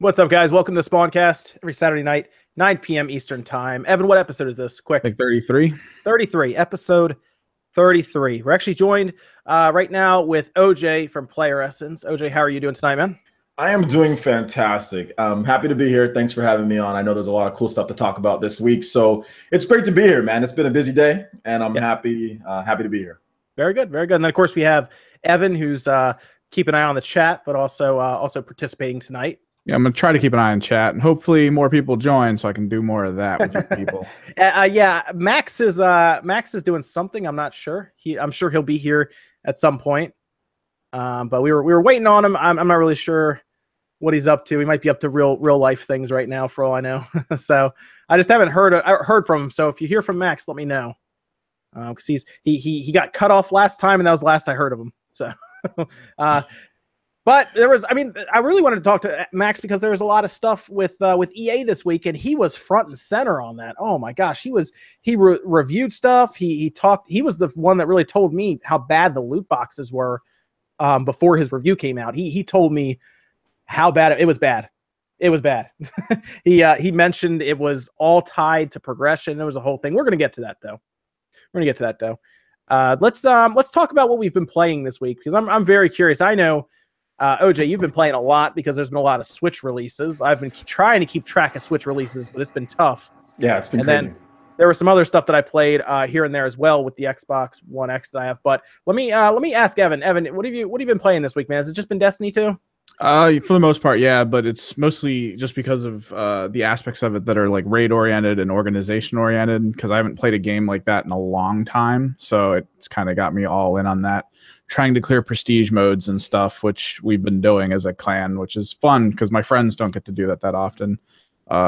What's up, guys? Welcome to SpawnCast every Saturday night, 9 p.m. Eastern Time. Evan, what episode is this? Quick. Like 33. 33, episode 33. We're actually joined right now with OJ from Playeressence. OJ, how are you doing tonight, man? I am doing fantastic. I'm happy to be here. Thanks for having me on. I know there's a lot of cool stuff to talk about this week, so it's great to be here, man. It's been a busy day, and I'm happy to be here. Very good, very good. And then, of course, we have Evan, who's keeping an eye on the chat, but also participating tonight. Yeah, I'm gonna try to keep an eye on chat, and hopefully more people join so I can do more of that with people. Yeah, Max is doing something. I'm not sure. I'm sure he'll be here at some point. But we were waiting on him. I'm not really sure what he's up to. He might be up to real life things right now, for all I know. So I just haven't heard from him. So if you hear from Max, let me know. Because he got cut off last time, and that was the last I heard of him. So. But I really wanted to talk to Max because there was a lot of stuff with EA this week, and he was front and center on that. Oh my gosh, he reviewed stuff. He talked. He was the one that really told me how bad the loot boxes were before his review came out. He told me how bad it was. Bad. It was bad. He mentioned it was all tied to progression. It was a whole thing. We're gonna get to that though. Let's talk about what we've been playing this week because I'm very curious. I know. OJ, you've been playing a lot because there's been a lot of Switch releases. I've been trying to keep track of Switch releases, but it's been tough. Yeah, it's been crazy. Then there was some other stuff that I played here and there as well with the Xbox One X that I have. But let me ask Evan. Evan, what have you been playing this week, man? Has it just been Destiny 2? For the most part, yeah, but it's mostly just because of the aspects of it that are like raid oriented and organization oriented. Because I haven't played a game like that in a long time, so it's kind of got me all in on that. Trying to clear prestige modes and stuff, which we've been doing as a clan, which is fun because my friends don't get to do that often.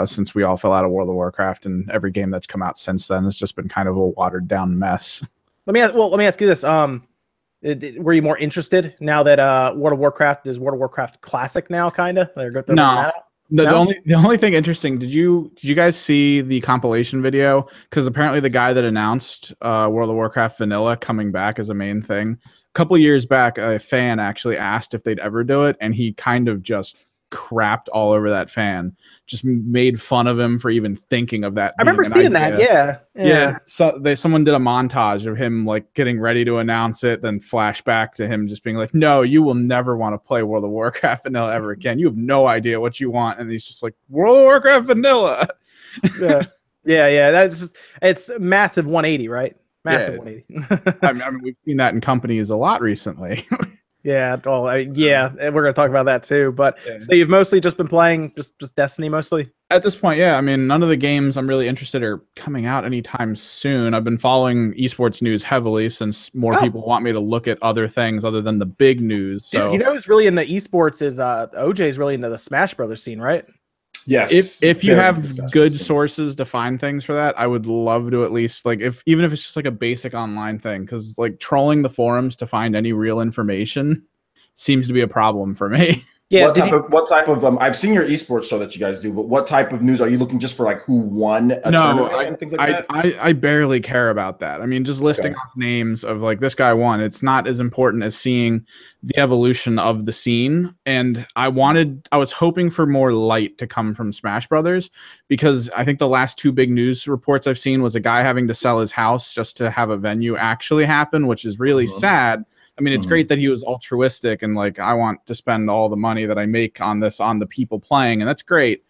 Since we all fell out of World of Warcraft, and every game that's come out since then has just been kind of a watered down mess. Let me ask you this: were you more interested now that World of Warcraft is World of Warcraft Classic now, kind of? No. The only thing interesting, did you guys see the compilation video? Because apparently the guy that announced World of Warcraft Vanilla coming back as a main thing, a couple of years back, a fan actually asked if they'd ever do it, and he kind of just crapped all over that fan, just made fun of him for even thinking of that. I remember seeing that. Yeah. So someone did a montage of him like getting ready to announce it, then flashback to him just being like, "No, you will never want to play World of Warcraft Vanilla ever again. You have no idea what you want." And he's just like, "World of Warcraft Vanilla." Yeah. It's a massive 180, right? Massive 180. I mean, we've seen that in companies a lot recently. Yeah, and we're gonna talk about that too. But so you've mostly just been playing just Destiny mostly? At this point, yeah. I mean, none of the games I'm really interested are coming out anytime soon. I've been following esports news heavily since more people want me to look at other things other than the big news. So you know who's really in the esports is OJ's really into the Smash Brothers scene, right? Yes. If you have good sources to find things for that, I would love to at least even if it's just like a basic online thing, because like trolling the forums to find any real information seems to be a problem for me. Yeah. What type of I've seen your esports show that you guys do, but what type of news are you looking just for, like who won a tournament and things like that? I barely care about that. I mean, just listing off names of like this guy won. It's not as important as seeing the evolution of the scene. And I was hoping for more light to come from Smash Brothers, because I think the last two big news reports I've seen was a guy having to sell his house just to have a venue actually happen, which is really sad. I mean, it's great that he was altruistic and like, I want to spend all the money that I make on this on the people playing, and that's great.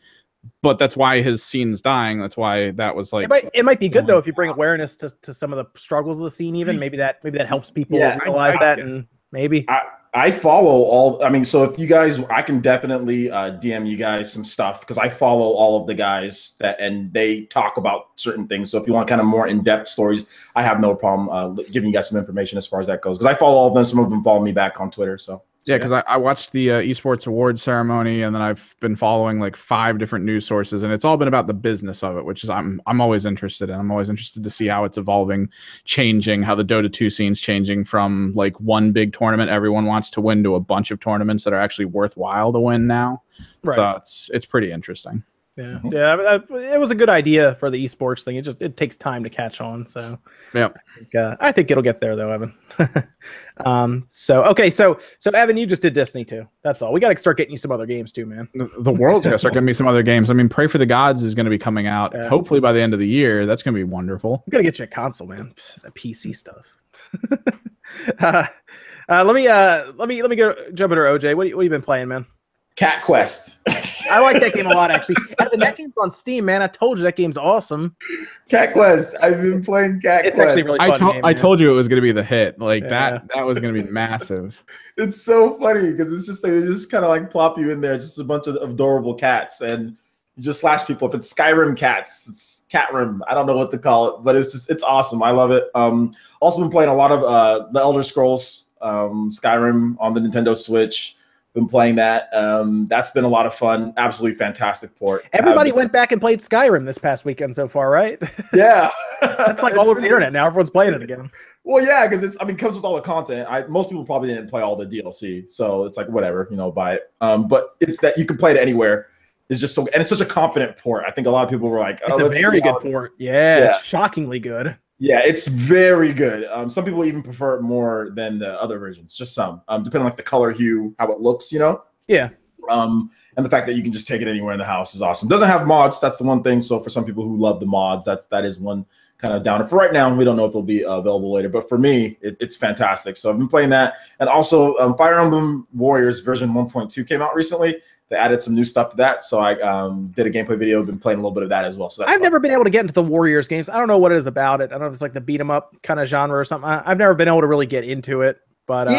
But that's why his scene's dying. That's why that was like. It might be good though if you bring awareness to some of the struggles of the scene. Even maybe that helps people realize that, and maybe. I follow all. I mean, so if you guys, I can definitely DM you guys some stuff because I follow all of the guys and they talk about certain things. So if you want kind of more in-depth stories, I have no problem giving you guys some information as far as that goes, because I follow all of them. Some of them follow me back on Twitter. So yeah, because I watched the esports awards ceremony, and then I've been following like 5 different news sources, and it's all been about the business of it, which is I'm always interested in. I'm always interested to see how it's evolving, changing, how the Dota 2 scene's changing from like one big tournament everyone wants to win to a bunch of tournaments that are actually worthwhile to win now. Right. So it's pretty interesting. Yeah, yeah. It was a good idea for the esports thing. It takes time to catch on. So Yeah. I think it'll get there though, Evan. So Evan, you just did Destiny too. That's all. We got to start getting you some other games too, man. The world's got to start getting me some other games. I mean, Pray for the Gods is going to be coming out hopefully by the end of the year. That's going to be wonderful. We got to get you a console, man. That PC stuff. Let me go jump into OJ. What have you been playing, man? Cat Quest. I like that game a lot, actually. Evan, that game's on Steam, man. I told you that game's awesome. Cat Quest. I've been playing Cat Quest. Actually really fun game, I told you it was going to be the hit. Like that was going to be massive. It's so funny because it's just like they just kind of like plop you in there. It's just a bunch of adorable cats, and you just slash people up. It's Skyrim cats. It's Catrim. I don't know what to call it, but it's awesome. I love it. Also been playing a lot of the Elder Scrolls Skyrim on the Nintendo Switch. Been playing that. That's been a lot of fun. Absolutely fantastic port. Everybody went back and played Skyrim this past weekend so far, right? Yeah. That's like all over the internet now. Everyone's playing it again. Well, yeah, because it comes with all the content. Most people probably didn't play all the DLC, so it's like whatever, buy it. But it's that you can play it anywhere. It's just so, and it's such a competent port. I think a lot of people were like, "Oh, it's a very good port." Yeah, it's shockingly good. Yeah, it's very good. Some people even prefer it more than the other versions. Just some, depending on like the color hue, how it looks, Yeah. And the fact that you can just take it anywhere in the house is awesome. Doesn't have mods. That's the one thing. So for some people who love the mods, that is one kind of downer. For right now, we don't know if it'll be available later. But for me, it's fantastic. So I've been playing that, and also Fire Emblem Warriors version 1.2 came out recently. They added some new stuff to that, so I did a gameplay video. Been playing a little bit of that as well. So that's I've never been able to get into the Warriors games. I don't know what it is about it. I don't know if it's like the beat 'em up kind of genre or something. I've never been able to really get into it. But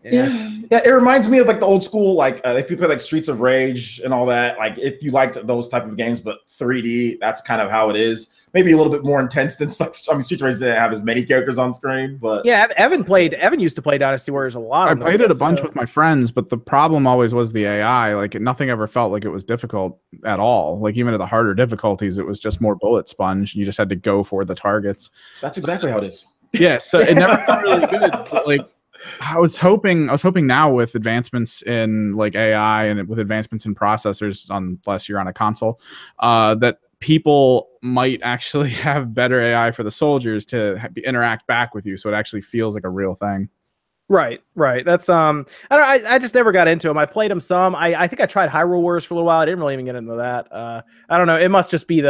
yeah, it reminds me of like the old school, like if you play like Streets of Rage and all that. Like if you liked those type of games, but 3D, that's kind of how it is. Maybe a little bit more intense than Streets of Rage didn't have as many characters on screen, but yeah, Evan used to play Dynasty Warriors a lot. I played it a bunch with my friends, but the problem always was the AI. Like nothing ever felt like it was difficult at all. Like even at the harder difficulties, it was just more bullet sponge. You just had to go for the targets. That's exactly how it is. Yeah, so it never felt really good. But like I was hoping now with advancements in like AI and with advancements in processors unless you're on a console, that people might actually have better AI for the soldiers to interact back with you, so it actually feels like a real thing. Right. That's I just never got into them. I played them some. I think I tried Hyrule Wars for a little while. I didn't really even get into that. I don't know. It must just be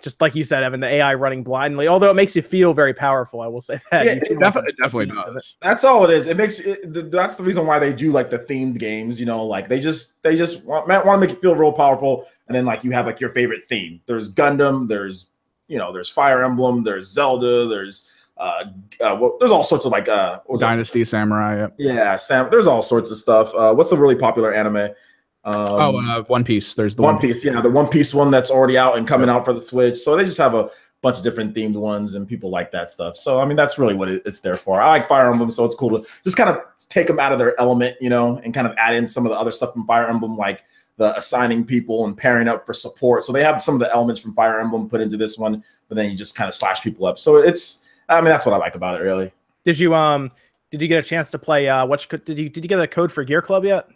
just like you said, Evan, the AI running blindly. Although it makes you feel very powerful, I will say that. Yeah, it definitely does. That's all it is. It makes that's the reason why they do like the themed games. Like they just want to make you feel real powerful, and then like you have like your favorite theme. There's Gundam. There's Fire Emblem. There's Zelda. There's there's all sorts of like Dynasty, Samurai. Yeah, there's all sorts of stuff. What's a really popular anime? One Piece. There's the One Piece. Yeah, the One Piece one that's already out and coming out for the Switch. So they just have a bunch of different themed ones, and people like that stuff. So I mean, that's really what it's there for. I like Fire Emblem, so it's cool to just kind of take them out of their element, and kind of add in some of the other stuff from Fire Emblem, like the assigning people and pairing up for support. So they have some of the elements from Fire Emblem put into this one, but then you just kind of slash people up. So that's what I like about it, really. Did you get a chance to play? Did you get a code for Gear Club yet?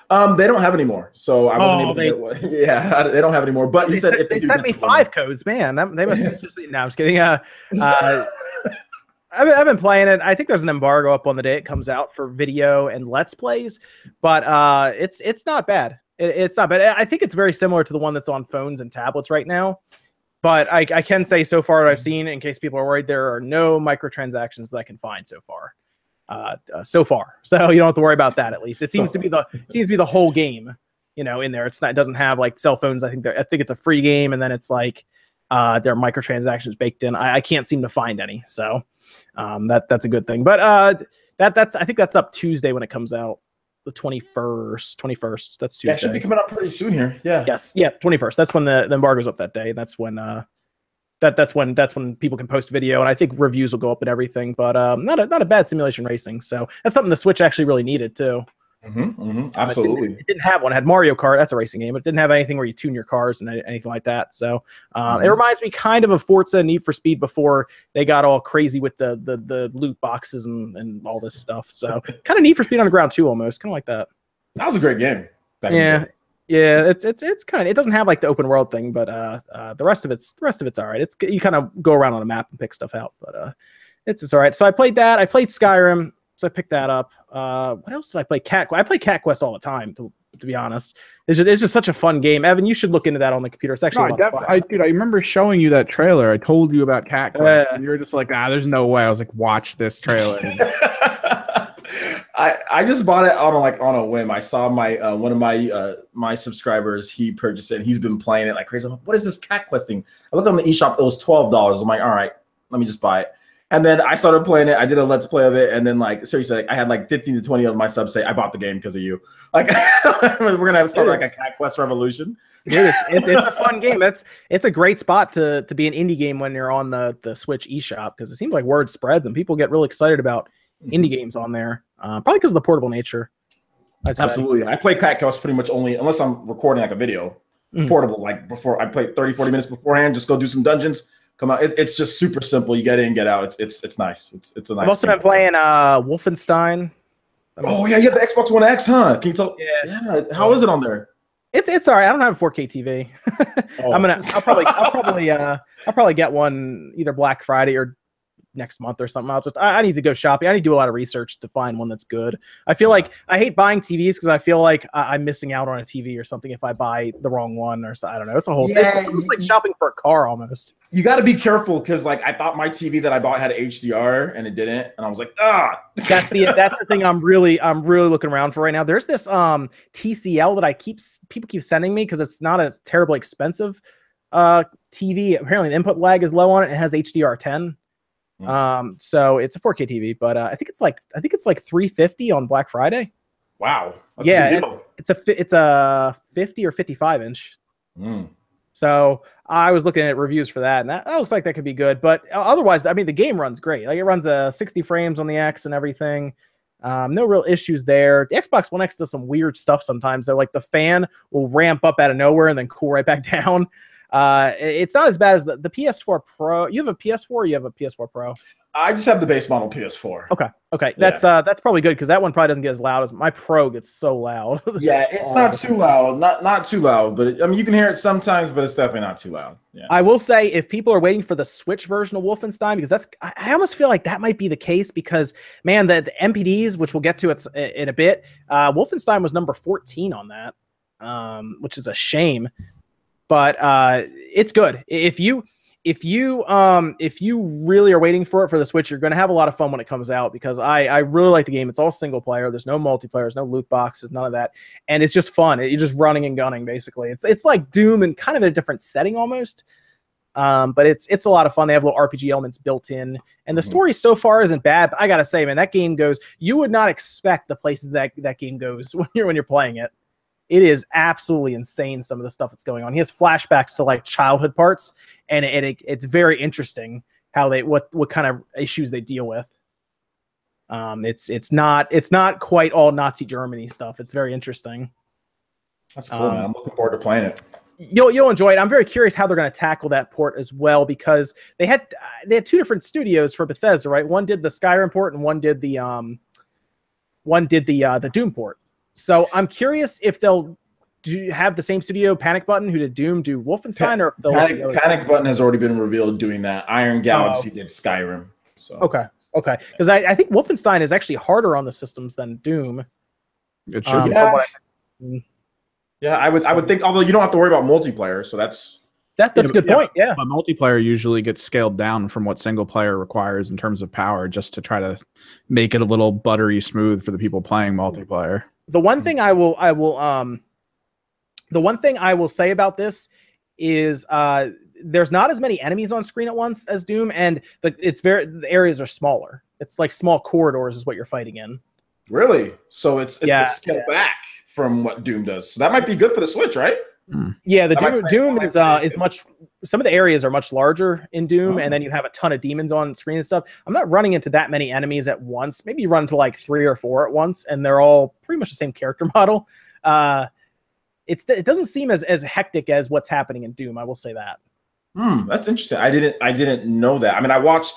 They don't have anymore, so I wasn't able to get one. Yeah, they don't have anymore. But he said if they sent me 5 codes, man. They must just. No, I'm just kidding. I've been playing it. I think there's an embargo up on the day it comes out for video and Let's Plays, but it's not bad. It's not bad. I think it's very similar to the one that's on phones and tablets right now. But I can say so far what I've seen, in case people are worried, there are no microtransactions that I can find so far. So you don't have to worry about that. At least it seems to be the whole game, in there. It doesn't have like cell phones. I think it's a free game, and then it's like there are microtransactions baked in. I can't seem to find any, so that's a good thing. But I think that's up Tuesday when it comes out, the 21st. That's Tuesday. Yeah, it should be coming up pretty soon here. Yeah. Yes. Yeah. 21st. That's when the embargo's up that day. That's when that's when people can post video, and I think reviews will go up and everything. But not a bad simulation racing. So that's something the Switch actually really needed too. Absolutely. It didn't have one. It had Mario Kart. That's a racing game. But it didn't have anything where you tune your cars and anything like that. So it reminds me kind of Forza and Need for Speed before they got all crazy with the loot boxes and all this stuff. So kind of Need for Speed Underground 2 almost, kind of like that. That was a great game. Yeah. Yeah, it's kind of, it doesn't have like the open world thing, but the rest of it's all right. It's, you kind of go around on a map and pick stuff out, but it's all right. So I played that. I played Skyrim, so I picked that up. What else did I play? I play Cat Quest all the time, to be honest. It's just such a fun game. Evan, you should look into that on the computer. It's actually dude, I remember showing you that trailer. I told you about Cat Quest, and you were just like, there's no way. I was like, watch this trailer. I just bought it on a whim. I saw my one of my subscribers, he purchased it, and he's been playing it like crazy. I'm like, what is this Cat Quest thing? I looked on the eShop, it was $12. I'm like, all right, let me just buy it. And then I started playing it. I did a let's play of it, and then like seriously, like, I had like 15 to 20 of my subs say, I bought the game because of you. Like we're gonna have start like a Cat Quest revolution. Dude, it's a fun game. It's a great spot to be an indie game when you're on the Switch eShop, because it seems like word spreads and people get really excited about indie games on there. Probably because of the portable nature. Absolutely. I play Cat Quest pretty much only unless I'm recording like a video. Portable, like before I play 30-40 minutes beforehand, just go do some dungeons, come out. It's just super simple. You get in, get out. It's nice. It's a nice. I've also been playing Wolfenstein. Oh yeah, you have the Xbox One X, huh? Can you tell? Yeah. How is it on there? It's all right. I don't have a 4K TV. I'll probably get one either Black Friday or next month or something. I need to go shopping. I need to do a lot of research to find one that's good. I feel like I hate buying TVs because I feel like I'm missing out on a TV or something if I buy the wrong one, or so. I don't know. It's a whole thing. It's almost like shopping for a car almost. You got to be careful because like I thought my TV that I bought had HDR and it didn't, and I was like, That's the thing I'm really looking around for right now. There's this TCL that people keep sending me because it's not a terribly expensive TV. Apparently the input lag is low on it. It has HDR10. So it's a 4K TV, but I think it's like $350 on Black Friday. Wow. That's a good deal. It's a 50 or 55 inch. So I was looking at reviews for that, and that looks like that could be good. But otherwise, I mean, the game runs great. Like it runs 60 frames on the X and everything. No real issues there. The Xbox One X does some weird stuff sometimes. They're like the fan will ramp up out of nowhere and then cool right back down. It's not as bad as the PS4 Pro. You have a PS4 or you have a PS4 Pro? I just have the base model PS4. Okay. That's probably good because that one probably doesn't get as loud as my Pro gets so loud. Yeah, it's not too loud. Not too loud, but I mean you can hear it sometimes, but it's definitely not too loud. Yeah. I will say if people are waiting for the Switch version of Wolfenstein, because I almost feel like that might be the case because man, the MPDs, which we'll get to in a bit, Wolfenstein was number 14 on that, which is a shame. But it's good. If you really are waiting for it for the Switch, you're going to have a lot of fun when it comes out because I really like the game. It's all single player. There's no multiplayer. There's no loot boxes. None of that. And it's just fun. You're just running and gunning basically. It's like Doom and kind of a different setting almost. But it's a lot of fun. They have little RPG elements built in, and the story so far isn't bad. But I gotta say, man, that game goes. You would not expect the places that game goes when you're playing it. It is absolutely insane, some of the stuff that's going on. He has flashbacks to like childhood parts, and it's very interesting how what kind of issues they deal with. It's not quite all Nazi Germany stuff. It's very interesting. That's cool, man. I'm looking forward to playing it. You'll enjoy it. I'm very curious how they're going to tackle that port as well because they had two different studios for Bethesda, right? One did the Skyrim port and one did the Doom port. So I'm curious if they'll have the same studio, Panic Button, who did Doom, do Wolfenstein, or if they'll Panic Button has already been revealed doing that. Iron Galaxy did Skyrim. So okay, because I think Wolfenstein is actually harder on the systems than Doom. It should. Yeah, I would think. Although you don't have to worry about multiplayer, so that's a good point. Yeah, but multiplayer usually gets scaled down from what single player requires in terms of power, just to try to make it a little buttery smooth for the people playing multiplayer. The one thing I will say about this is there's not as many enemies on screen at once as Doom, and the areas are smaller. It's like small corridors is what you're fighting in. Really? So it's scaled back from what Doom does. So that might be good for the Switch, right? Yeah, the Doom is much. Some of the areas are much larger in Doom, and then you have a ton of demons on screen and stuff. I'm not running into that many enemies at once. Maybe you run into like 3 or 4 at once, and they're all pretty much the same character model. It doesn't seem as hectic as what's happening in Doom. I will say that. That's interesting. I didn't know that. I mean, I watched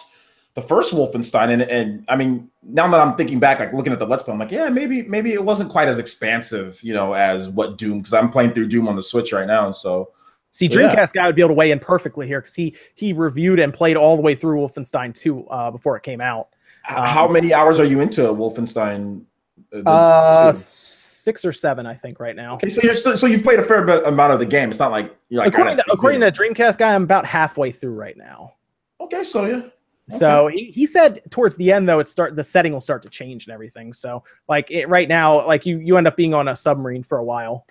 the first Wolfenstein, and I mean, now that I'm thinking back, like looking at the Let's Play, I'm like, yeah, maybe it wasn't quite as expansive, you know, as what Doom, because I'm playing through Doom on the Switch right now, so. See, Dreamcast guy would be able to weigh in perfectly here because he reviewed and played all the way through Wolfenstein 2 before it came out. How many hours are you into Wolfenstein? 6 or 7, I think, right now. Okay, so you've played a fair bit amount of the game. It's not like you're like according to Dreamcast guy, I'm about halfway through right now. Okay, so yeah. Okay. So he said towards the end though, the setting will start to change and everything. So like right now, like you end up being on a submarine for a while.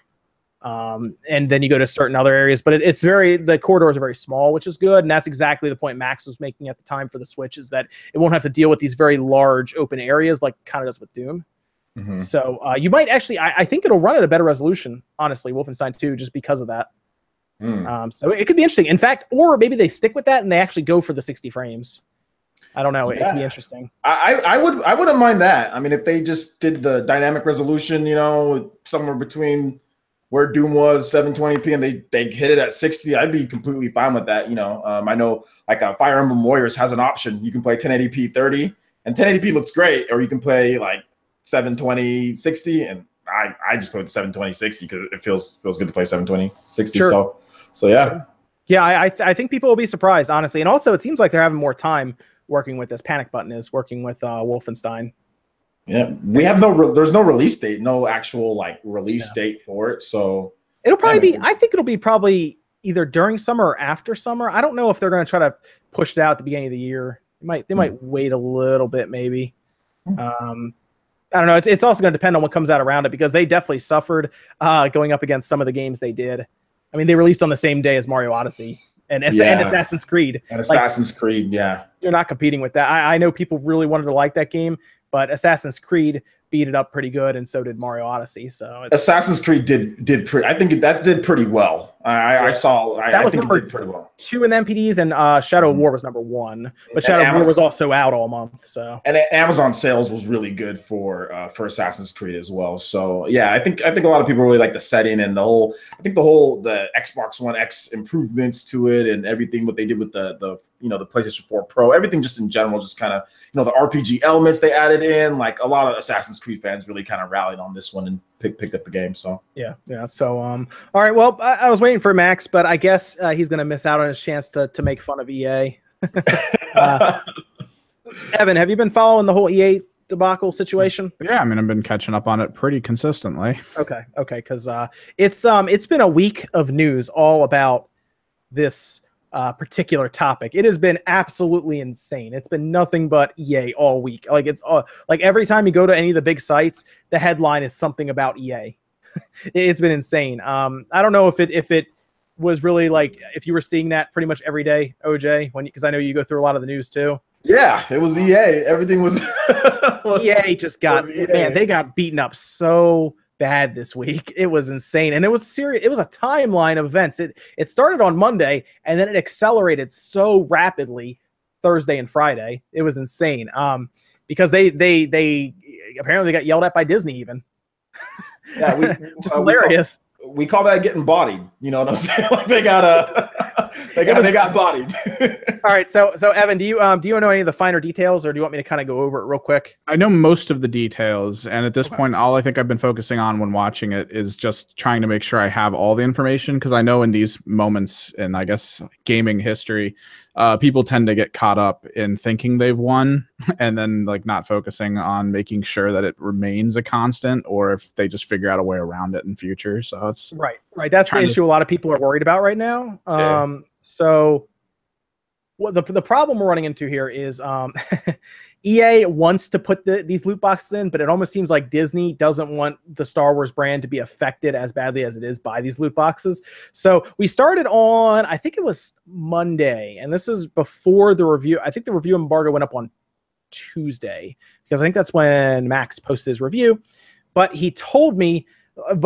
And then you go to certain other areas, but the corridors are very small, which is good. And that's exactly the point Max was making at the time for the Switch, is that it won't have to deal with these very large open areas like kind of does with Doom. Mm-hmm. So you might actually, I think it'll run at a better resolution, honestly, Wolfenstein 2, just because of that. So it could be interesting. In fact, or maybe they stick with that and they actually go for the 60 frames. I don't know. Yeah. It'd be interesting. I wouldn't mind that. I mean, if they just did the dynamic resolution, you know, somewhere between where Doom was 720p and they hit it at 60, I'd be completely fine with that. You know, I know like Fire Emblem Warriors has an option. You can play 1080p 30 and 1080p looks great, or you can play like 720 60, and I just put 720 60 because it feels good to play 720 60. Sure. So yeah. Yeah, I think people will be surprised, honestly. And also, it seems like they're having more time working with this. Panic Button is working with Wolfenstein. Yeah, we have there's no release date, no actual like release date for it. So it'll probably be, I think it'll be probably either during summer or after summer. I don't know if they're going to try to push it out at the beginning of the year. They might wait a little bit, maybe. I don't know. It's also going to depend on what comes out around it, because they definitely suffered going up against some of the games they did. I mean, they released on the same day as Mario Odyssey and Assassin's Creed. And Assassin's Creed, yeah. You're not competing with that. I know people really wanted to like that game, but Assassin's Creed beat it up pretty good, and so did Mario Odyssey. So Assassin's Creed did pretty. I think that did pretty well. I think it did pretty well. 2 in the MPDs, and Shadow of War was number 1. But Shadow of War was also out all month. So Amazon sales was really good for Assassin's Creed as well. So yeah, I think a lot of people really like the setting and the Xbox One X improvements to it and everything what they did with the PlayStation 4 Pro, everything just in general, just kind of the RPG elements they added in. Like a lot of Assassin's Creed fans really kind of rallied on this one and picked up the game. So yeah. So all right. Well, I was waiting for Max, but I guess he's going to miss out on his chance to make fun of EA. Evan, have you been following the whole EA debacle situation? Yeah, I mean, I've been catching up on it pretty consistently. Okay, because it's been a week of news all about this particular topic. It has been absolutely insane. It's been nothing but EA all week. Like it's like every time you go to any of the big sites, the headline is something about EA. It's been insane. I don't know if it was really like if you were seeing that pretty much every day, OJ, because I know you go through a lot of the news too. Yeah, it was EA. Everything was EA just got man, they got beaten up so bad this week. It was insane. And it was serious. It was a timeline of events. It started on Monday and then it accelerated so rapidly Thursday and Friday. It was insane. Because they apparently got yelled at by Disney even. Yeah, just hilarious. We call that getting bodied. You know what I'm saying? Like they got bodied. All right, so Evan, do you know any of the finer details, or do you want me to kind of go over it real quick? I know most of the details, and at this point, all I think I've been focusing on when watching it is just trying to make sure I have all the information, because I know in these moments in, I guess, gaming history, people tend to get caught up in thinking they've won and then like not focusing on making sure that it remains a constant, or if they just figure out a way around it in future. So it's right. That's the issue a lot of people are worried about right now. So what the problem we're running into here is EA wants to put these loot boxes in, but it almost seems like Disney doesn't want the Star Wars brand to be affected as badly as it is by these loot boxes. So we started on, I think it was Monday, and this is before the review. I think the review embargo went up on Tuesday, because I think that's when Max posted his review. But he told me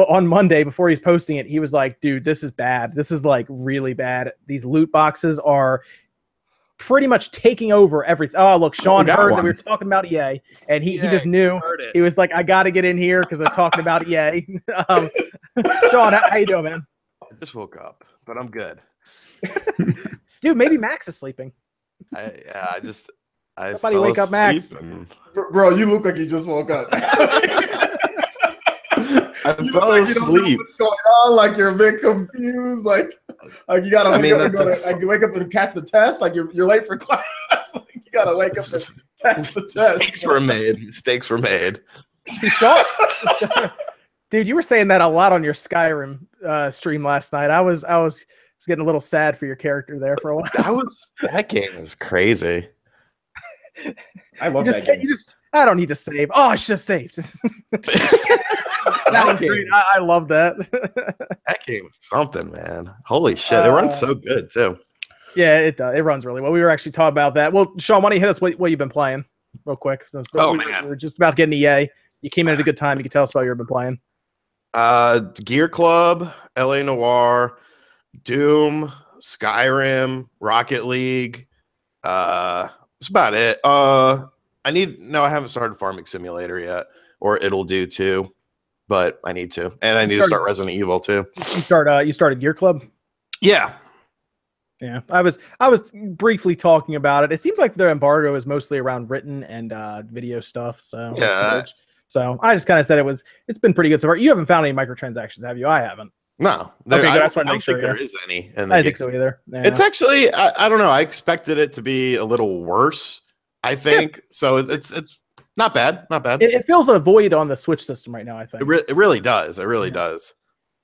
on Monday before he's posting it, he was like, dude, this is bad. This is like really bad. These loot boxes are pretty much taking over everything. Oh, look, Sean heard that we were talking about EA, and he just knew. He was like, I got to get in here because they're talking about EA. Sean, how you doing, man? I just woke up, but I'm good. Dude, maybe Max is sleeping. I I Somebody fell wake up Max. asleep Bro, you look like you just woke up. I fell like you don't know asleep. what's going on. Like you're a bit confused. Like you gotta wake up and wake up and catch the test. Like you're late for class. Like you gotta wake up and catch the test. Mistakes were made. Dude, you were saying that a lot on your Skyrim stream last night. I was getting a little sad for your character there for a while. That game is crazy. I love that game. I don't need to save. Oh, I should have saved. That was great. I love that. That game is something, man. Holy shit. It runs so good too. Yeah, it does. It runs really well. We were actually talking about that. Well, Sean, why don't you hit us what you've been playing real quick? We were just about getting EA. You came in at a good time. You can tell us about what you've been playing. Gear Club, LA Noire, Doom, Skyrim, Rocket League. That's about it. I haven't started Farming Simulator yet, or it'll do too, but I need to, and I need to start Resident Evil too. You started Gear Club? Yeah. Yeah, I was briefly talking about it. It seems like the embargo is mostly around written and video stuff. So yeah. So I just kind of said it's been pretty good so far. You haven't found any microtransactions, have you? I haven't. No. Okay, I don't think there is any. I don't think so either. Yeah. It's actually, I don't know. I expected it to be a little worse, I think. Yeah. So it's not bad. Not bad. It fills a void on the Switch system right now, I think. It really does. It really does.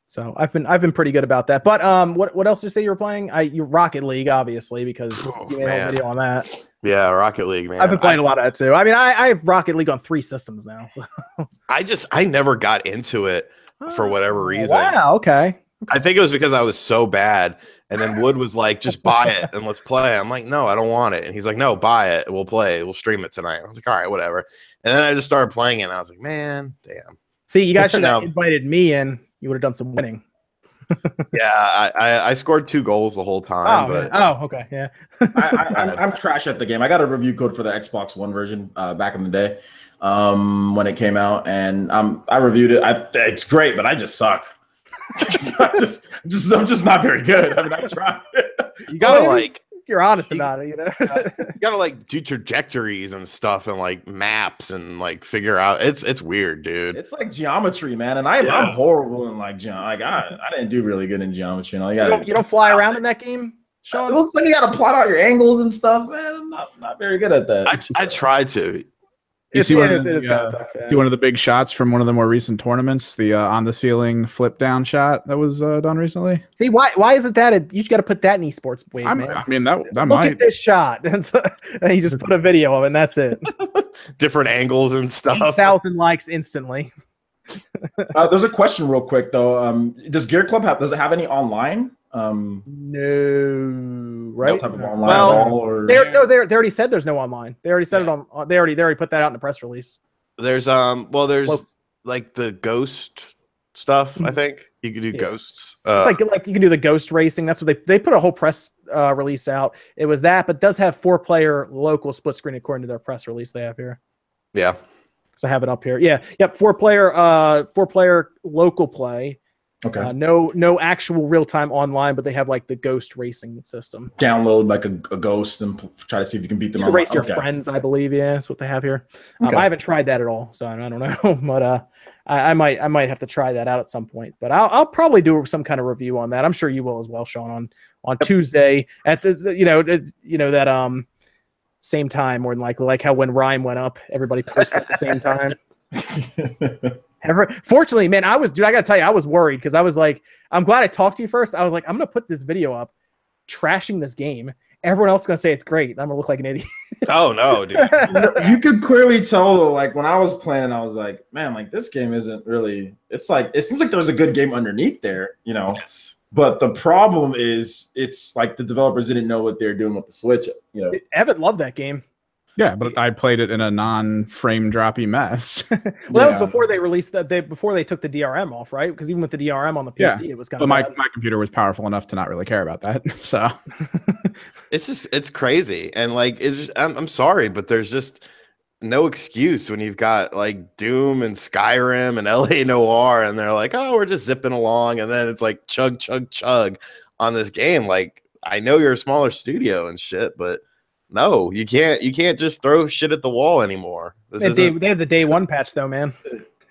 So I've been pretty good about that. But what else did you say you were playing? You Rocket League, obviously, because you made a video on that. Yeah, Rocket League, man. I've been playing a lot of that too. I mean, I have Rocket League on 3 systems now. So. I never got into it for whatever reason. Wow, okay. I think it was because I was so bad. And then Wood was like, just buy it and let's play. I'm like, no, I don't want it. And he's like, no, buy it. We'll play. We'll stream it tonight. I was like, all right, whatever. And then I just started playing it. And I was like, man, damn. See, you guys should have invited me in. You would have done some winning. Yeah, I scored 2 goals the whole time. Okay, yeah. I'm trash at the game. I got a review code for the Xbox One version back in the day when it came out, and I reviewed it. It's great, but I just suck. I'm just not very good. I mean, I tried. You gotta you're honest about it, you know. You gotta do trajectories and stuff and maps and figure out. It's weird, dude. It's like geometry, man, and I'm horrible in geometry. I didn't do really good in geometry. You don't fly around in that game, Sean. It looks like you gotta plot out your angles and stuff, man. I'm not very good at that. I tried to. You see one of the big shots from one of the more recent tournaments, the on the ceiling flip down shot that was done recently. See, why isn't that? You got to put that in esports. Wave, I mean that Look might. At this shot, and you just put a video of it, and that's it. Different angles and stuff. 8,000 likes instantly. There's a question real quick though. Does Gear Club does it have any online? No, right? No type of online they already said there's no online. They already said it on. They already put that out in the press release. There's the ghost stuff. I think you could do ghosts. It's like you can do the ghost racing. That's what they put a whole press release out. It was that, but it does have 4-player local split screen according to their press release they have here. Yeah, because I have it up here. Yeah, yep, 4-player local play. Okay. No actual real time online, but they have the ghost racing system. Download a ghost and try to see if you can beat them. You can race your friends, I believe. Yeah, that's what they have here. I haven't tried that at all, so I don't know. But I might have to try that out at some point. But I'll probably do some kind of review on that. I'm sure you will as well, Sean, on Tuesday at the that same time, more than likely, like how when Rhyme went up, everybody posted at the same time. Fortunately, man, I gotta tell you, I was worried because I was like, I'm glad I talked to you first. I was like, I'm gonna put this video up trashing this game. Everyone else is gonna say it's great. I'm gonna look like an idiot. Oh no, dude. You could clearly tell though, when I was playing, I was like, man, this game isn't really, it seems like there's a good game underneath there, Yes. But the problem is it's the developers didn't know what they're doing with the Switch, Evan loved that game. Yeah, but I played it in a non-frame droppy mess. That was before they released that. Before they took the DRM off, right? Because even with the DRM on the PC, it was kind of. But my computer was powerful enough to not really care about that. So it's crazy, and I'm sorry, but there's just no excuse when you've got Doom and Skyrim and LA Noire, and they're like, oh, we're just zipping along, and then it's chug chug chug on this game. I know you're a smaller studio and shit, but No, you can't. You can't just throw shit at the wall anymore. They have the day one patch though, man.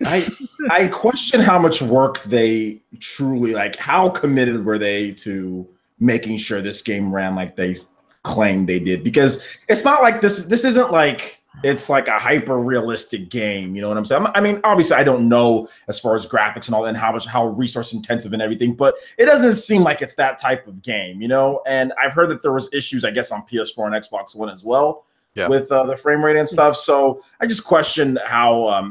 I question how much work they truly like. How committed were they to making sure this game ran like they claimed they did? Because it's not like this. This isn't like it's like a hyper realistic game. You know what I'm saying? I mean, obviously, I don't know as far as graphics and all, and how resource intensive and everything, but it doesn't seem like it's that type of game, you know. And I've heard that there was issues, I guess, on PS4 and Xbox One as well. Yeah. With the frame rate and stuff, so I just question how I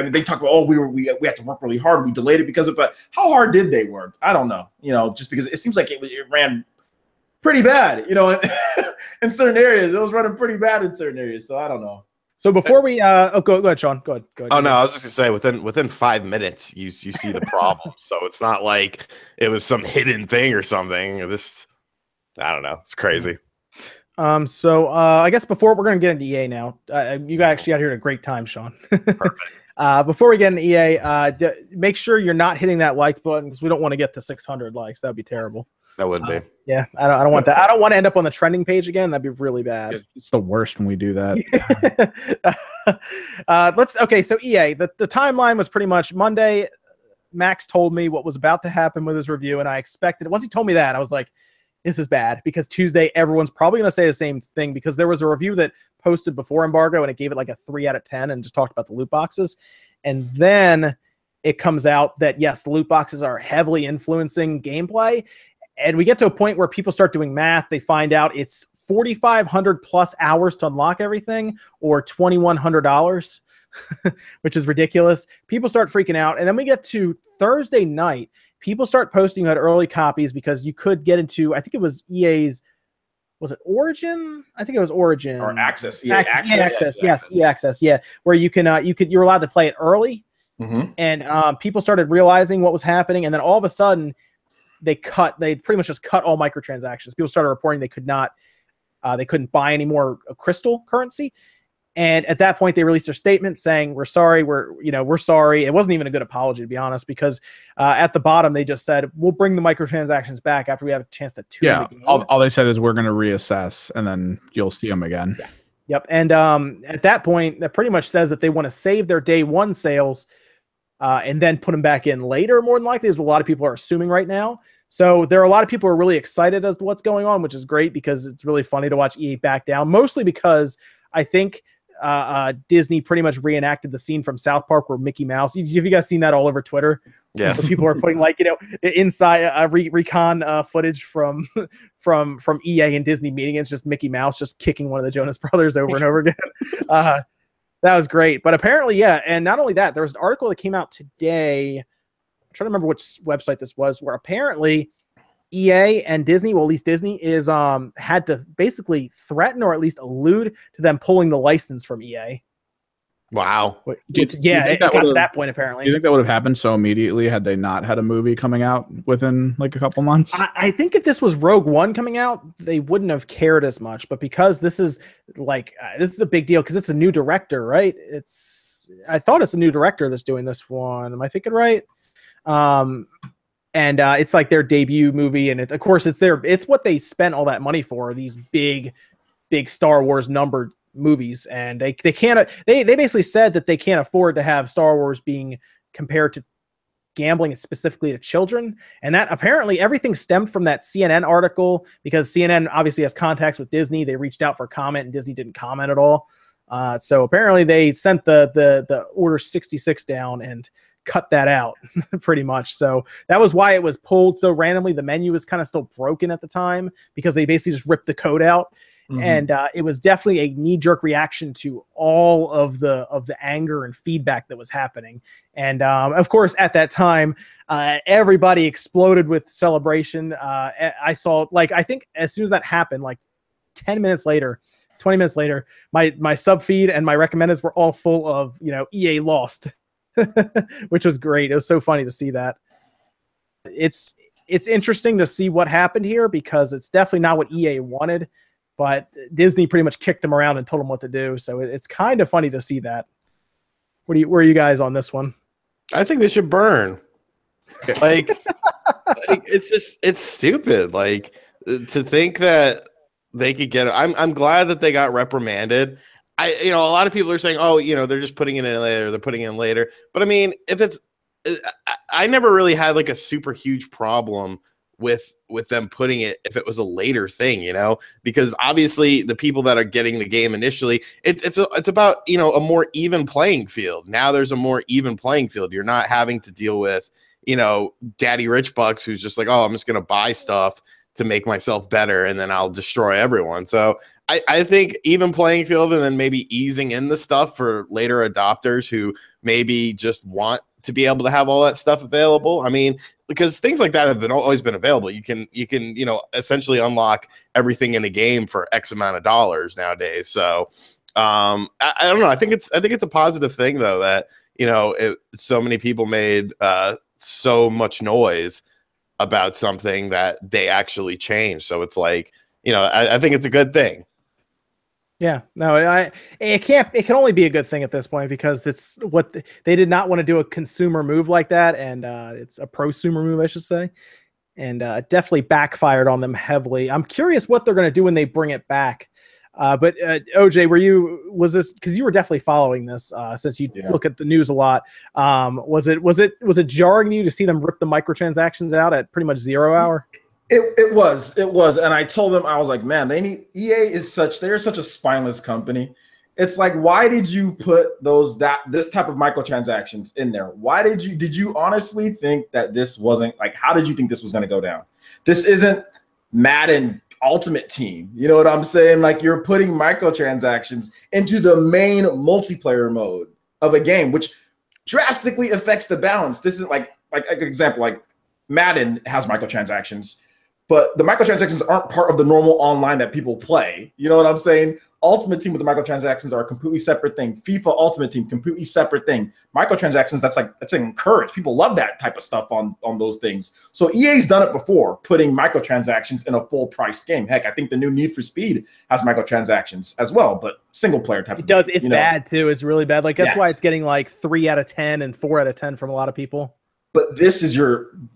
mean, they talk about we had to work really hard, we delayed it because of, but how hard did they work? I don't know, you know, just because it seems like it ran pretty bad, you know, in certain areas. It was running pretty bad in certain areas, so I don't know. So before we go ahead, Sean. Go ahead. Oh no, I was just gonna say within 5 minutes you see the problem. So it's not like it was some hidden thing or something. This I don't know. It's crazy. So I guess before we're going to get into EA now, you guys actually got here at a great time, Sean. Perfect. Before we get into EA, make sure you're not hitting that like button because we don't want to get to 600 likes. That would be terrible. That would be. Yeah, I don't want that. I don't want to end up on the trending page again. That'd be really bad. It's the worst when we do that. Okay, so EA, the timeline was pretty much Monday. Max told me what was about to happen with his review, and I expected it. Once he told me that, I was like, this is bad, because Tuesday everyone's probably going to say the same thing, because there was a review that posted before embargo and it gave it like a 3 out of 10 and just talked about the loot boxes. And then it comes out that yes, the loot boxes are heavily influencing gameplay. And we get to a point where people start doing math. They find out it's 4,500 plus hours to unlock everything, or $2,100, which is ridiculous. People start freaking out. And then we get to Thursday night. People start posting out early copies because you could get into, I think it was EA's, was it Origin? I think it was Origin. Or Access. EA Access. Yes, EA Access. Yeah, where you're allowed to play it early. Mm-hmm. And people started realizing what was happening. And then all of a sudden, they pretty much just cut all microtransactions. People started reporting they couldn't buy any more crystal currency. And at that point, they released their statement saying, we're sorry. We're sorry. It wasn't even a good apology, to be honest, because at the bottom, they just said, we'll bring the microtransactions back after we have a chance to tune the game. All they said is we're going to reassess, and then you'll see them again. Yeah. Yep. And at that point, that pretty much says that they want to save their day one sales and then put them back in later, more than likely, is what a lot of people are assuming right now. So there are a lot of people who are really excited as to what's going on, which is great, because it's really funny to watch EA back down, mostly because I think Disney pretty much reenacted the scene from South Park where Mickey Mouse. Have you guys seen that all over Twitter? Yes. People are putting inside recon footage from EA and Disney meeting. It's just Mickey Mouse just kicking one of the Jonas Brothers over and over again. That was great. But apparently, yeah, and not only that, there was an article that came out today. I'm trying to remember which website this was, where apparently EA and Disney, well, at least Disney, is had to basically threaten or at least allude to them pulling the license from EA. Wow. It got to that point, apparently. Do you think that would have happened so immediately had they not had a movie coming out within like a couple months? I think if this was Rogue One coming out, they wouldn't have cared as much. But because this is a big deal, because it's a new director, right? I thought it's a new director that's doing this one. Am I thinking right? And it's like their debut movie, and of course it's what they spent all that money for, these big Star Wars numbered movies, and they basically said that they can't afford to have Star Wars being compared to gambling, specifically to children. And that apparently everything stemmed from that CNN article, because CNN obviously has contacts with Disney. They reached out for comment, and Disney didn't comment at all. So apparently they sent the Order 66 down and cut that out pretty much. So that was why it was pulled so randomly. The menu was kind of still broken at the time, because they basically just ripped the code out. Mm-hmm. And it was definitely a knee-jerk reaction to all of the anger and feedback that was happening. And of course, at that time, everybody exploded with celebration. I saw, I think as soon as that happened, 10 minutes later, 20 minutes later, my sub feed and my recommendeds were all full of, EA lost. Which was great. It was so funny to see that. It's interesting to see what happened here, because it's definitely not what EA wanted, but Disney pretty much kicked them around and told them what to do. So it's kind of funny to see that. Where are you guys on this one? I think they should burn. It's stupid. To think that they could get. I'm glad that they got reprimanded. A lot of people are saying, oh, they're just putting it in later. They're putting it in later. But I mean, if it's, I never really had like a super huge problem with them putting it if it was a later thing, because obviously the people that are getting the game initially, it's about, a more even playing field. Now there's a more even playing field. You're not having to deal with, Daddy Rich Bucks who's just like, oh, I'm just going to buy stuff to make myself better and then I'll destroy everyone. So I think even playing field, and then maybe easing in the stuff for later adopters who maybe just want to be able to have all that stuff available. I mean, because things like that have always been available. You can essentially unlock everything in the game for X amount of dollars nowadays. So I don't know. I think it's a positive thing though that so many people made so much noise about something that they actually changed. So it's like, I think it's a good thing. Yeah, no, it can only be a good thing at this point because it's what they did not want to do a consumer move like that. And it's a prosumer move, I should say. And it definitely backfired on them heavily. I'm curious what they're going to do when they bring it back. But OJ, was this, because you were definitely following this since you look at the news a lot. Was it jarring you to see them rip the microtransactions out at pretty much 0 hour? It was, and I told them, I was like, man, they're such a spineless company. It's like, why did you put this type of microtransactions in there? Why did you honestly think that this wasn't like, how did you think this was going to go down? This isn't Madden Ultimate Team. You know what I'm saying? Like, you're putting microtransactions into the main multiplayer mode of a game, which drastically affects the balance. This is like an example, like Madden has microtransactions, but the microtransactions aren't part of the normal online that people play. You know what I'm saying? Ultimate Team with the microtransactions are a completely separate thing. FIFA Ultimate Team, completely separate thing. Microtransactions, that's encouraged. People love that type of stuff on those things. So EA's done it before, putting microtransactions in a full price game. Heck, I think the new Need for Speed has microtransactions as well, but single player type. It does. It's bad too. It's really bad. Like that's why it's getting like 3 out of 10 and 4 out of 10 from a lot of people. But this is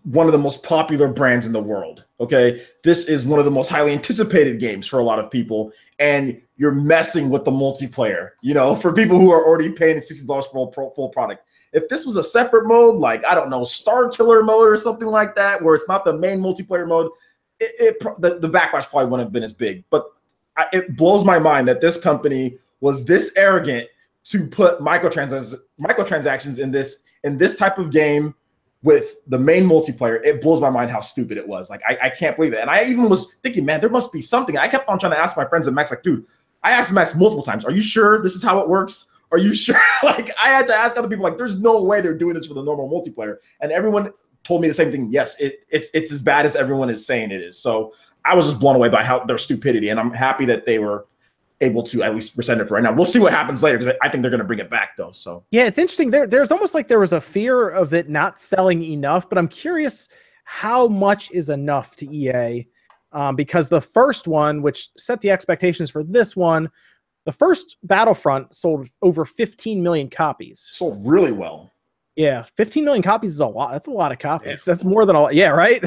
one of the most popular brands in the world, okay? This is one of the most highly anticipated games for a lot of people, and you're messing with the multiplayer, for people who are already paying $60 for full product. If this was a separate mode, like, I don't know, Star Killer mode or something like that, where it's not the main multiplayer mode, the backlash probably wouldn't have been as big. But it blows my mind that this company was this arrogant to put microtransactions in this type of game with the main multiplayer. It blows my mind how stupid it was. Like, I can't believe it. And I even was thinking, man, there must be something. I kept on trying to ask my friends at Max, like, dude, I asked Max multiple times, are you sure this is how it works? Are you sure? Like, I had to ask other people, like, there's no way they're doing this for the normal multiplayer. And everyone told me the same thing. Yes, it's as bad as everyone is saying it is. So I was just blown away by their stupidity. And I'm happy that they were able to at least rescind it for right now. We'll see what happens later, because I think they're going to bring it back though. So yeah, it's interesting. There's almost like there was a fear of it not selling enough, but I'm curious how much is enough to EA, because the first one, which set the expectations for this one, the first Battlefront sold over 15 million copies. Sold really well. Yeah, 15 million copies is a lot. That's a lot of copies. Yeah. That's more than a lot. Yeah, right?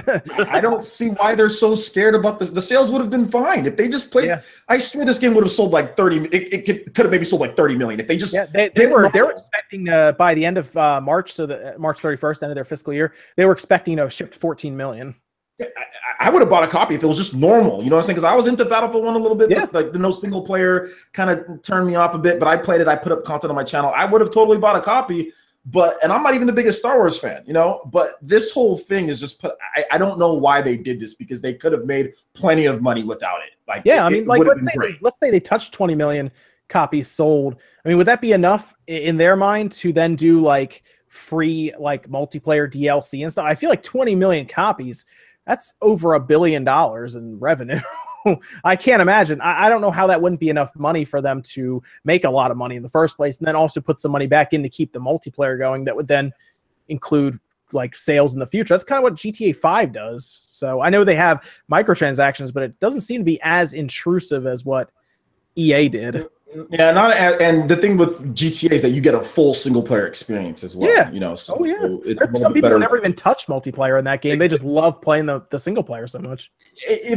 I don't see why they're so scared about this. The sales would have been fine if they just played. Yeah. I swear this game would have sold like 30. It could have maybe sold like 30 million if they just. Yeah, they were expecting by the end of March, so the March 31st, end of their fiscal year, they were expecting to ship 14 million. I would have bought a copy if it was just normal. You know what I'm saying? Because I was into Battlefield 1 a little bit, but like the no single player kind of turned me off a bit. But I played it. I put up content on my channel. I would have totally bought a copy. And I'm not even the biggest Star Wars fan, but this whole thing is just I don't know why they did this, because they could have made plenty of money without it. Like, yeah, I mean, like let's say they touched 20 million copies sold. I mean, would that be enough in their mind to then do like free, like multiplayer DLC and stuff? I feel like 20 million copies, that's over $1 billion in revenue. I can't imagine. I don't know how that wouldn't be enough money for them to make a lot of money in the first place, and then also put some money back in to keep the multiplayer going. That would then include like sales in the future. That's kind of what GTA 5 does. So I know they have microtransactions, but it doesn't seem to be as intrusive as what EA did. Yeah, and the thing with GTA is that you get a full single player experience as well. Yeah. You know, so Oh yeah. it's There's some people who never even touched multiplayer in that game. They just love playing the single player so much.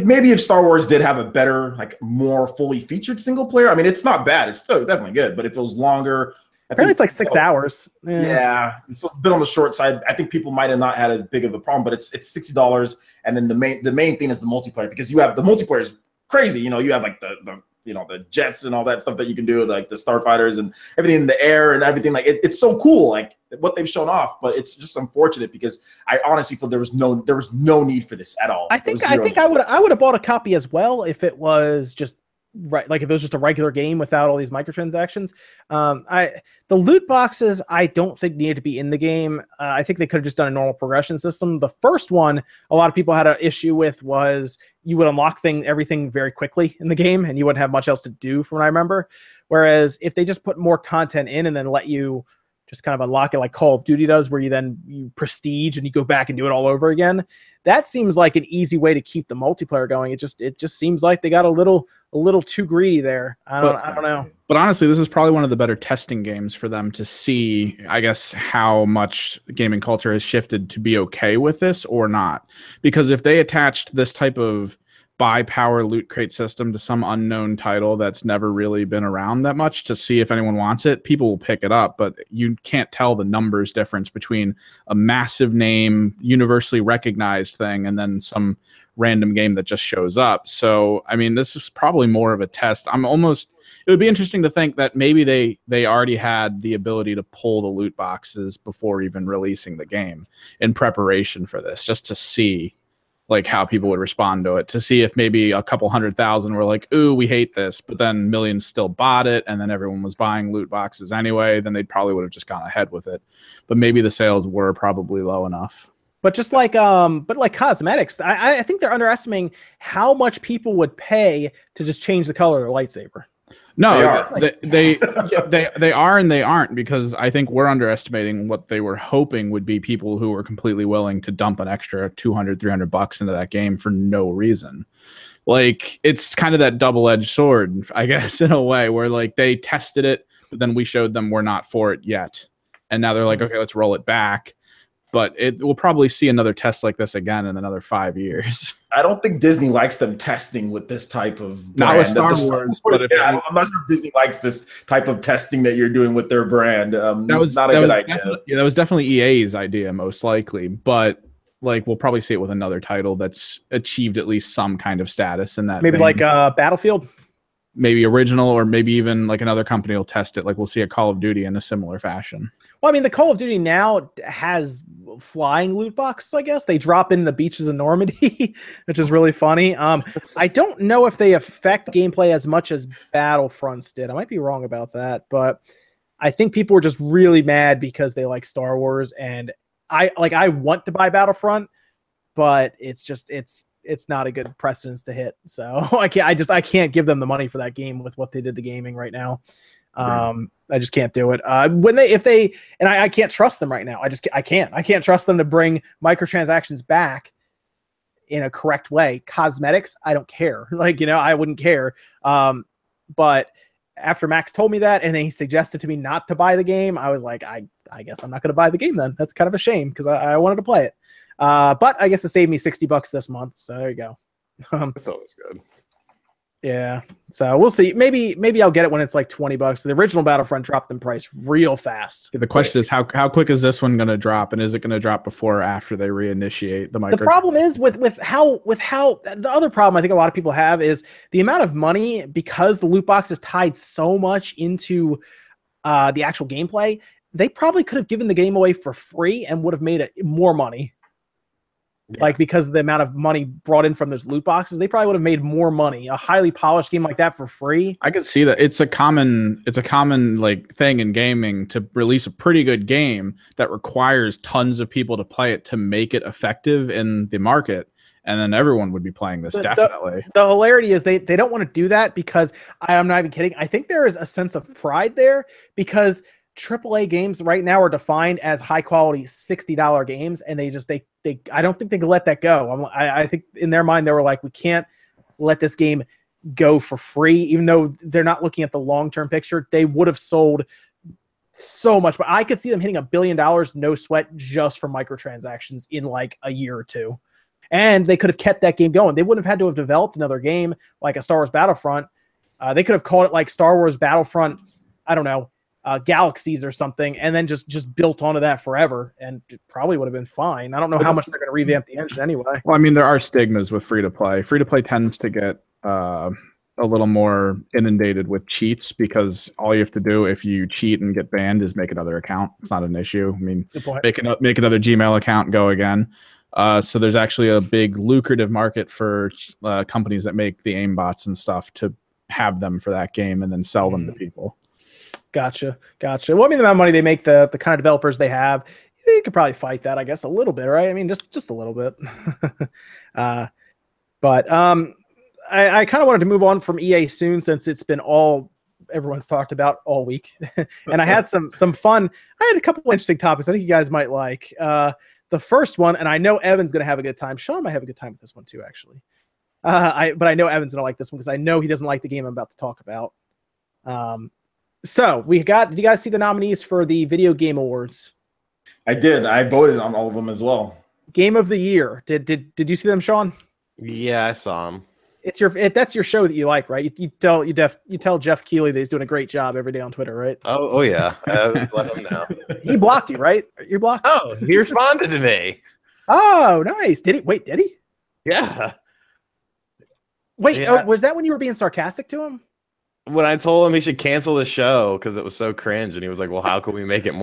Maybe if Star Wars did have a better, like more fully featured single player, I mean, it's not bad. It's still definitely good. But if it was longer, Apparently it's like 6 hours. Yeah, so it's a bit on the short side. I think people might have not had a big of a problem, but it's $60, and then the main thing is the multiplayer, because you have the multiplayer is crazy. You know, you have like the the jets and all that stuff that you can do, like the starfighters and everything in the air and everything. Like it's so cool, like what they've shown off. But it's just unfortunate because I honestly feel there was no need for this at all. I think I would have bought a copy as well if it was just right, like if it was just a regular game without all these microtransactions. The loot boxes I don't think needed to be in the game. I think they could have just done a normal progression system. The first one a lot of people had an issue with was you would unlock everything very quickly in the game and you wouldn't have much else to do, from what I remember. Whereas if they just put more content in and then let you just kind of unlock it like Call of Duty does, where you prestige and you go back and do it all over again, that seems like an easy way to keep the multiplayer going. It just seems like they got a little too greedy there. I don't know. But honestly, this is probably one of the better testing games for them to see, I guess, how much gaming culture has shifted to be okay with this or not. Because if they attached this type of buy power loot crate system to some unknown title that's never really been around that much to see if anyone wants it, people will pick it up. But you can't tell the numbers difference between a massive name, universally recognized thing and then some random game that just shows up. So, I mean, this is probably more of a test. It would be interesting to think that maybe they already had the ability to pull the loot boxes before even releasing the game in preparation for this, just to see like how people would respond to it, to see if maybe a couple 100,000 were like, ooh, we hate this, but then millions still bought it and then everyone was buying loot boxes anyway, then they probably would have just gone ahead with it. But maybe the sales were probably low enough. But just like cosmetics, I think they're underestimating how much people would pay to just change the color of their lightsaber. No, they are and they aren't, because I think we're underestimating what they were hoping would be people who were completely willing to dump an extra $200-300 into that game for no reason. Like, it's kind of that double-edged sword, I guess, in a way, where like they tested it, but then we showed them we're not for it yet. And now they're like, okay, let's roll it back. But we'll probably see another test like this again in another 5 years. I don't think Disney likes them testing with this type of brand. Not with Star Wars, but I'm not sure if Disney likes this type of testing that you're doing with their brand. That was not a good idea. That was definitely EA's idea, most likely. But like, we'll probably see it with another title that's achieved at least some kind of status in that. Maybe vein. Like Battlefield. Maybe original, or maybe even like another company will test it. Like we'll see a Call of Duty in a similar fashion. Well, I mean, the Call of Duty now has flying loot boxes, I guess. They drop in the beaches of Normandy, which is really funny. I don't know if they affect gameplay as much as Battlefronts did. I might be wrong about that, but I think people were just really mad because they like Star Wars, and I want to buy Battlefront, but it's not a good precedence to hit. So I can't give them the money for that game with what they did to gaming right now. I just can't do it. I can't trust them right now. I can't trust them to bring microtransactions back in a correct way. Cosmetics, I don't care. I wouldn't care. But after Max told me that, and then he suggested to me not to buy the game, I was like, I guess I'm not going to buy the game then. That's kind of a shame because I wanted to play it. But I guess it saved me $60 this month. So there you go. That's always good. Yeah, so we'll see. Maybe I'll get it when it's like $20. The original Battlefront dropped in price real fast. The question is how quick is this one going to drop, and is it going to drop before or after they reinitiate the micro? The problem is with how the other problem I think a lot of people have is the amount of money, because the loot box is tied so much into the actual gameplay. They probably could have given the game away for free and would have made it more money. Yeah. Like, because of the amount of money brought in from those loot boxes, they probably would have made more money. A highly polished game like that for free. I could see that. It's a common like thing in gaming to release a pretty good game that requires tons of people to play it to make it effective in the market. And then everyone would be playing this, definitely. The hilarity is they don't want to do that because I'm not even kidding. I think there is a sense of pride there because AAA games right now are defined as high quality $60 games, and they I don't think they can let that go. I think in their mind they were like, we can't let this game go for free, even though they're not looking at the long-term picture. They would have sold so much, but I could see them hitting $1 billion, no sweat, just for microtransactions in like a year or two. And they could have kept that game going. They wouldn't have had to have developed another game like a Star Wars Battlefront. They could have called it like Star Wars Battlefront, I don't know, Galaxies or something, and then just built onto that forever, and it probably would have been fine. I don't know how much they're going to revamp the engine anyway. Well, I mean, there are stigmas with free-to-play. Free-to-play tends to get a little more inundated with cheats, because all you have to do if you cheat and get banned is make another account. It's not an issue. I mean, make another Gmail account and go again. So there's actually a big lucrative market for companies that make the aimbots and stuff to have them for that game and then sell them to people. Gotcha. Well, I mean, the amount of money they make, the kind of developers they have, you could probably fight that, I guess, a little bit, right? I mean, just a little bit. But I kind of wanted to move on from EA soon, since it's been all everyone's talked about all week. And I had some fun. I had a couple of interesting topics I think you guys might like. The first one, and I know Evan's going to have a good time. Sean might have a good time with this one too, actually. But I know Evan's going to like this one because I know he doesn't like the game I'm about to talk about. So did you guys see the nominees for the Video Game Awards? I did. I voted on all of them as well. Game of the Year. Did you see them, Sean? Yeah, I saw them. That's your show that you like, right? You tell Jeff Keighley that he's doing a great job every day on Twitter, right? Oh yeah. I just let him know. He blocked you, right? You're blocked. Oh, he responded to me. Oh, nice. Did he? Yeah. Wait, yeah. Oh, was that when you were being sarcastic to him? When I told him he should cancel the show because it was so cringe, and he was like, "Well, how can we make it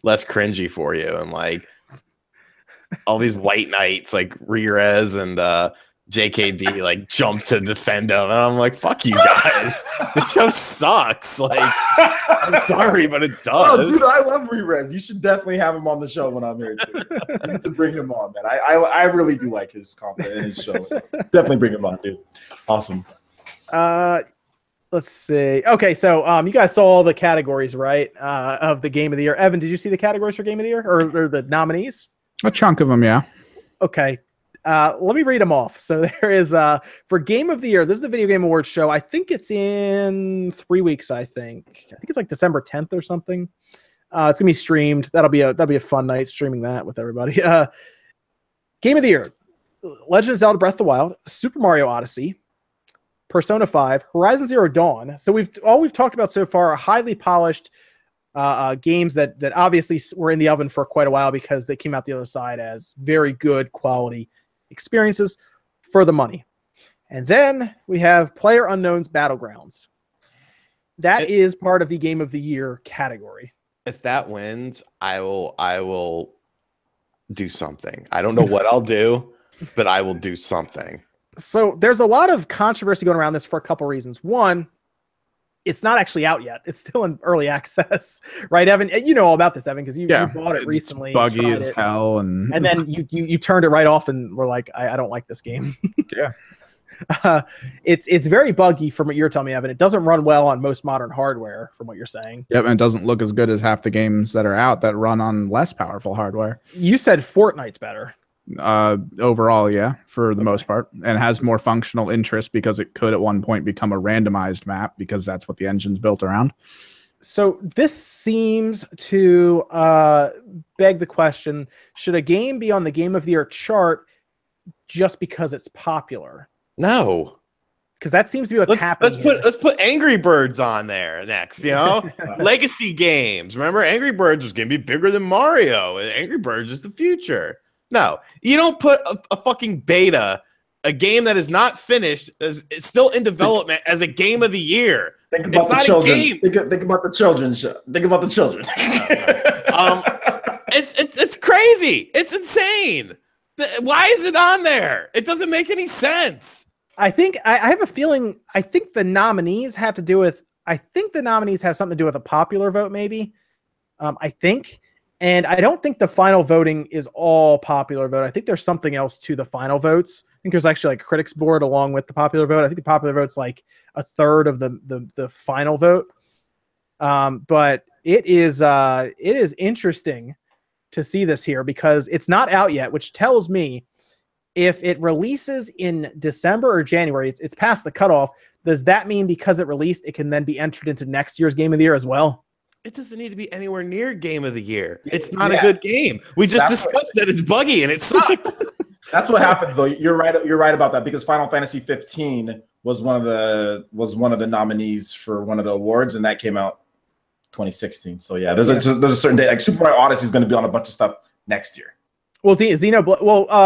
less cringy for you?" And like all these white knights like Rerez and JKD like jump to defend him, and I'm like, "Fuck you guys! The show sucks." Like, I'm sorry, but it does. Oh, dude, I love Rerez. You should definitely have him on the show when I'm here too. You need to bring him on, man. I really do like his content in his show. Definitely bring him on, dude. Awesome. Let's see. Okay, so you guys saw all the categories, right? Of the Game of the Year. Evan, did you see the categories for Game of the Year or the nominees? A chunk of them, yeah. Okay. Let me read them off. So there is for Game of the Year. This is the Video Game Awards show. I think it's in 3 weeks. I think it's like December 10th or something. It's gonna be streamed. That'll be a fun night streaming that with everybody. Game of the Year: Legend of Zelda: Breath of the Wild, Super Mario Odyssey, Persona 5, Horizon Zero Dawn. So we've talked about so far are highly polished games that obviously were in the oven for quite a while because they came out the other side as very good quality experiences for the money. And then we have PlayerUnknown's Battlegrounds. That is part of the Game of the Year category. If that wins, I will do something. I don't know what I'll do, but I will do something. So there's a lot of controversy going around this for a couple reasons. One, it's not actually out yet. It's still in early access, right, Evan? You know all about this, Evan, because you bought it recently. Buggy as hell, and then you turned it right off and were like, I don't like this game. Yeah. It's very buggy from what you're telling me, Evan. It doesn't run well on most modern hardware, from what you're saying. Yep, and it doesn't look as good as half the games that are out that run on less powerful hardware. You said Fortnite's better. Overall, yeah, for the most part, and has more functional interest because it could at one point become a randomized map because that's what the engine's built around. So this seems to beg the question, should a game be on the Game of the Year chart just because it's popular? No. Because that seems to be what's happening. Let's put Angry Birds on there next, you know? Legacy games. Remember, Angry Birds was going to be bigger than Mario. Angry Birds is the future. No, you don't put a fucking beta, a game that is not finished, it's still in development, as a Game of the Year. Think about the children. Think about the children. Think about the children. It's crazy. It's insane. Why is it on there? It doesn't make any sense. I think I have a feeling. I think the nominees have to do with. I think the nominees have something to do with a popular vote, maybe. I think. And I don't think the final voting is all popular vote. I think there's something else to the final votes. I think there's actually like critics board along with the popular vote. I think the popular vote's like a third of the final vote. But it is interesting to see this here because it's not out yet, which tells me if it releases in December or January, it's past the cutoff. does that mean because it released, it can then be entered into next year's Game of the Year as well? It doesn't need to be anywhere near Game of the Year. It's not a good game. We just discussed that it's buggy and it sucked. That's what happens, though. You're right. You're right about that, because Final Fantasy 15 was one of the nominees for one of the awards, and that came out 2016. So yeah, there's a certain day. Like Super Mario Odyssey is going to be on a bunch of stuff next year. Well,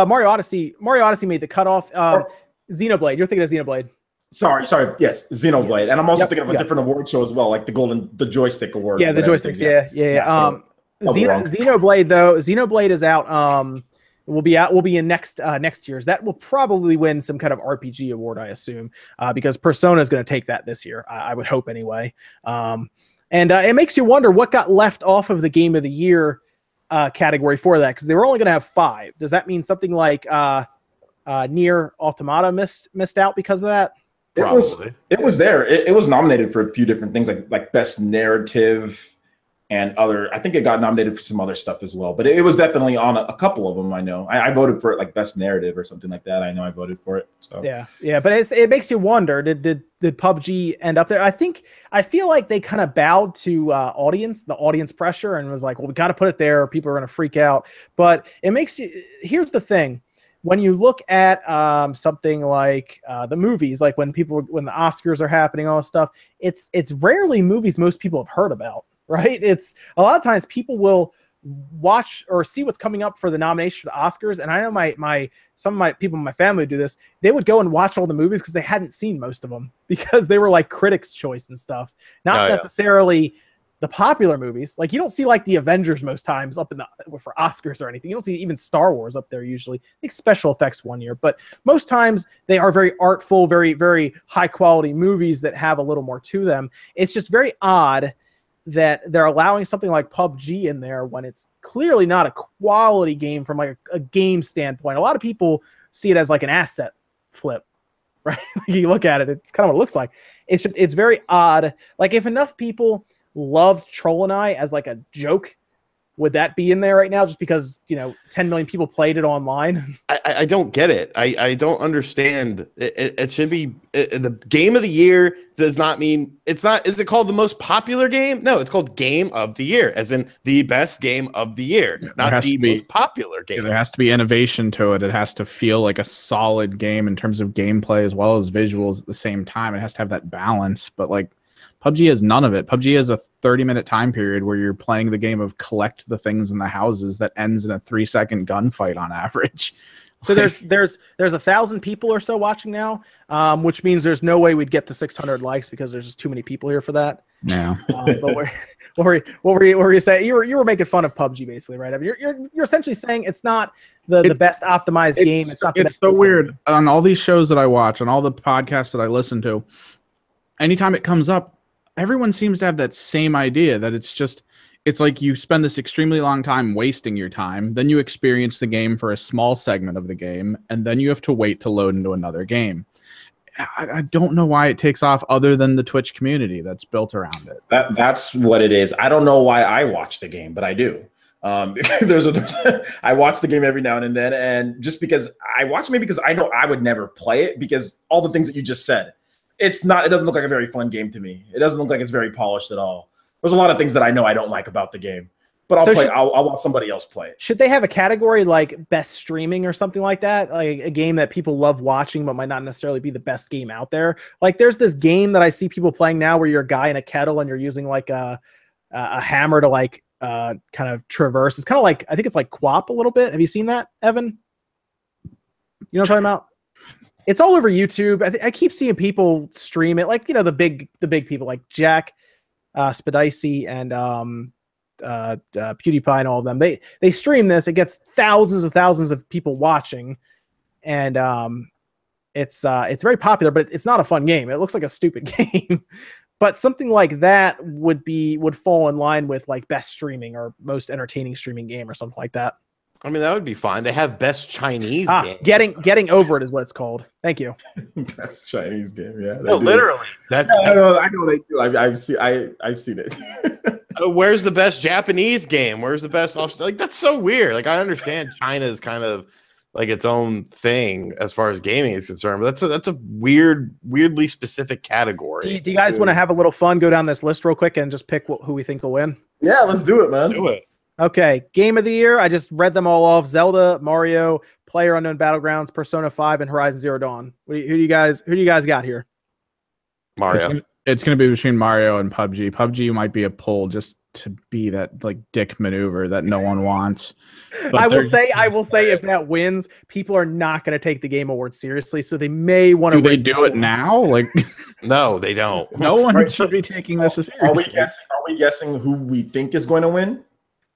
Mario Odyssey made the cutoff. Xenoblade. You're thinking of Xenoblade. Sorry. Yes, Xenoblade. And I'm also thinking of a different award show as well, like the Joystick Award. Yeah, the joysticks. Yeah. Xenoblade, though, Xenoblade is out. Will be in next year's. That will probably win some kind of RPG award, I assume, because Persona is going to take that this year. I would hope anyway. And it makes you wonder what got left off of the Game of the Year category for that, because they were only going to have 5. Does that mean something like Nier Automata missed out because of that? It was there. It was nominated for a few different things, like best narrative and other. I think it got nominated for some other stuff as well. But it was definitely on a couple of them. I know. I voted for it, like best narrative or something like that. I know I voted for it. So yeah. But it makes you wonder. Did PUBG end up there? I feel like they kind of bowed to the audience pressure, and was like, well, we got to put it there, or people are going to freak out. But it makes you. Here's the thing. When you look at something like the movies, like when the Oscars are happening, all this stuff, it's rarely movies most people have heard about, right? It's a lot of times people will watch or see what's coming up for the nomination for the Oscars, and I know some of my people in my family do this. They would go and watch all the movies because they hadn't seen most of them, because they were like critics' choice and stuff, not necessarily the popular movies. Like, you don't see like the Avengers most times up for Oscars or anything. You don't see even Star Wars up there usually. I think special effects one year, but most times they are very artful, very, very high quality movies that have a little more to them. It's just very odd that they're allowing something like PUBG in there when it's clearly not a quality game from like a game standpoint. A lot of people see it as like an asset flip, right? You look at it, it's kind of what it looks like. It's very odd. Like, if enough people loved Troll and I as like a joke, would that be in there right now just because 10 million people played it online? I don't get it. I don't understand. It should be the Game of the Year does not mean it's not. Is it called the most popular game? No, it's called Game of the Year, as in the best game of the year, not the most popular game. There has to be innovation to it. It has to feel like a solid game in terms of gameplay as well as visuals at the same time. It has to have that balance, but like, PUBG has none of it. PUBG has a 30-minute time period where you're playing the game of collect the things in the houses that ends in a 3-second gunfight on average. So there's 1,000 people or so watching now, which means there's no way we'd get the 600 likes because there's just too many people here for that. Yeah. But what were you saying? You were making fun of PUBG basically, right? I mean, you're essentially saying it's not the best optimized game. It's so weird on all these shows that I watch, on all the podcasts that I listen to. Anytime it comes up, everyone seems to have that same idea that it's like you spend this extremely long time wasting your time, then you experience the game for a small segment of the game, and then you have to wait to load into another game. I don't know why it takes off other than the Twitch community that's built around it. That's what it is. I don't know why I watch the game, but I do. I watch the game every now and then, and just because I watch it, because I know I would never play it, because all the things that you just said. It doesn't look like a very fun game to me. It doesn't look like it's very polished at all. There's a lot of things that I know I don't like about the game, but I'll watch somebody else play it. Should they have a category like best streaming or something like that? Like a game that people love watching, but might not necessarily be the best game out there. Like, there's this game that I see people playing now where you're a guy in a kettle and you're using like a hammer to like kind of traverse. It's kind of like, I think it's like QWOP a little bit. Have you seen that, Evan? You know what I'm talking about? It's all over YouTube. I keep seeing people stream it, like the big people like Jack, Spadicy, and PewDiePie, and all of them. They stream this. It gets thousands of people watching, and it's very popular. But it's not a fun game. It looks like a stupid game. But something like that would fall in line with like best streaming or most entertaining streaming game or something like that. I mean, that would be fine. They have best Chinese game. Getting over it is what it's called. Thank you. Best Chinese game, yeah. No, literally. I know they do. I've seen it. Where's the best Japanese game? Where's the best? Like, that's so weird. Like, I understand China is kind of like its own thing as far as gaming is concerned. But that's a weirdly specific category. Do you guys want to have a little fun? Go down this list real quick and just pick who we think will win. Yeah, let's do it, man. Do it. Okay, Game of the Year. I just read them all off: Zelda, Mario, PlayerUnknown Battlegrounds, Persona 5, and Horizon Zero Dawn. Who do you guys got here? Mario. It's going to be between Mario and PUBG. PUBG might be a pull just to be that like dick maneuver that no one wants. I will say if that wins, people are not going to take the Game Awards seriously, so they may want to. Do they do it now? Like, no, they don't. No one should be taking this seriously. Are we guessing who we think is going to win?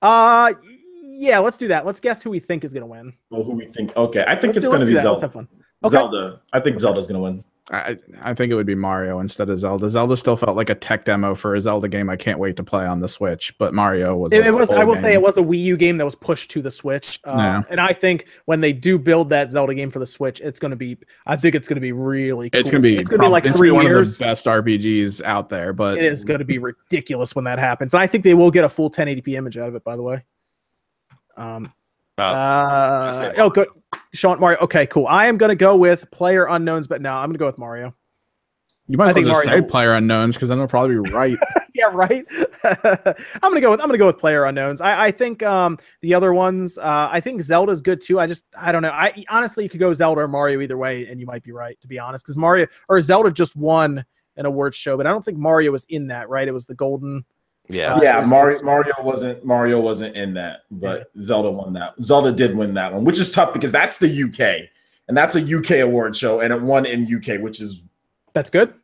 Yeah, let's do that. Let's guess who we think is going to win. Well, who we think? Okay, I think it's going to be Zelda. Let's have fun. Okay. Zelda. I think Zelda's going to win. I think it would be Mario instead of Zelda. Zelda still felt like a tech demo for a Zelda game I can't wait to play on the Switch, but Mario was. It was. I will say it was a Wii U game that was pushed to the Switch, and I think when they do build that Zelda game for the Switch, it's going to be. I think it's going to be really. Cool. It's going to be like 3 years. One of the best RPGs out there, but it is going to be ridiculous when that happens. And I think they will get a full 1080p image out of it. By the way. Good. Sean, Mario. Okay, cool. I am going to go with PlayerUnknowns, but no, I'm going to go with Mario. You might think say PlayerUnknowns because then they'll probably be right. Yeah, right. I'm gonna go with PlayerUnknowns. I think the other ones. I think Zelda's good too. I don't know. Honestly, you could go Zelda or Mario either way, and you might be right, to be honest, because Mario or Zelda just won an awards show, but I don't think Mario was in that. Right? It was the golden. Yeah, Mario wasn't in that, but Zelda won that. Zelda did win that one, which is tough because that's the UK, and that's a UK award show, and it won in UK, which is that's good.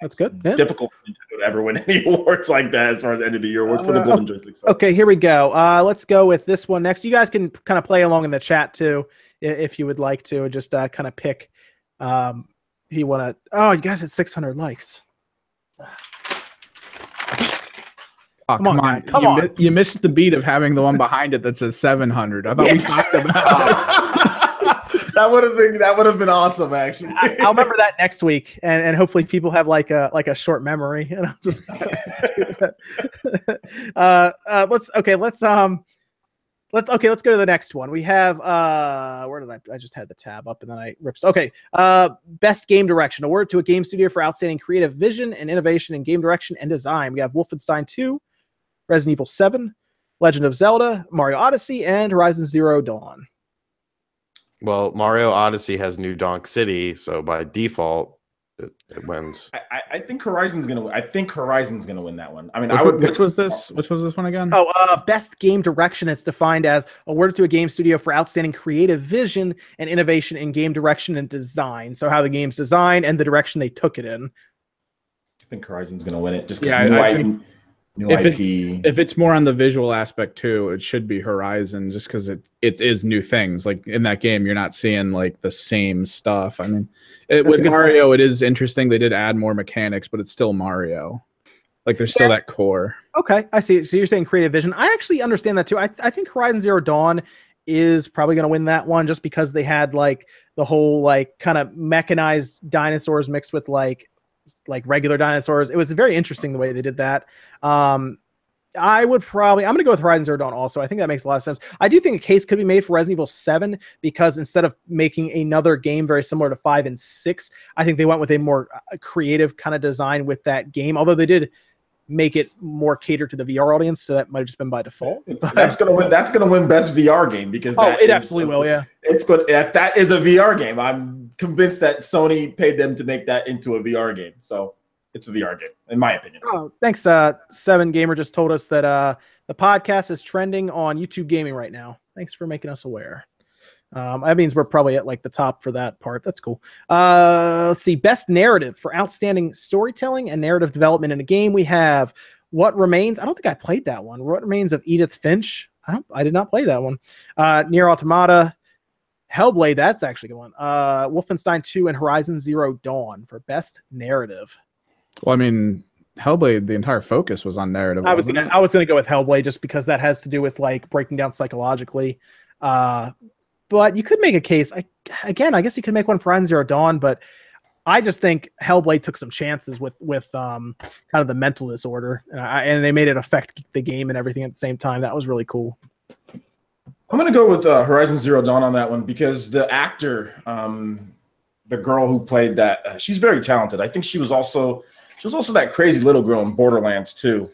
That's good. Yeah. Difficult for Nintendo to ever win any awards like that as far as end of the year awards for the Golden Joystick. So. Okay, here we go. Let's go with this one next. You guys can kind of play along in the chat too, if you would like to, just kind of pick. You want to? Oh, you guys had 600 likes. Oh, come on. You missed the beat of having the one behind it that says 700. I thought we talked about that would have been awesome, actually. I'll remember that next week, and hopefully people have like a short memory, and I'll just let's go to the next one. We have where did I just had the tab up and then I ripped. Okay, best game direction, award to a game studio for outstanding creative vision and innovation in game direction and design. We have Wolfenstein 2, Resident Evil 7, Legend of Zelda, Mario Odyssey, and Horizon Zero Dawn. Well, Mario Odyssey has New Donk City, so by default, it wins. I think Horizon's gonna win. I think Horizon's gonna win that one. I mean, which was this one again? Oh, best game direction is defined as awarded to a game studio for outstanding creative vision and innovation in game direction and design. So how the game's designed and the direction they took it in. I think Horizon's gonna win it. Just new IP. If it's more on the visual aspect too, it should be Horizon, just because it is new things. Like in that game, you're not seeing like the same stuff. I mean, with Mario, point. It is interesting. They did add more mechanics, but it's still Mario. Like there's still that core. Okay, I see. So you're saying creative vision. I actually understand that too. I think Horizon Zero Dawn is probably going to win that one, just because they had like the whole like kind of mechanized dinosaurs mixed with like regular dinosaurs. It was very interesting the way they did that. I'm going to go with Horizon Zero Dawn also. I think that makes a lot of sense. I do think a case could be made for Resident Evil 7, because instead of making another game very similar to 5 and 6, I think they went with a more creative kind of design with that game, although they did make it more catered to the VR audience, so that might have just been by default. That's gonna win best VR game, because it absolutely will. Yeah, it's good. That is a VR game. I'm convinced that Sony paid them to make that into a VR game, so it's a VR game, in my opinion. Oh, thanks. 7Gamer just told us that the podcast is trending on YouTube Gaming right now. Thanks for making us aware. That means we're probably at like the top for that part. That's cool. Let's see. Best narrative for outstanding storytelling and narrative development in a game. We have What Remains. I don't think I played that one. What Remains of Edith Finch. I did not play that one. Nier Automata, Hellblade. That's actually a good one. Wolfenstein 2 and Horizon Zero Dawn for best narrative. Well, I mean, Hellblade, the entire focus was on narrative. I was gonna go with Hellblade, just because that has to do with like breaking down psychologically. But you could make a case. I guess you could make one for Horizon Zero Dawn, but I just think Hellblade took some chances with kind of the mental disorder, and they made it affect the game and everything at the same time. That was really cool. I'm gonna go with Horizon Zero Dawn on that one because the actor, the girl who played that, she's very talented. I think she was also that crazy little girl in Borderlands too.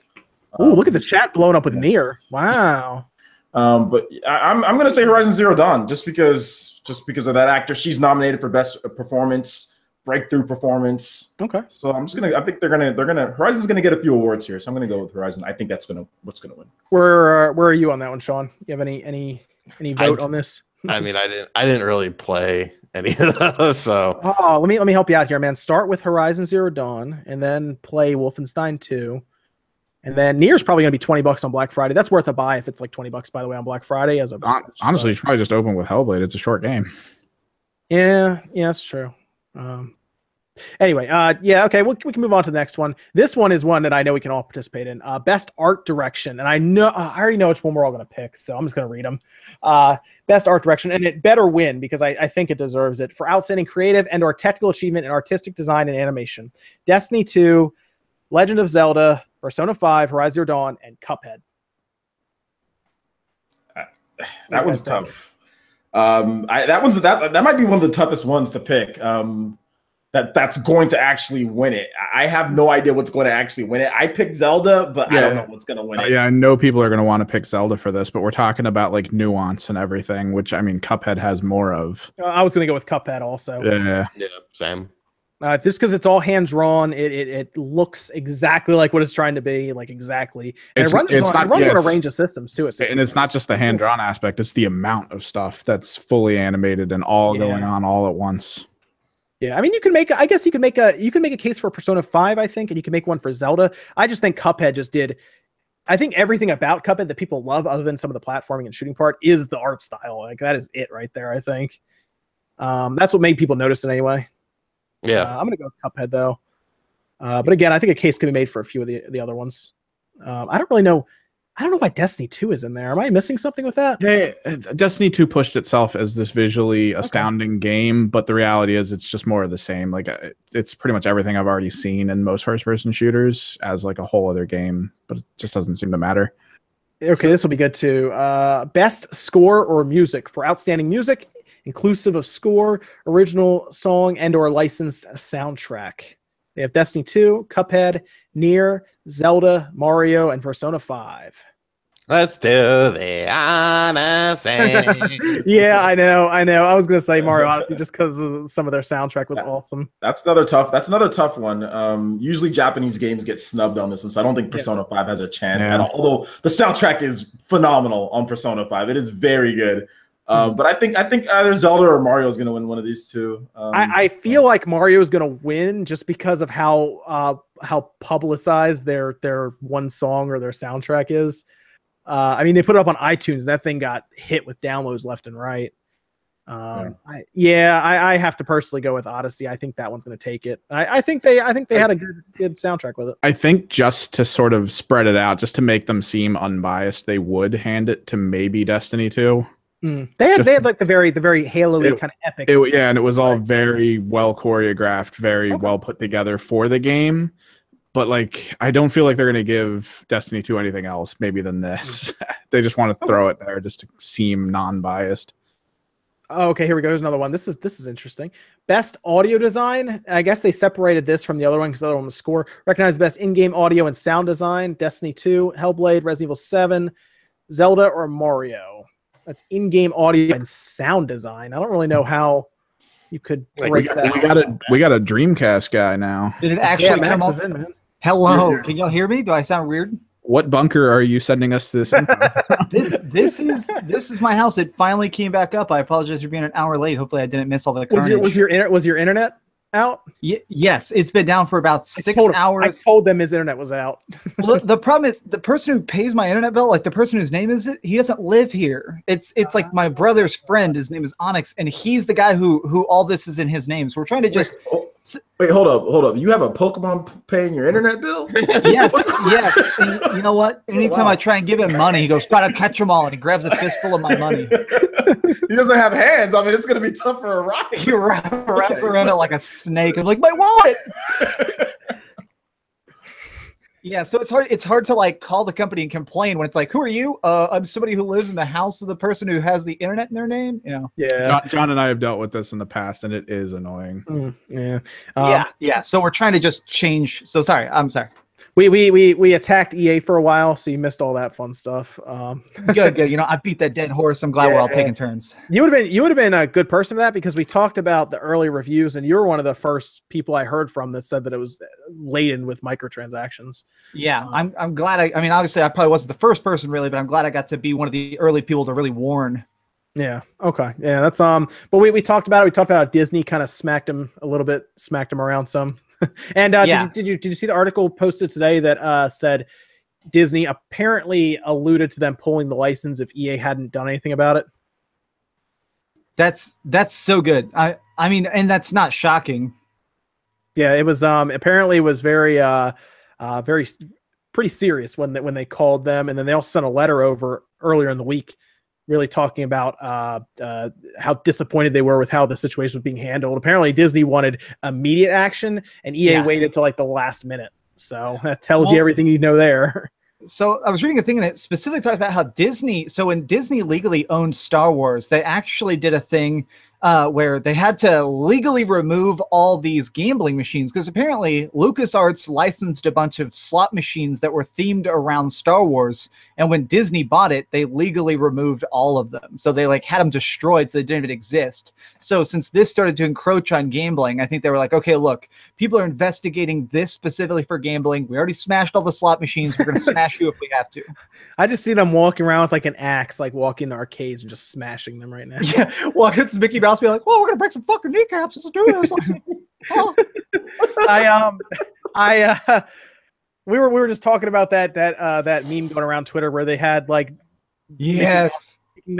Ooh, look at the chat blowing up with Nier. Wow. But I'm gonna say Horizon Zero Dawn just because of that actor. She's nominated for best performance, breakthrough performance. Okay. So I think Horizon's gonna get a few awards here. So I'm gonna go with Horizon. I think that's what's gonna win. Where are you on that one, Sean? You have any vote on this? I mean, I didn't really play any of those, so. Oh, let me help you out here, man. Start with Horizon Zero Dawn, and then play Wolfenstein 2, and then Nier's probably gonna be $20 on Black Friday. That's worth a buy if it's like $20, by the way, on Black Friday. Honestly, you should probably just open with Hellblade. It's a short game. Yeah, that's true. Anyway, yeah, okay, we can move on to the next one. This one is one that I know we can all participate in. Best art direction, and I already know which one we're all going to pick, so I'm just going to read them. Best art direction, and it better win because I think it deserves it for outstanding creative and/or technical achievement in artistic design and animation. Destiny 2, Legend of Zelda, Persona 5, Horizon Zero Dawn, and Cuphead. That one's tough. That might be one of the toughest ones to pick. That's going to actually win it. I have no idea what's going to actually win it. I picked Zelda, but I don't know what's going to win it. Yeah, I know people are going to want to pick Zelda for this, but we're talking about like nuance and everything, which I mean, Cuphead has more of. I was going to go with Cuphead also. Yeah, same. Just because it's all hand drawn, it looks exactly like what it's trying to be, like exactly. And it runs on a range of systems too. And it's not just the hand drawn aspect; it's the amount of stuff that's fully animated and all going on all at once. Yeah, I mean, I guess you can make a case for Persona 5, I think, and you can make one for Zelda. I just think Cuphead just did. I think everything about Cuphead that people love, other than some of the platforming and shooting part, is the art style. Like that is it right there. I think that's what made people notice it anyway. Yeah, I'm gonna go with Cuphead though. But again, I think a case can be made for a few of the other ones. I don't really know. I don't know why Destiny 2 is in there. Am I missing something with that? Yeah, Destiny 2 pushed itself as this visually astounding game, but the reality is it's just more of the same. Like it's pretty much everything I've already seen in most first-person shooters as like a whole other game, but it just doesn't seem to matter. Okay, this will be good too. Best score or music for outstanding music, inclusive of score, original song, and/or licensed soundtrack. They have Destiny 2, Cuphead, Nier, Zelda, Mario, and Persona 5. Let's do the Odyssey. Yeah, I know. I was gonna say Mario Odyssey just because some of their soundtrack was awesome. That's another tough one. Usually Japanese games get snubbed on this one, so I don't think Persona 5 has a chance at all. Although the soundtrack is phenomenal on Persona 5, it is very good. But I think either Zelda or Mario is going to win one of these two. I feel like Mario is going to win just because of how publicized their one song or their soundtrack is. I mean, they put it up on iTunes. That thing got hit with downloads left and right. I have to personally go with Odyssey. I think that one's going to take it. I think they had a good soundtrack with it. I think just to sort of spread it out, just to make them seem unbiased, they would hand it to maybe Destiny 2. They had like the very Halo-y kind of epic. And it was all very well choreographed, very well put together for the game. But like, I don't feel like they're going to give Destiny 2 anything else maybe than this. They just want to throw it there just to seem non-biased. Oh, okay, here we go. Here's another one. This is interesting. Best audio design. I guess they separated this from the other one because the other one was score. Recognized best in-game audio and sound design. Destiny 2, Hellblade, Resident Evil 7, Zelda, or Mario. That's in-game audio and sound design. I don't really know how you could break that. We got a Dreamcast guy now. Did it actually come up? in, man. Hello, can y'all hear me? Do I sound weird? What bunker are you sending us this info? this is my house. It finally came back up. I apologize for being an hour late. Hopefully, I didn't miss all the carnage. Was your internet out? Yes, it's been down for about 6 hours. I told them his internet was out. Well, the problem is the person who pays my internet bill, like the person whose name is it, he doesn't live here. It's like my brother's friend. His name is Onyx, and he's the guy who all this is in his name. So we're trying to just. Wait, hold up. You have a Pokemon paying your internet bill? Yes. And you know what? Anytime I try and give him money, he goes, "Gotta catch them all," and he grabs a fistful of my money. He doesn't have hands. I mean, it's gonna be tough for a ride. He wraps around it like a snake. I'm like, my wallet. Yeah, so it's hard to like call the company and complain when it's like, who are you? I'm somebody who lives in the house of the person who has the internet in their name. You know. Yeah. John and I have dealt with this in the past, and it is annoying. Yeah. Yeah. So we're trying to just change. So sorry. I'm sorry. We attacked EA for a while, so you missed all that fun stuff. Good. You know, I beat that dead horse. I'm glad we're all taking turns. You would have been a good person for that, because we talked about the early reviews, and you were one of the first people I heard from that said that it was laden with microtransactions. Yeah, I'm glad. I mean, obviously, I probably wasn't the first person really, but I'm glad I got to be one of the early people to really warn. Yeah. Okay. Yeah. That's But we talked about it. We talked about how Disney kind of smacked him a little bit, smacked him around some. And did you see the article posted today that said Disney apparently alluded to them pulling the license if EA hadn't done anything about it? That's so good. I mean, and that's not shocking. Yeah, it was apparently it was very pretty serious when they called them, and then they also sent a letter over earlier in the week, really talking about how disappointed they were with how the situation was being handled. Apparently, Disney wanted immediate action, and EA waited till like the last minute. So that tells you everything you know there. So I was reading a thing and it specifically talked about how Disney. So when Disney legally owned Star Wars, they actually did a thing where they had to legally remove all these gambling machines, because apparently LucasArts licensed a bunch of slot machines that were themed around Star Wars. And when Disney bought it, they legally removed all of them. So they like had them destroyed, so they didn't even exist. So since this started to encroach on gambling, I think they were like, okay, look, people are investigating this specifically for gambling. We already smashed all the slot machines. We're going to smash you if we have to. I just see them walking around with like an axe, like walking into arcades and just smashing them right now. Yeah, well, it's Mickey Mouse being like, "Well, we're gonna break some fucking kneecaps. Let's do this." Oh. We were just talking about that meme going around Twitter where they had like the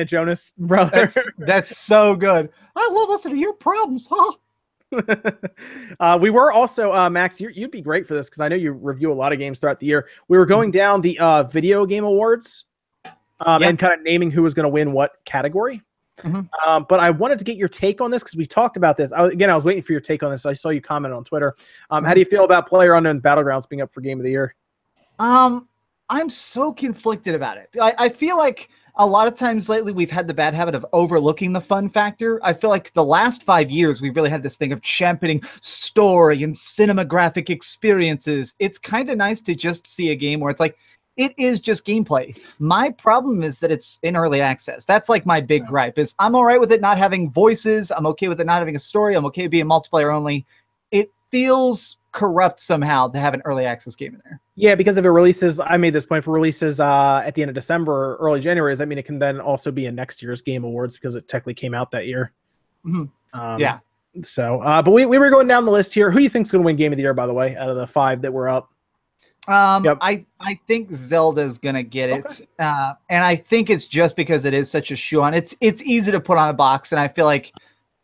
Jonas Brothers. That's so good. I love listening to your problems, huh? We were also Max, you'd be great for this because I know you review a lot of games throughout the year. We were going down the video game awards and kind of naming who was going to win what category. But I wanted to get your take on this because we talked about this. I was waiting for your take on this. I saw you comment on Twitter. How do you feel about PlayerUnknown's Battlegrounds being up for Game of the Year? I'm so conflicted about it. I feel like a lot of times lately we've had the bad habit of overlooking the fun factor. I feel like the last 5 years we've really had this thing of championing story and cinematographic experiences. It's kind of nice to just see a game where it's like, it is just gameplay. My problem is that it's in early access. That's like my big gripe is I'm all right with it not having voices. I'm okay with it not having a story. I'm okay with being multiplayer only. It feels corrupt somehow to have an early access game in there. Yeah, because if it releases, I made this point for releases at the end of December or early January. Does that mean it can then also be in next year's Game Awards because it technically came out that year? Yeah. So, but we were going down the list here. Who do you think's going to win Game of the Year, by the way, out of the 5 that were up? I think Zelda's gonna get it, and I think it's just because it is such a shoe on. It's easy to put on a box, and I feel like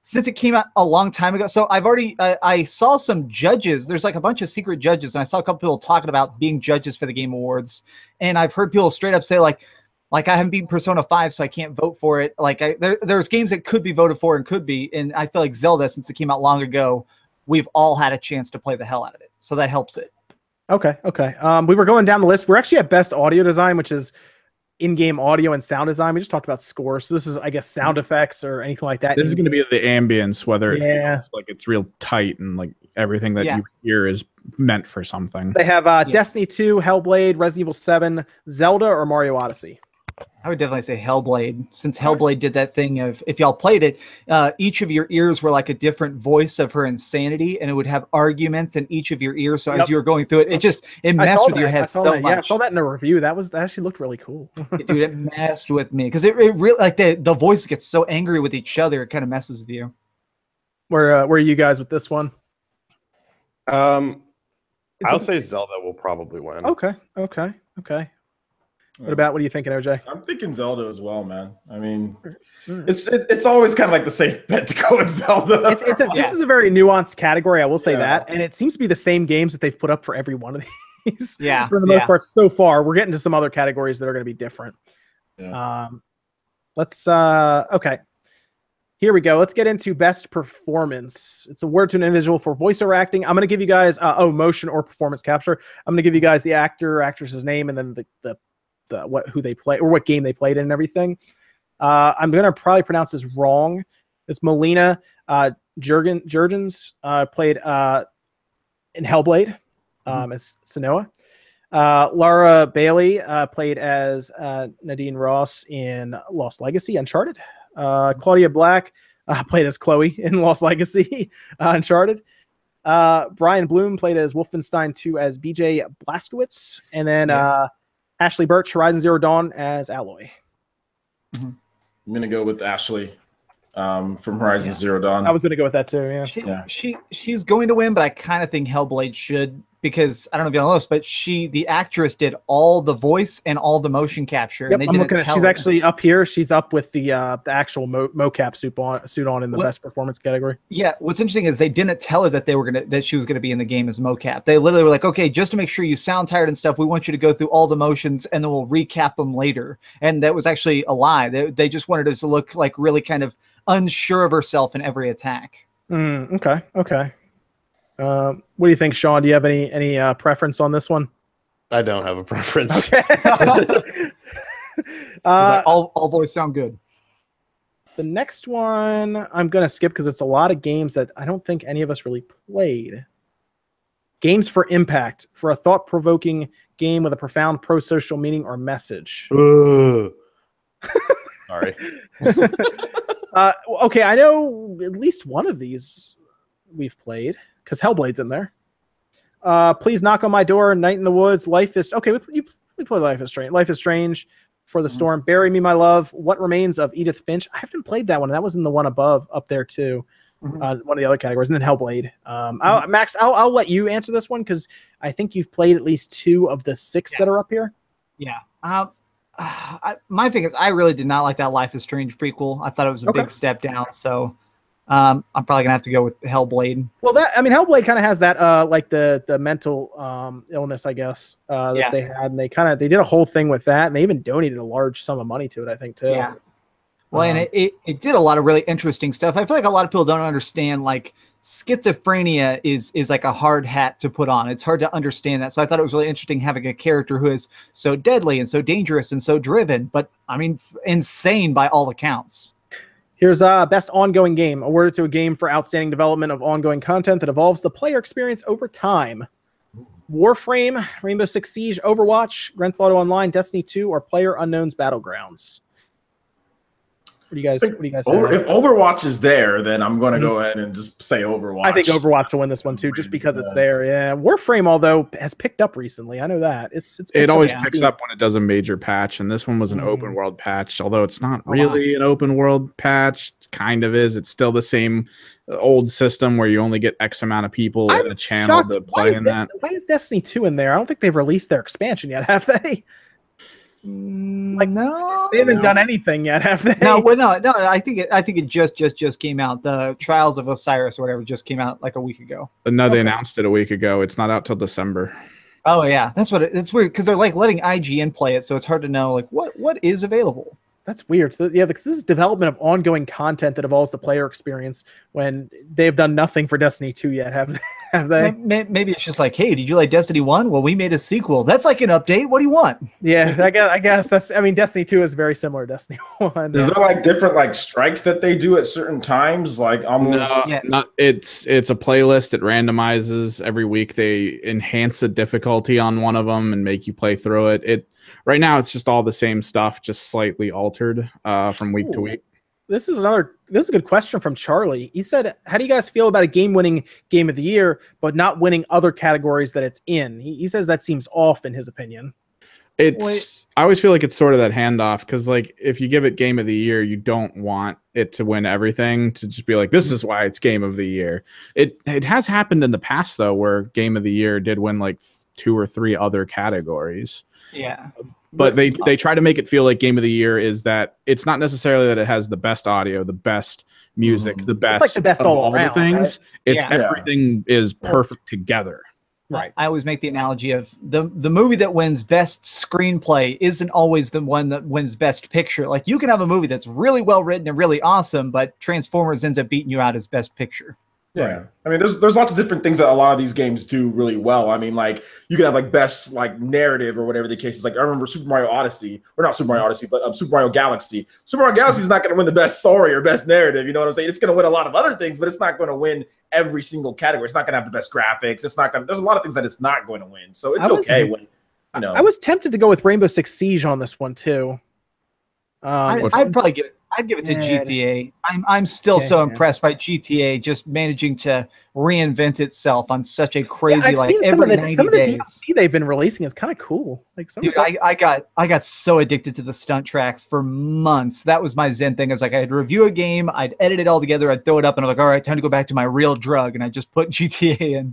since it came out a long time ago, so I've already I saw some judges. There's like a bunch of secret judges, and I saw a couple people talking about being judges for the Game Awards, and I've heard people straight up say like I haven't beaten Persona 5, so I can't vote for it. Like there's games that could be voted for and could be, and I feel like Zelda, since it came out long ago, we've all had a chance to play the hell out of it, so that helps it. Okay. We were going down the list. We're actually at Best Audio Design, which is in-game audio and sound design. We just talked about score. So this is, I guess, sound effects or anything like that. This is going to be the ambience, whether it feels like it's real tight and like everything that you hear is meant for something. They have Destiny 2, Hellblade, Resident Evil 7, Zelda, or Mario Odyssey. I would definitely say Hellblade, since Hellblade did that thing of, if y'all played it, each of your ears were like a different voice of her insanity, and it would have arguments in each of your ears. So as you were going through it, it messed with your head so much. Yeah, I saw that in a review. That actually looked really cool. Dude, it messed with me because it really, like the voices get so angry with each other, it kind of messes with you. Where are you guys with this one? I'll say Zelda will probably win. Okay. What are you thinking, OJ? I'm thinking Zelda as well, man. I mean, it's always kind of like the safe bet to go with Zelda. This is a very nuanced category, I will say that, and it seems to be the same games that they've put up for every one of these. Yeah, for the most part so far. We're getting to some other categories that are going to be different. Yeah. Let's okay. Here we go. Let's get into best performance. It's a word to an individual for voiceover acting. I'm going to give you guys motion or performance capture. I'm going to give you guys the actor or actress's name and then who they play or what game they played in and everything. I'm going to probably pronounce this wrong. It's Melina Jurgens played in Hellblade as Sonoa. Laura Bailey played as Nadine Ross in Lost Legacy, Uncharted. Claudia Black played as Chloe in Lost Legacy, Uncharted. Brian Bloom played as Wolfenstein 2 as BJ Blazkowicz. And then Ashley Birch, Horizon Zero Dawn as Alloy. I'm going to go with Ashley from Horizon Zero Dawn. I was going to go with that too, yeah. She's going to win, but I kind of think Hellblade should, because I don't know if you know this, but the actress did all the voice and all the motion capture. Yep, and I'm looking at. She's actually up here. She's up with the actual mocap suit on in the best performance category. Yeah, what's interesting is they didn't tell her that she was gonna be in the game as mocap. They literally were like, okay, just to make sure you sound tired and stuff, we want you to go through all the motions and then we'll recap them later. And that was actually a lie. They just wanted us to look like really kind of unsure of herself in every attack. Okay. What do you think, Sean? Do you have any preference on this one? I don't have a preference. Okay. All voice sound good. The next one I'm going to skip because it's a lot of games that I don't think any of us really played. Games for impact, for a thought-provoking game with a profound pro-social meaning or message. Sorry. Okay, I know at least one of these we've played because Hellblade's in there. Please Knock on My Door, Night in the Woods, Life is... Okay, we play Life is Strange. Life is Strange, For the Storm, Bury Me, My Love, What Remains of Edith Finch. I haven't played that one. That was in the one up there too. One of the other categories. And then Hellblade. Max, I'll let you answer this one because I think you've played at least 2 of the 6 that are up here. Yeah. My thing is, I really did not like that Life is Strange prequel. I thought it was a big step down. So I'm probably gonna have to go with Hellblade. Well, Hellblade kind of has that like the mental illness, I guess, that they had, and they did a whole thing with that, and they even donated a large sum of money to it, I think, too. Yeah. Well, and it did a lot of really interesting stuff. I feel like a lot of people don't understand, like, schizophrenia is like a hard hat to put on. It's hard to understand that. So I thought it was really interesting having a character who is so deadly and so dangerous and so driven, but I mean, insane by all accounts. Here's best ongoing game, awarded to a game for outstanding development of ongoing content that evolves the player experience over time. Warframe, Rainbow Six Siege, Overwatch, Grand Theft Auto Online, Destiny 2, or PlayerUnknown's Battlegrounds. What do you guys say? If Overwatch is there, then I'm going to go ahead and just say Overwatch. I think Overwatch will win this one too, just because it's there. Yeah, Warframe, although, has picked up recently. I know that it always picks up when it does a major patch, and this one was an open world patch. Although it's not really an open world patch, it kind of is. It's still the same old system where you only get X amount of people in a channel to play in that. Why is Destiny 2 in there? I don't think they've released their expansion yet, have they? No, they haven't done anything yet, have they? No. I think it just came out. The Trials of Osiris or whatever just came out like a week ago. No, they announced it a week ago. It's not out till December. Oh yeah, it's weird because they're like letting IGN play it, so it's hard to know like what is available. That's weird. So yeah, because this is development of ongoing content that evolves the player experience when they've done nothing for Destiny 2 yet, have they? Maybe it's just like, hey, did you like Destiny 1? Well, we made a sequel. That's like an update. What do you want? Yeah, I guess that's. I mean, Destiny 2 is very similar to Destiny 1. Is there like different like strikes that they do at certain times? Like almost. It's a playlist. It randomizes every week. They enhance the difficulty on one of them and make you play through it. Right now, it's just all the same stuff, just slightly altered from week to week. This is a good question from Charlie. He said, how do you guys feel about a game-winning game of the year, but not winning other categories that it's in? He says that seems off in his opinion. I always feel like it's sort of that handoff because, like, if you give it game of the year, you don't want it to win everything, to just be like, this is why it's game of the year. It has happened in the past, though, where game of the year did win like 2 or 3 other categories. Yeah. But they try to make it feel like game of the year is that it's not necessarily that it has the best audio, the best music, the best, it's like the best all around, the things. Right? It's everything is perfect together. Right. I always make the analogy of the movie that wins best screenplay isn't always the one that wins best picture. Like you can have a movie that's really well written and really awesome, but Transformers ends up beating you out as best picture. Yeah, Right. I mean, there's lots of different things that a lot of these games do really well. I mean, like you can have like best like narrative or whatever the case is. Like I remember Super Mario Odyssey, or not Super Mario Odyssey, but Super Mario Galaxy. Super Mario Galaxy is not going to win the best story or best narrative. You know what I'm saying? It's going to win a lot of other things, but it's not going to win every single category. It's not going to have the best graphics. It's not going. There's a lot of things that it's not going to win. So it's okay when you know. I was tempted to go with Rainbow Six Siege on this one too. I'd probably give it. I'd give it to GTA. I'm still so impressed by GTA just managing to reinvent itself on such a crazy like every 90 some of the days. DLC they've been releasing is kind of cool. Like some Dude, I got so addicted to the stunt tracks for months. That was my zen thing. It's like I'd review a game, I'd edit it all together, I'd throw it up, and I'm like, all right, time to go back to my real drug, and I just put GTA in.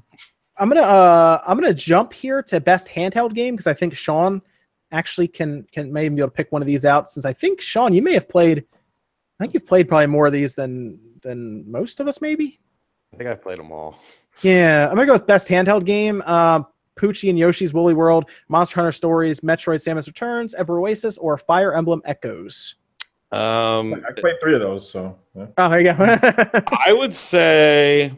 I'm gonna jump here to best handheld game because I think Sean actually can maybe be able to pick one of these out. Since I think Sean, you may have played. I think you've played probably more of these than most of us, maybe. I think I've played them all. Yeah, I'm gonna go with best handheld game. Poochie and Yoshi's Woolly World, Monster Hunter Stories, Metroid: Samus Returns, Ever Oasis, or Fire Emblem Echoes. I played 3 of those, so. Yeah. Oh, there you go. I would say,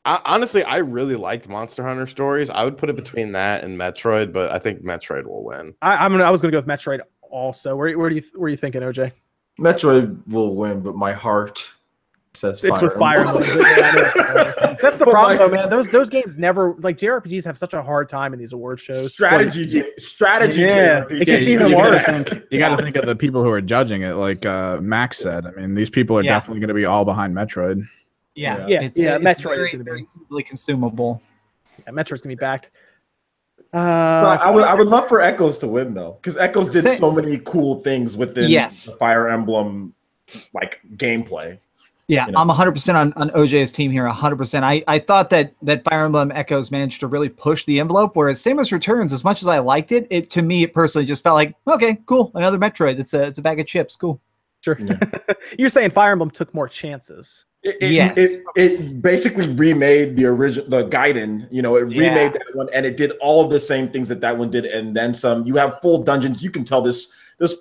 honestly, I really liked Monster Hunter Stories. I would put it between that and Metroid, but I think Metroid will win. I was gonna go with Metroid also. Where are you thinking, OJ? Metroid will win, but my heart says Fire. It's with Fire Emblem. That's the problem, though, man. Those games never like JRPGs have such a hard time in these award shows. Strategy. Yeah, JRPG. it gets even worse. You got to think of the people who are judging it. Like Max said, I mean, these people are definitely going to be all behind Metroid. Yeah, Metroid is very, going to very be easily consumable. Yeah, Metroid's going to be backed. I would love for Echoes to win though, because Echoes did so many cool things within the Fire Emblem like gameplay. Yeah, you know? I'm 100% on OJ's team here. 100%. I thought that Fire Emblem Echoes managed to really push the envelope, whereas Samus Returns, as much as I liked it, to me it personally just felt like, okay, cool, another Metroid. It's a bag of chips. Cool. Sure. Yeah. You're saying Fire Emblem took more chances. It basically remade the original, the Gaiden. You know, it remade that one, and it did all of the same things that one did, and then some. You have full dungeons. You can tell this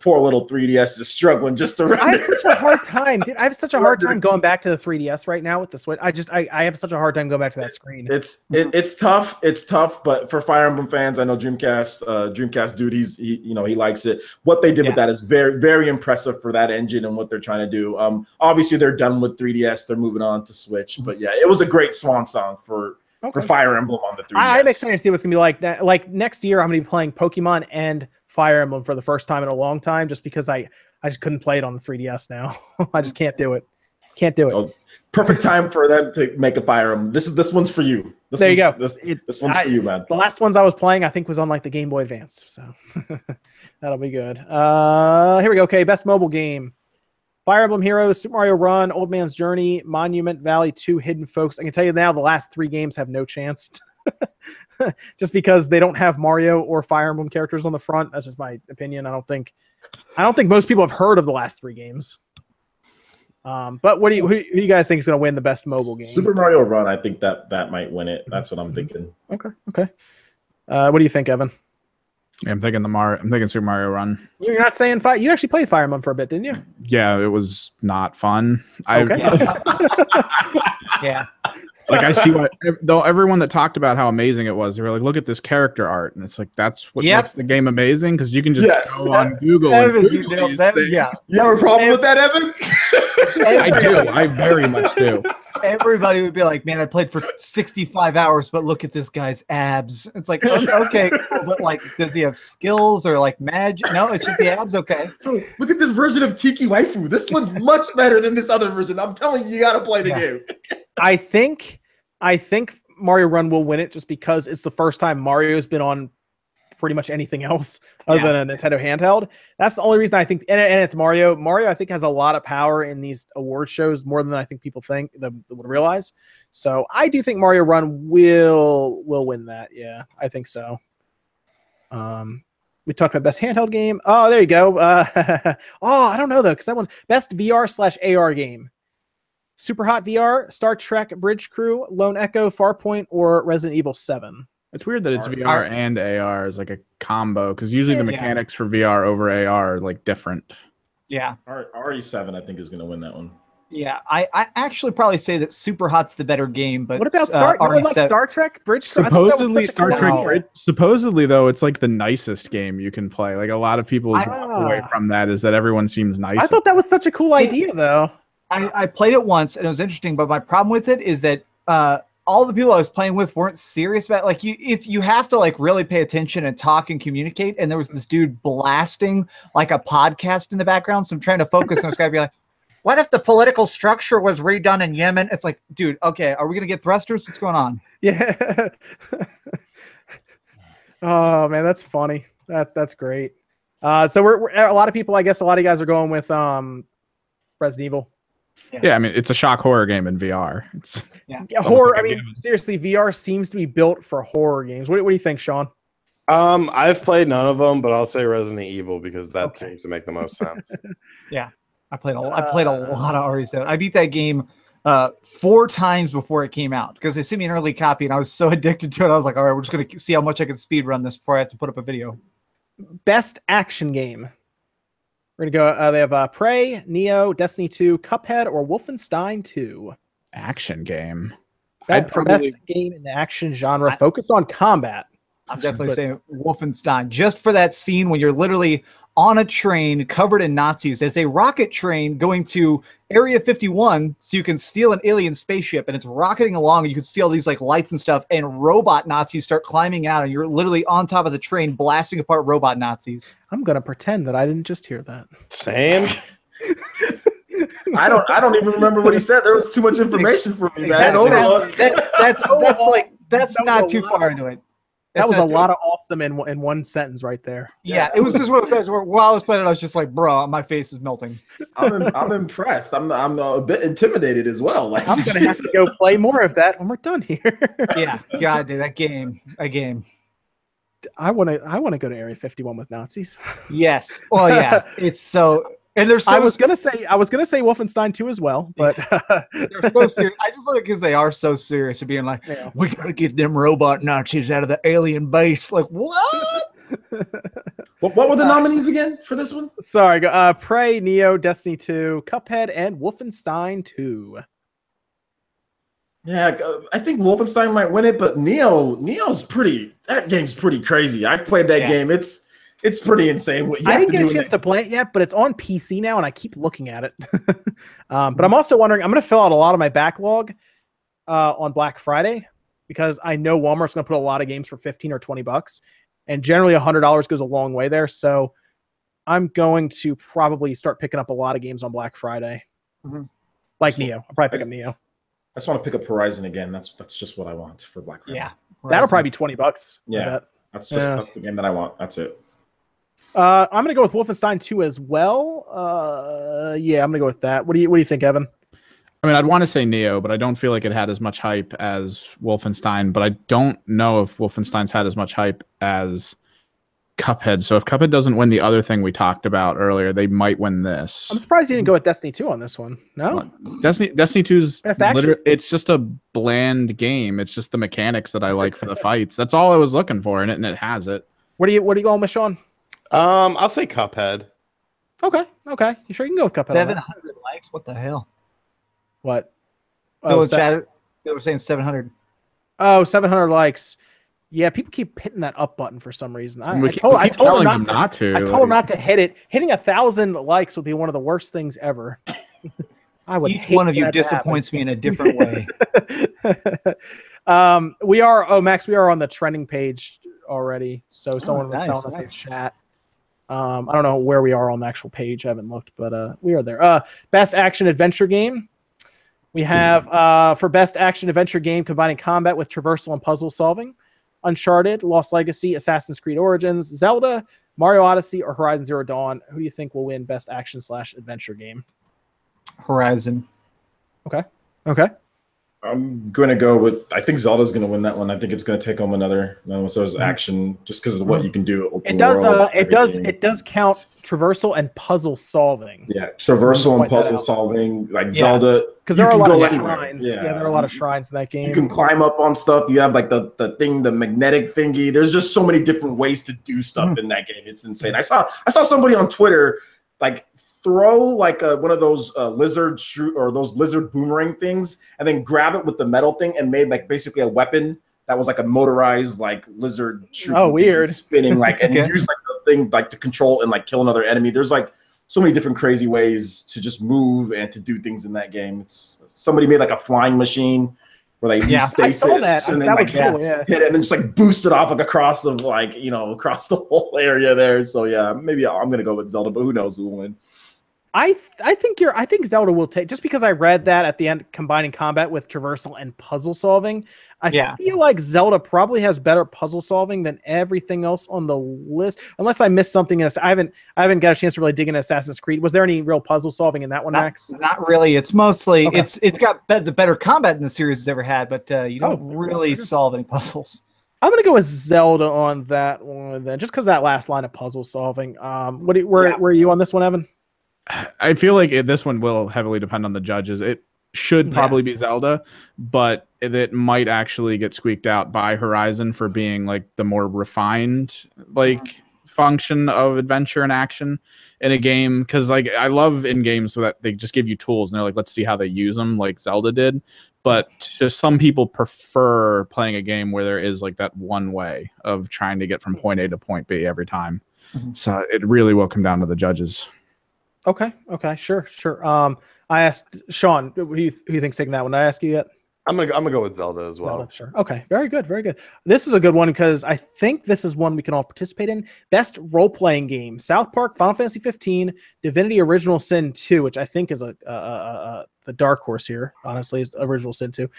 poor little 3DS is struggling just to render. I have such a hard time, dude. I have such a hard time going back to the 3DS right now with the Switch. I have such a hard time going back to that screen. It's tough. It's tough, but for Fire Emblem fans, I know Dreamcast dude, he likes it. What they did with that is very, very impressive for that engine and what they're trying to do. Obviously they're done with 3DS. They're moving on to Switch, but yeah, it was a great swan song for Fire Emblem on the 3DS. I'm excited to see what's gonna be like. Like next year, I'm gonna be playing Pokemon and Fire Emblem for the first time in a long time, just because I just couldn't play it on the 3DS now. I just can't do it. Can't do it. Oh, perfect time for them to make a Fire Emblem. This one's for you. There you go. This one's for you, man. The last ones I was playing, I think, was on like the Game Boy Advance, so that'll be good. Here we go. Okay, best mobile game: Fire Emblem Heroes, Super Mario Run, Old Man's Journey, Monument Valley 2, Hidden Folks. I can tell you now, the last 3 games have no chance. Just because they don't have Mario or Fire Emblem characters on the front. That's just my opinion. I don't think most people have heard of the last 3 games. But who do you guys think is going to win the best mobile game? Super Mario Run. I think that might win it. That's what I'm thinking. Okay. What do you think, Evan? Yeah, I'm thinking Super Mario Run. You're not saying Fire. You actually played Fire Emblem for a bit, didn't you? Yeah, it was not fun. Okay. Yeah. Like I see though everyone that talked about how amazing it was, they were like, "Look at this character art," and it's like that's what makes the game amazing because you can just go on Google. Evan, and you have a problem with that, Evan? I do. I very much do. Everybody would be like, "Man, I played for 65 hours, but look at this guy's abs." It's like, okay, but like, does he have skills or like magic? No, it's just the abs. Okay. So look at this version of Tiki Waifu. This one's much better than this other version. I'm telling you, got to play the game. I think Mario Run will win it just because it's the first time Mario's been on pretty much anything else other than a Nintendo handheld. That's the only reason I think, and it's Mario. Mario, I think, has a lot of power in these award shows, more than I think people think that would realize. So I do think Mario Run will win that. Yeah, I think so. We talked about best handheld game. Oh, there you go. I don't know though, because that one's best VR/AR game. Super Hot VR, Star Trek Bridge Crew, Lone Echo, Farpoint, or Resident Evil 7. It's weird that it's VR and AR is like a combo because usually the Yeah. mechanics for VR over AR are like different. Yeah. RE7, I think, is going to win that one. Yeah, I actually probably say that Super Hot's the better game, but What about Star Trek Bridge Crew? Supposedly Star Trek Bridge. Supposedly though, it's like the nicest game you can play. Like a lot of people's away from that is that everyone seems nice. I thought that was such a cool idea though. I played it once and it was interesting, but my problem with it is that all the people I was playing with weren't serious about it. Like you have to like really pay attention and talk and communicate. And there was this dude blasting like a podcast in the background, so I'm trying to focus and I was gonna be like, what if the political structure was redone in Yemen? It's like, dude, okay, are we going to get thrusters? What's going on? Yeah. Oh, man, that's funny. That's great. So we're a lot of people, I guess a lot of you guys are going with Resident Evil. Yeah, I mean, it's a shock horror game in VR. It's horror. Like I mean, seriously, VR seems to be built for horror games. What do you think, Sean? I've played none of them, but I'll say Resident Evil because that seems to make the most sense. Yeah. I played a lot of RE7. I beat that game 4 times before it came out because they sent me an early copy and I was so addicted to it. I was like, all right, we're just going to see how much I can speed run this before I have to put up a video. Best action game. We're going to go, they have Prey, Neo, Destiny 2, Cuphead, or Wolfenstein 2. Action game. For best game in the action genre focused on combat. I'm definitely saying Wolfenstein, just for that scene when you're literally on a train covered in Nazis. There's a rocket train going to Area 51 so you can steal an alien spaceship, and it's rocketing along, and you can see all these like lights and stuff, and robot Nazis start climbing out, and you're literally on top of the train blasting apart robot Nazis. I'm gonna pretend that I didn't just hear that. Same. I don't even remember what he said. There was too much information for me. That's not too far into it. That was a lot of awesome in one sentence right there. Yeah, it was just one of those things where while I was playing it, I was just like, bro, my face is melting. I'm impressed. I'm a bit intimidated as well. Like, I'm going to have to go play more of that when we're done here. Yeah, God, dude, a game. I want to go to Area 51 with Nazis. Yes. Well, yeah, it's so... And they're so I was gonna say Wolfenstein 2 as well, but they're so serious. I just love it because they are so serious of being like, we gotta get them robot Nazis out of the alien base. Like, what? What were the nominees again for this one? Sorry, Prey, Neo, Destiny 2, Cuphead, and Wolfenstein 2. Yeah, I think Wolfenstein might win it, but Neo's pretty. That game's pretty crazy. I've played that game. It's pretty insane. I didn't get a chance to play it yet, but it's on PC now, and I keep looking at it. But I'm also wondering, I'm going to fill out a lot of my backlog on Black Friday because I know Walmart's going to put a lot of games for $15 or $20, and generally $100 goes a long way there. So I'm going to probably start picking up a lot of games on Black Friday, like Neo. I'll probably pick up Neo. I just want to pick up Horizon again. That's just what I want for Black Friday. Yeah, Horizon. That'll probably be $20. Yeah, that's the game that I want. That's it. I'm gonna go with Wolfenstein 2 as well. Yeah, I'm gonna go with that. What do you think, Evan? I mean, I'd want to say Neo, but I don't feel like it had as much hype as Wolfenstein. But I don't know if Wolfenstein's had as much hype as Cuphead. So if Cuphead doesn't win the other thing we talked about earlier, they might win this. I'm surprised you didn't go with Destiny 2 on this one. No, what? Destiny 2's it's just a bland game. It's just the mechanics that I like for the fights. That's all I was looking for in it, and it has it. What are you going with, Sean? I'll say Cuphead. Okay. You sure you can go with Cuphead? 700 likes. What the hell? What? They were saying 700. Oh, 700 likes. Yeah, people keep hitting that up button for some reason. I told them not to. I told them not to hit it. Hitting 1,000 likes would be one of the worst things ever. I would. Each one of you disappoints me in a different way. We are. Max, we are on the trending page already. So someone was telling us in chat. I don't know where we are on the actual page. I haven't looked, but we are there. Best action adventure game. We have for best action adventure game combining combat with traversal and puzzle solving: Uncharted, Lost Legacy, Assassin's Creed Origins, Zelda, Mario Odyssey, or Horizon Zero Dawn. Who do you think will win best action/adventure game? Horizon. Okay. All I'm going to go with. I think Zelda's going to win that one. I think it's going to take home another. So it's action, just because of what you can do. It does. It does count traversal and puzzle solving. Yeah, traversal and puzzle solving, like Zelda. Because there are a lot of shrines. Yeah, there are a lot of shrines in that game. You can climb up on stuff. You have like the magnetic thingy. There's just so many different ways to do stuff in that game. It's insane. I saw somebody on Twitter like throw like one of those lizard boomerang things, and then grab it with the metal thing and made like basically a weapon that was like a motorized like lizard weird spinning like and use like the thing like to control and like kill another enemy. There's like so many different crazy ways to just move and to do things in that game. It's somebody made like a flying machine where they use stasis and then like hit it and then just like boost it off like across the whole area there. So yeah, maybe I'm gonna go with Zelda, but who knows who will win. I think Zelda will take, just because I read that at the end, combining combat with traversal and puzzle solving. I feel like Zelda probably has better puzzle solving than everything else on the list, unless I missed something. I haven't got a chance to really dig into Assassin's Creed. Was there any real puzzle solving in that one, Max? Not really. It's mostly it's got the better combat than the series has ever had, but you don't really solve any puzzles. I'm gonna go with Zelda on that one then, just because that last line of puzzle solving. Where are you on this one, Evan? I feel like this one will heavily depend on the judges. It should probably be Zelda, but it might actually get squeaked out by Horizon for being like the more refined like function of adventure and action in a game. Because like I love in games so that they just give you tools and they're like, let's see how they use them, like Zelda did. But just some people prefer playing a game where there is like that one way of trying to get from point A to point B every time. So it really will come down to the judges. Okay, sure. I asked Sean, who you think's taking that one? Did I ask you yet? I'm gonna go with Zelda as well. Zelda, sure. Okay, very good. This is a good one because I think this is one we can all participate in. Best role-playing game: South Park, Final Fantasy 15, Divinity: Original Sin 2, which I think is the dark horse here. Honestly, is Original Sin 2.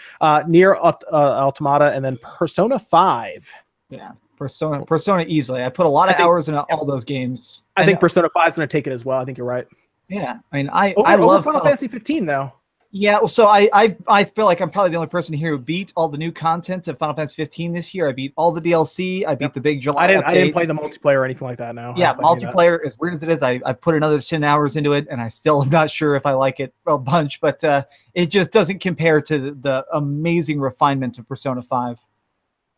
Nier Automata, and then Persona 5. Yeah. Persona easily. I put a lot of hours into all those games. I think Persona 5 is going to take it as well. I think you're right. Yeah, I mean, I love Final Fantasy 15 though. Yeah, well, so I feel like I'm probably the only person here who beat all the new content of Final Fantasy 15 this year. I beat all the DLC. I beat the big July updates. I didn't play the multiplayer or anything like that. Now. Yeah, multiplayer, as weird as it is, I've put another 10 hours into it, and I still am not sure if I like it a bunch. But it just doesn't compare to the amazing refinement of Persona 5.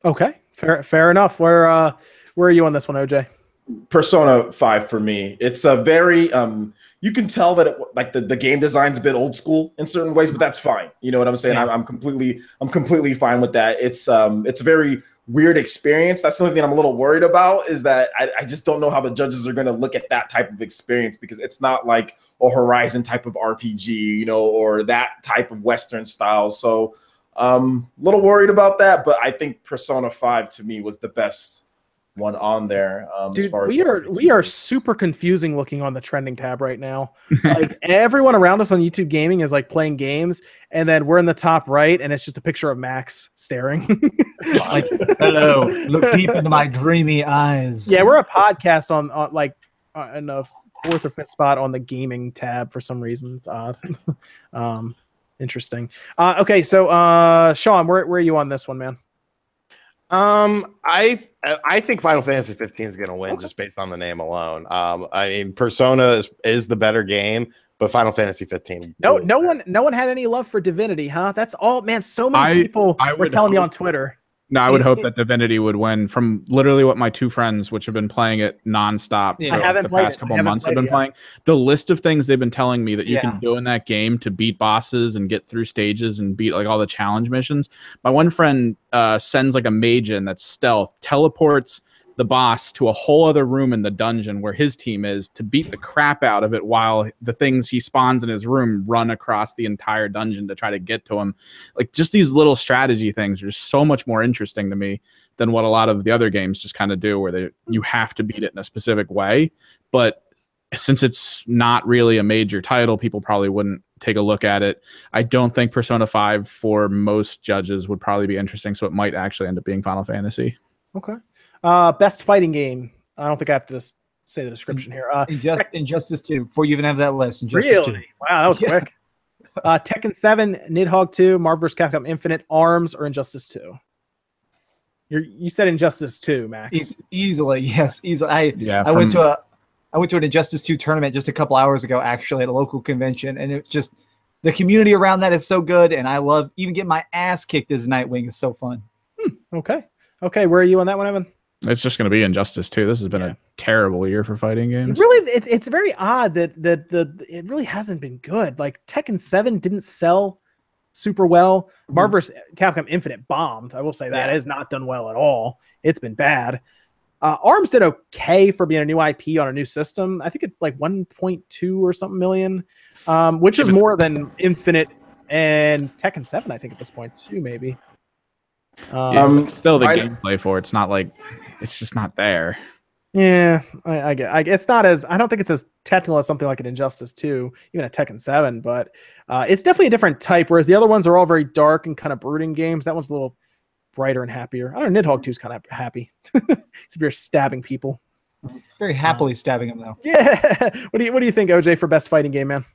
Okay, fair enough. Where are you on this one, OJ? Persona 5 for me. It's a very you can tell that the game design's a bit old school in certain ways, but that's fine. You know what I'm saying? Yeah. I'm completely fine with that. It's a very weird experience. That's the only thing I'm a little worried about, is that I just don't know how the judges are going to look at that type of experience, because it's not like a Horizon type of RPG, you know, or that type of Western style. So a little worried about that, but I think Persona 5 to me was the best one on there. Dude, as far as we are super confusing looking on the trending tab right now. Like everyone around us on YouTube Gaming is like playing games, and then we're in the top right, and it's just a picture of Max staring. Like, hello, look deep into my dreamy eyes. Yeah, we're a podcast on in the 4th or 5th spot on the gaming tab for some reason. It's odd. Interesting. Okay, so Sean, where are you on this one, man? I think Final Fantasy 15 is going to win just based on the name alone. I mean, Persona is the better game, but Final Fantasy 15. No one had any love for Divinity, huh? That's all, man. So many people were telling me on Twitter. No, I would hope that Divinity would win, from literally what my two friends, which have been playing it nonstop for the past couple of months, have been playing. The list of things they've been telling me that you can do in that game to beat bosses and get through stages and beat like all the challenge missions. My one friend sends like a mage in that's stealth, teleports the boss to a whole other room in the dungeon where his team is, to beat the crap out of it while the things he spawns in his room run across the entire dungeon to try to get to him. Like, just these little strategy things are just so much more interesting to me than what a lot of the other games just kind of do, where you have to beat it in a specific way. But since it's not really a major title, people probably wouldn't take a look at it. I don't think Persona 5 for most judges would probably be interesting, so it might actually end up being Final Fantasy. Okay. Best fighting game. I don't think I have to say the description here. Injustice 2. Before you even have that list. Injustice 2. Wow, that was quick. Tekken 7, Nidhogg 2, Marvel vs. Capcom Infinite, ARMS, or Injustice 2? You said Injustice 2, Max. Easily, yes, easily. Yeah, I went to an Injustice 2 tournament just a couple hours ago, actually, at a local convention, and it just the community around that is so good, and I love even getting my ass kicked as Nightwing is so fun. Okay, where are you on that one, Evan? It's just going to be Injustice 2. This has been a terrible year for fighting games. It's very odd that it really hasn't been good. Like Tekken 7 didn't sell super well. Marvel vs. Capcom Infinite bombed. I will say that. It has not done well at all. It's been bad. ARMS did okay for being a new IP on a new system. I think it's like 1.2 or something million, which is more than Infinite and Tekken 7, I think, at this point, too, maybe. Still the gameplay for it's not like it's just not there. Yeah, I get. It's not as. I don't think it's as technical as something like an Injustice 2, even a Tekken 7. But it's definitely a different type. Whereas the other ones are all very dark and kind of brooding games. That one's a little brighter and happier. I don't know. Nidhogg 2 is kind of happy. Except you're stabbing people. Very happily stabbing them though. Yeah. What do you think, OJ, for best fighting game, man?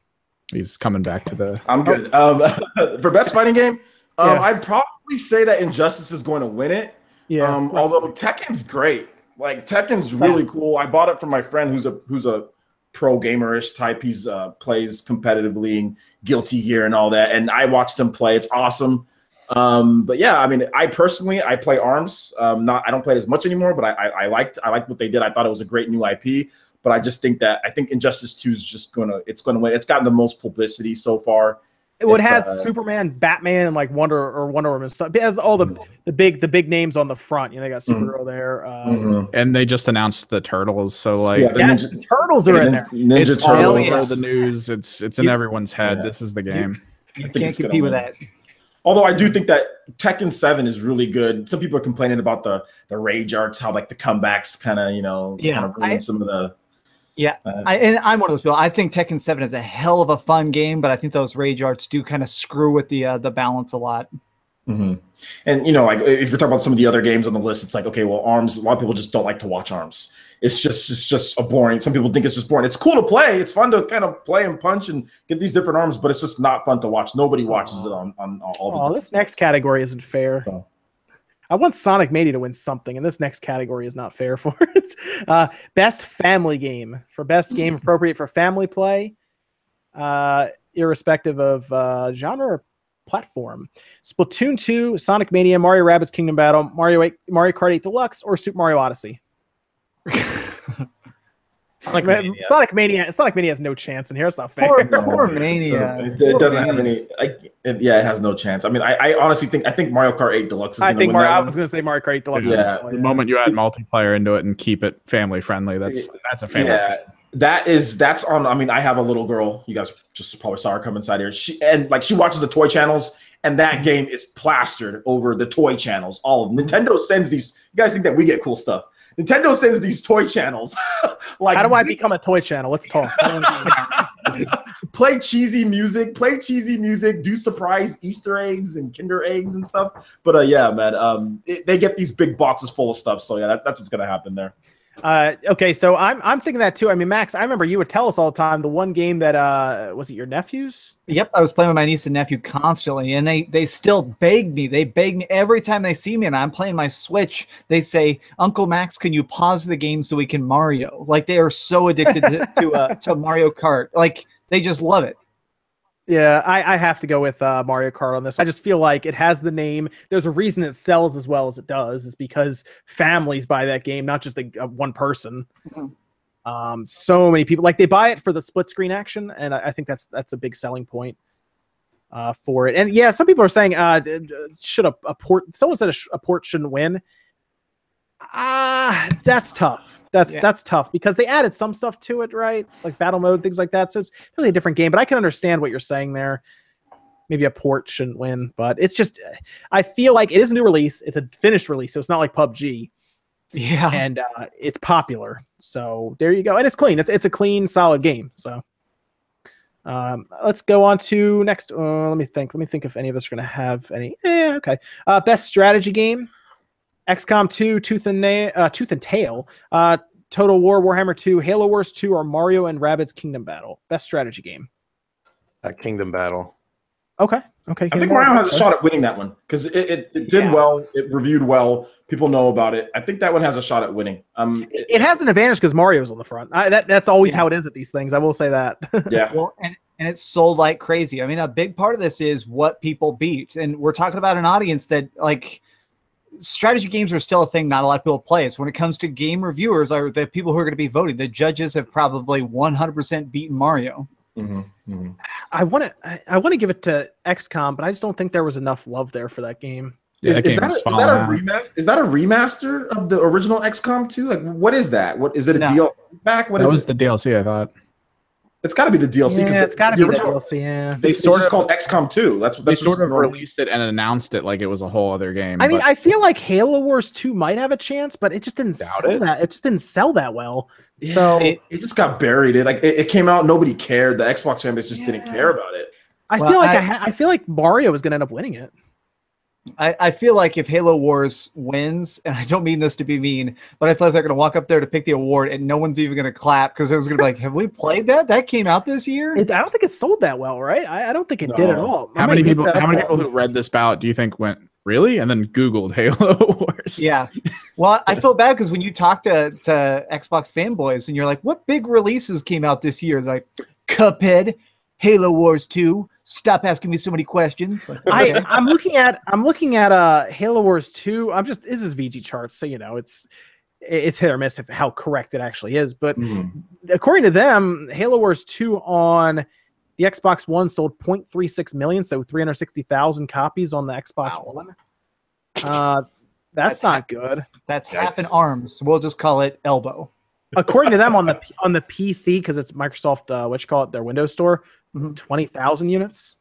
He's coming back to the. I'm good. For best fighting game, I'd probably say that Injustice is going to win it. Yeah. Although Tekken's great. Like Tekken's really cool. I bought it from my friend who's a pro gamerish type. He's plays competitively in Guilty Gear and all that. And I watched him play. It's awesome. But yeah, I mean, I play ARMS. I don't play it as much anymore, but I liked what they did. I thought it was a great new IP. But I just think Injustice 2 is just gonna win. It's gotten the most publicity so far. It has Superman, Batman, and like Wonder Woman and stuff. It has all the big names on the front. You know, they got Supergirl there. And they just announced the Turtles, so like the Turtles are in there. Ninja Turtles all Turtles. over the news. It's in everyone's head. This is the game. You can't compete with that. Although I do think that Tekken 7 is really good. Some people are complaining about the rage arts, how like the comebacks kind of ruin some of the. Yeah, I'm one of those people. I think Tekken 7 is a hell of a fun game, but I think those rage arts do kind of screw with the balance a lot. And like if you're talking about some of the other games on the list, it's like, okay, well, ARMS. A lot of people just don't like to watch ARMS. It's just a boring. Some people think it's just boring. It's cool to play. It's fun to kind of play and punch and get these different arms, but it's just not fun to watch. Nobody watches it on all the. Oh, this next category isn't fair. So. I want Sonic Mania to win something, and this next category is not fair for it. Best family game. For best game appropriate for family play, irrespective of genre or platform. Splatoon 2, Sonic Mania, Mario Rabbids Kingdom Battle, Mario Kart 8 Deluxe, or Super Mario Odyssey. Sonic Mania has no chance in here. It's not fair. Poor Mania. It doesn't have any. It has no chance. I mean, I honestly think Mario Kart 8 Deluxe is going to win. I was going to say Mario Kart 8 Deluxe. Yeah, the moment you add multiplayer into it and keep it family friendly, that's a family. Yeah, that's on. I mean, I have a little girl. You guys just probably saw her come inside here. She watches the toy channels, and that game is plastered over the toy channels. Nintendo sends these. You guys think that we get cool stuff? Nintendo sends these toy channels. Like, how do I become a toy channel? Let's talk. Play cheesy music, do surprise Easter eggs and Kinder eggs and stuff. But yeah, man, they get these big boxes full of stuff. So yeah, that's what's gonna happen there. Okay, so I'm thinking that too. I mean, Max, I remember you would tell us all the time the one game that was it your nephews? Yep, I was playing with my niece and nephew constantly, and they still beg me. They beg me every time they see me, and I'm playing my Switch. They say, "Uncle Max, can you pause the game so we can Mario?" Like they are so addicted to Mario Kart. Like they just love it. Yeah, I have to go with Mario Kart on this. I just feel like it has the name. There's a reason it sells as well as it does, is because families buy that game, not just one person. Mm-hmm. So many people, like they buy it for the split screen action, and I think that's a big selling point for it. And yeah, some people are saying should a port? Someone said a port shouldn't win. That's tough. That's tough because they added some stuff to it, right? Like battle mode, things like that. So it's really a different game, but I can understand what you're saying there. Maybe a port shouldn't win, but it's just, I feel like it is a new release. It's a finished release, so it's not like PUBG. Yeah. And it's popular. So there you go. And it's clean. It's a clean, solid game. So let's go on to next. Let me think if any of us are going to have any. Okay. Best strategy game. XCOM 2, Tooth and Tail, Total War, Warhammer 2, Halo Wars 2, or Mario and Rabbids Kingdom Battle. Best strategy game. Kingdom Battle. Okay. Okay. I think Mario has a shot at winning that one because it did well. It reviewed well. People know about it. I think that one has a shot at winning. It has an advantage because Mario's on the front. That's always how it is at these things. I will say that. Yeah. Well, and it's sold like crazy. I mean, a big part of this is what people beat, and we're talking about an audience that like strategy games are still a thing not a lot of people play. So when it comes to game reviewers, are the people who are going to be voting. The judges have probably 100% beaten Mario. I want to give it to XCOM, but I just don't think there was enough love there for that game. Is that a remaster of the original XCOM 2? Like, what is that? What is it? A DLC back? What that is was it? the DLC, I thought. It's got to be the DLC. Yeah, it's got to be the DLC. Yeah, It's just called XCOM 2. They sort of released it and announced it like it was a whole other game. I mean, I feel like Halo Wars 2 might have a chance, but it just didn't sell that. It just didn't sell that well. Yeah, so it just got buried. It came out, nobody cared. The Xbox fan base just didn't care about it. I feel like Mario was going to end up winning it. I feel like if Halo Wars wins, and I don't mean this to be mean, but I feel like they're going to walk up there to pick the award and no one's even going to clap because it was going to be like, have we played that? That came out this year? I don't think it sold that well, right? I don't think it did at all. How many people who read this ballot do you think went, really? And then Googled Halo Wars? Yeah. Well, I feel bad because when you talk to Xbox fanboys and you're like, what big releases came out this year? They're like, Cuphead, Halo Wars 2. Stop asking me so many questions. Like, I'm looking at Halo Wars 2. This is VG charts, so you know it's hit or miss of how correct it actually is. But according to them, Halo Wars 2 on the Xbox One sold 0.36 million, so 360,000 copies on the Xbox One. That's not good. That's half an arm, so we'll just call it elbow. According to them on the PC, because it's Microsoft, their Windows Store, 20,000 units.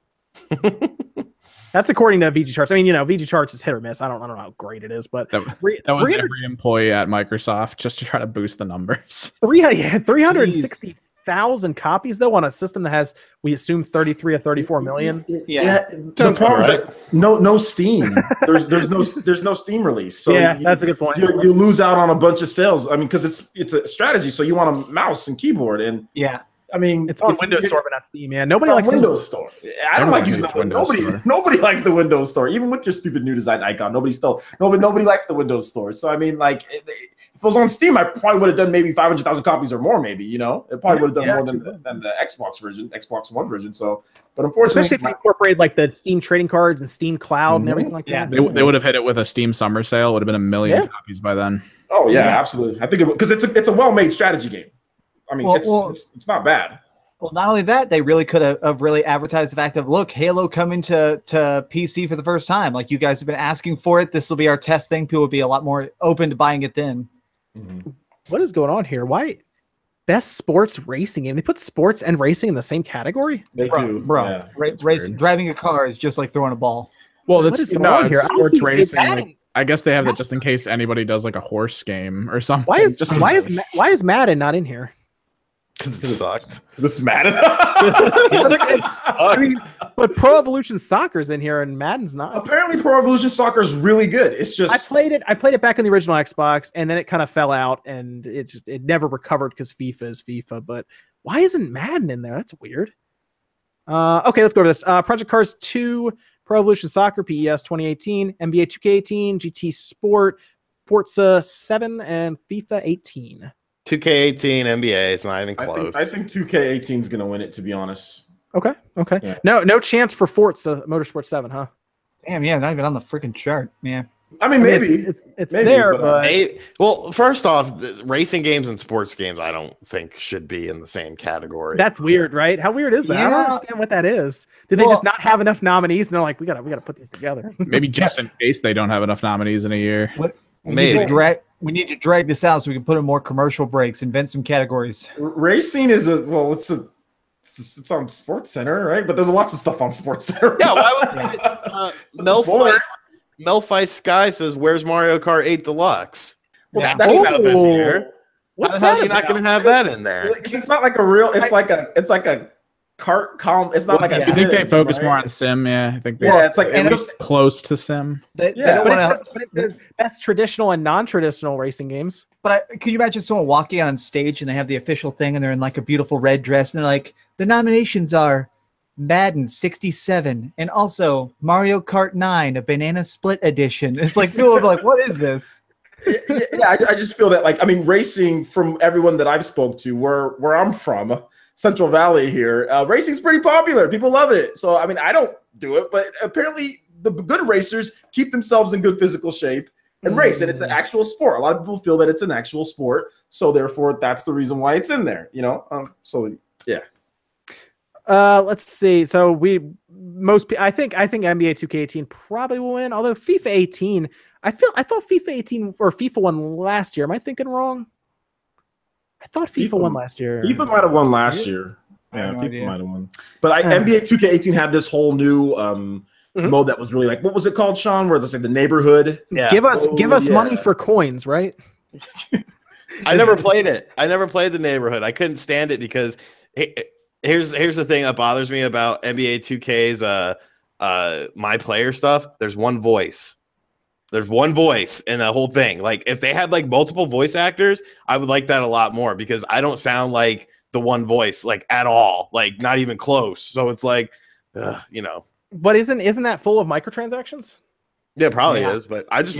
That's according to VG charts. I mean, VG charts is hit or miss. I don't know how great it is, but that was every employee at Microsoft just to try to boost the numbers. 360,000 copies though on a system that has, we assume, 33 or 34 million. Yeah. The problem is that no Steam. There's no Steam release. So yeah, that's a good point. You lose out on a bunch of sales. I mean, because it's a strategy. So you want a mouse and keyboard, and I mean, it's on Windows Store, but not Steam. Yeah, nobody likes Windows Store. I don't like using the Windows Store. Nobody likes the Windows Store, even with your stupid new design icon. Nobody likes the Windows Store. So I mean, like, if it was on Steam, I probably would have done maybe 500,000 copies or more. Maybe it probably would have done more than the Xbox One version. So, but unfortunately, especially if they incorporate like the Steam trading cards and Steam Cloud and everything like that. They would have hit it with a Steam Summer Sale. It would have been 1 million copies by then. Oh yeah, absolutely. I think because it's a well-made strategy game. I mean, it's not bad. Well, not only that, they really could have really advertised the fact of, look, Halo coming to PC for the first time. Like, you guys have been asking for it. This will be our test thing. People will be a lot more open to buying it then. What is going on here? Why best sports racing game? They put sports and racing in the same category? They do, bro. Yeah. Driving a car is just like throwing a ball. Well, that's not here. Sports racing. Like, I guess they have that just in case anybody does like a horse game or something. Why is Madden not in here? Because it sucked. Because it's Madden. I mean, but Pro Evolution Soccer's in here and Madden's not. Apparently, Pro Evolution Soccer is really good. It's just I played it back in the original Xbox, and then it kind of fell out, and it never recovered because FIFA is FIFA. But why isn't Madden in there? That's weird. Okay, let's go over this. Project Cars 2, Pro Evolution Soccer, PES 2018, NBA 2K18, GT Sport, Forza 7, and FIFA 18. 2K18 NBA, it's not even close. I think 2K18 is going to win it, to be honest. Okay. Yeah. No chance for Forza Motorsport 7, huh? Damn, yeah, not even on the freaking chart, man. I mean, maybe. It's there, but... Well, first off, racing games and sports games, I don't think should be in the same category. That's weird, right? How weird is that? Yeah. I don't understand what that is. Did they just not have enough nominees? And they're like, we gotta put these together. Maybe just in case they don't have enough nominees in a year. Maybe. We need to drag this out so we can put in more commercial breaks, invent some categories. Racing is it's on Sports Center, right? But there's lots of stuff on Sports Center. Yeah, why was Melfi Sky says, "Where's Mario Kart 8 Deluxe?" That came out this year. How are you not going to have that in there? It's not like a real. It's like a cart column. It's not like a. I think they focus more on sim. Yeah, I think. It's like at least close to sim. But it's best traditional and non-traditional racing games. But could you imagine someone walking out on stage and they have the official thing and they're in like a beautiful red dress and they're like, the nominations are Madden 67, and also Mario Kart 9, a banana split edition. It's like people are like, what is this? Yeah, I just feel that, like, I mean, racing, from everyone that I've spoke to, where I'm from, Central Valley here, racing's pretty popular. People love it. So, I mean, I don't do it, but apparently the good racers keep themselves in good physical shape and race, and it's an actual sport. A lot of people feel that it's an actual sport, so therefore that's the reason why it's in there, you know? So, yeah. Let's see. So I think NBA 2K18 probably will win. Although FIFA 18, I thought FIFA 18 or FIFA won last year. Am I thinking wrong? I thought FIFA won last year. FIFA might have won last year. Yeah, FIFA might have won. But NBA 2K18 had this whole new mode that was really like, what was it called, Sean? Where there's like the neighborhood. Yeah. Give us money for coins, right? I never played it. I never played the neighborhood. I couldn't stand it because here's the thing that bothers me about NBA 2K's my player stuff. There's one voice. There's one voice in the whole thing. Like, if they had like multiple voice actors, I would like that a lot more, because I don't sound like the one voice, like, at all, like not even close. So it's like, you know. But isn't that full of microtransactions? Yeah, probably is. But I just,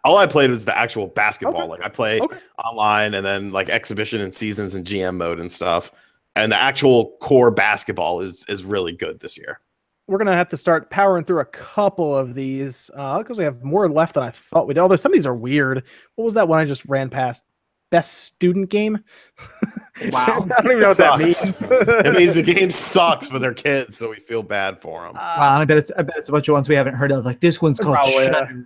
all I played was the actual basketball. Okay. Like, I play online, and then like exhibition and seasons and GM mode and stuff. And the actual core basketball is really good this year. We're going to have to start powering through a couple of these because we have more left than I thought we'd. Although some of these are weird. What was that one I just ran past? Best student game? Wow. I don't even know what that means. It means the game sucks, but they're kids, so we feel bad for them. Wow, I bet it's a bunch of ones we haven't heard of. Like, this one's called Shutter.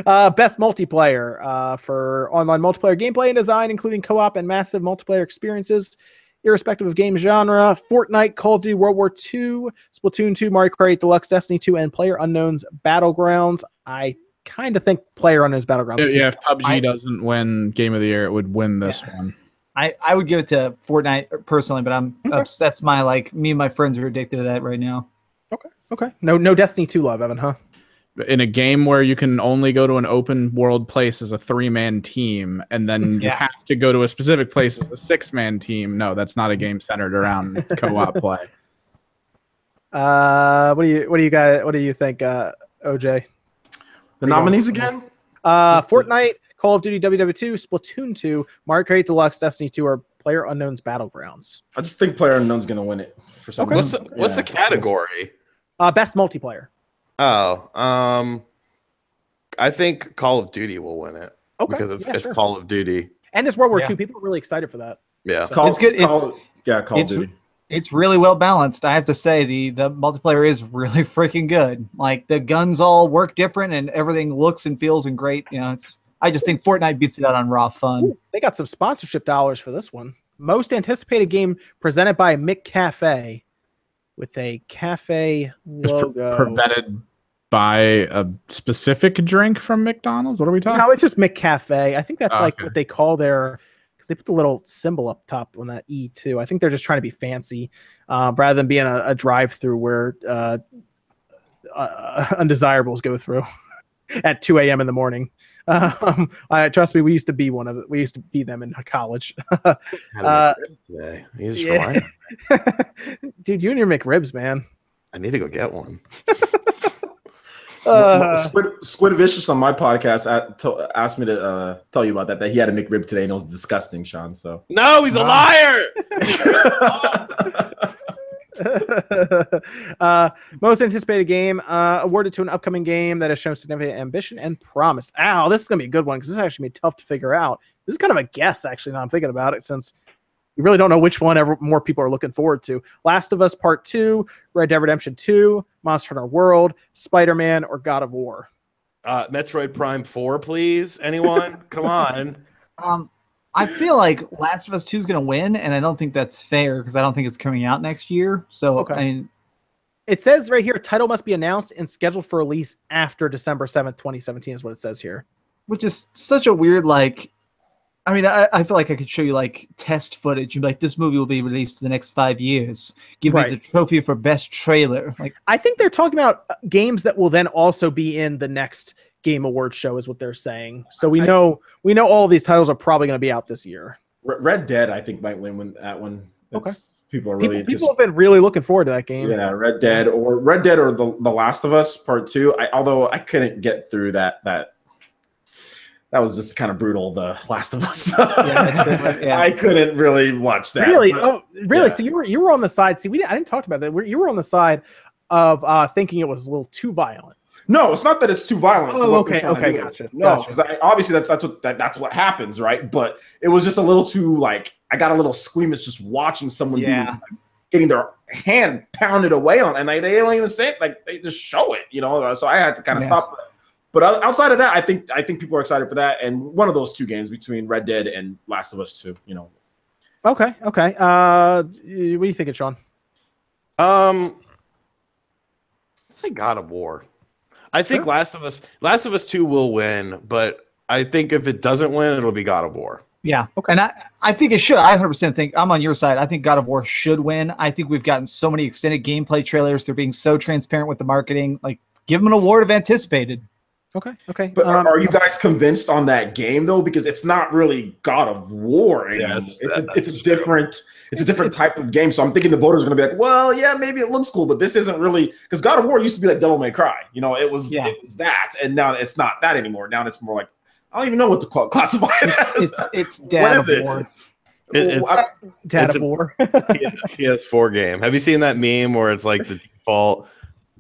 Best multiplayer for online multiplayer gameplay and design, including co-op and massive multiplayer experiences, irrespective of game genre: Fortnite, Call of Duty World War II, Splatoon 2, Mario Kart 8 Deluxe, Destiny 2, and PlayerUnknown's Battlegrounds. I kind of think PlayerUnknown's Battlegrounds. Yeah, if PUBG doesn't win Game of the Year, it would win this one. I would give it to Fortnite personally, but that's my, like, me and my friends are addicted to that right now. Okay. No Destiny 2 love, Evan, huh? In a game where you can only go to an open world place as a 3-man team, and then you have to go to a specific place as a 6-man team. No, that's not a game centered around co-op play. What do you think, OJ? The nominees again? Fortnite, Call of Duty WW2, Splatoon 2, Mario Kart 8 Deluxe, Destiny 2, or PlayerUnknown's Battlegrounds. I just think PlayerUnknown's going to win it for some reason. What's the category? Best multiplayer. Oh, I think Call of Duty will win it because it's Call of Duty, and it's World War II. People are really excited for that. Yeah, so. It's good. Call of Duty. It's really well balanced. I have to say the multiplayer is really freaking good. Like, the guns all work different, and everything looks and feels and great. You know, I just think Fortnite beats it out on raw fun. Ooh, they got some sponsorship dollars for this one. Most anticipated game presented by McCafe, with a cafe logo. Prevented by a specific drink from McDonald's? What are we talking about? No, it's just McCafe. I think that's what they call their, because they put the little symbol up top on that E too. I think they're just trying to be fancy rather than being a drive-through where undesirables go through at 2 a.m. in the morning. Trust me, we used to be we used to be them in college. Dude, you and your McRibs, man. I need to go get one. Squid Vicious on my podcast asked me to tell you about that he had a McRib today and it was disgusting, Sean. So no, he's a liar. Most anticipated game awarded to an upcoming game that has shown significant ambition and promise. Ow, this is gonna be a good one because this is actually gonna be tough to figure out. This is kind of a guess, actually. Now I'm thinking about it, since you really don't know which one more people are looking forward to. Last of Us Part 2, Red Dead Redemption 2, Monster Hunter World, Spider-Man, or God of War. Metroid Prime 4, please. Anyone? Come on. I feel like Last of Us 2 is going to win, and I don't think that's fair because I don't think it's coming out next year. So, I mean, it says right here, title must be announced and scheduled for release after December 7th, 2017 is what it says here. Which is such a weird, like, I mean, I feel like I could show you, like, test footage and be like, this movie will be released in the next 5 years. Give me the trophy for best trailer. Like, I think they're talking about games that will then also be in the next Game Awards show is what they're saying. So we know all of these titles are probably going to be out this year. Red Dead, I think, might win that one. People are really people have been really looking forward to that game. Yeah, Red Dead or the Last of Us Part 2. Although I couldn't get through that was just kind of brutal. The Last of Us. Yeah. I couldn't really watch that. Really? Really? Yeah. So you were on the side. See, I didn't talk about that. You were on the side of thinking it was a little too violent. No, it's not that it's too violent. Oh, okay, gotcha. No, because obviously that's what happens, right? But it was just a little too I got a little squeamish just watching someone getting their hand pounded away on, and they don't even say it, they just show it, So I had to kind of stop. But outside of that, I think people are excited for that, and one of those two games between Red Dead and Last of Us 2, Okay. What do you think, Sean? Let's say God of War. I think Last of Us 2 will win, but I think if it doesn't win, it'll be God of War. Yeah. Okay. And I think it should. I 100% think I'm on your side. I think God of War should win. I think we've gotten so many extended gameplay trailers. They're being so transparent with the marketing. Give them an award of anticipated. Okay. But are you guys convinced on that game though? Because it's not really God of War anymore. It's a different type of game. So I'm thinking the voters are going to be like, well, yeah, maybe it looks cool, but this isn't really, because God of War used to be like Devil May Cry. It was that, and now it's not that anymore. Now it's more like, I don't even know what to classify it as. It's Dad of War. Dad of War. PS4 game. Have you seen that meme where it's like the default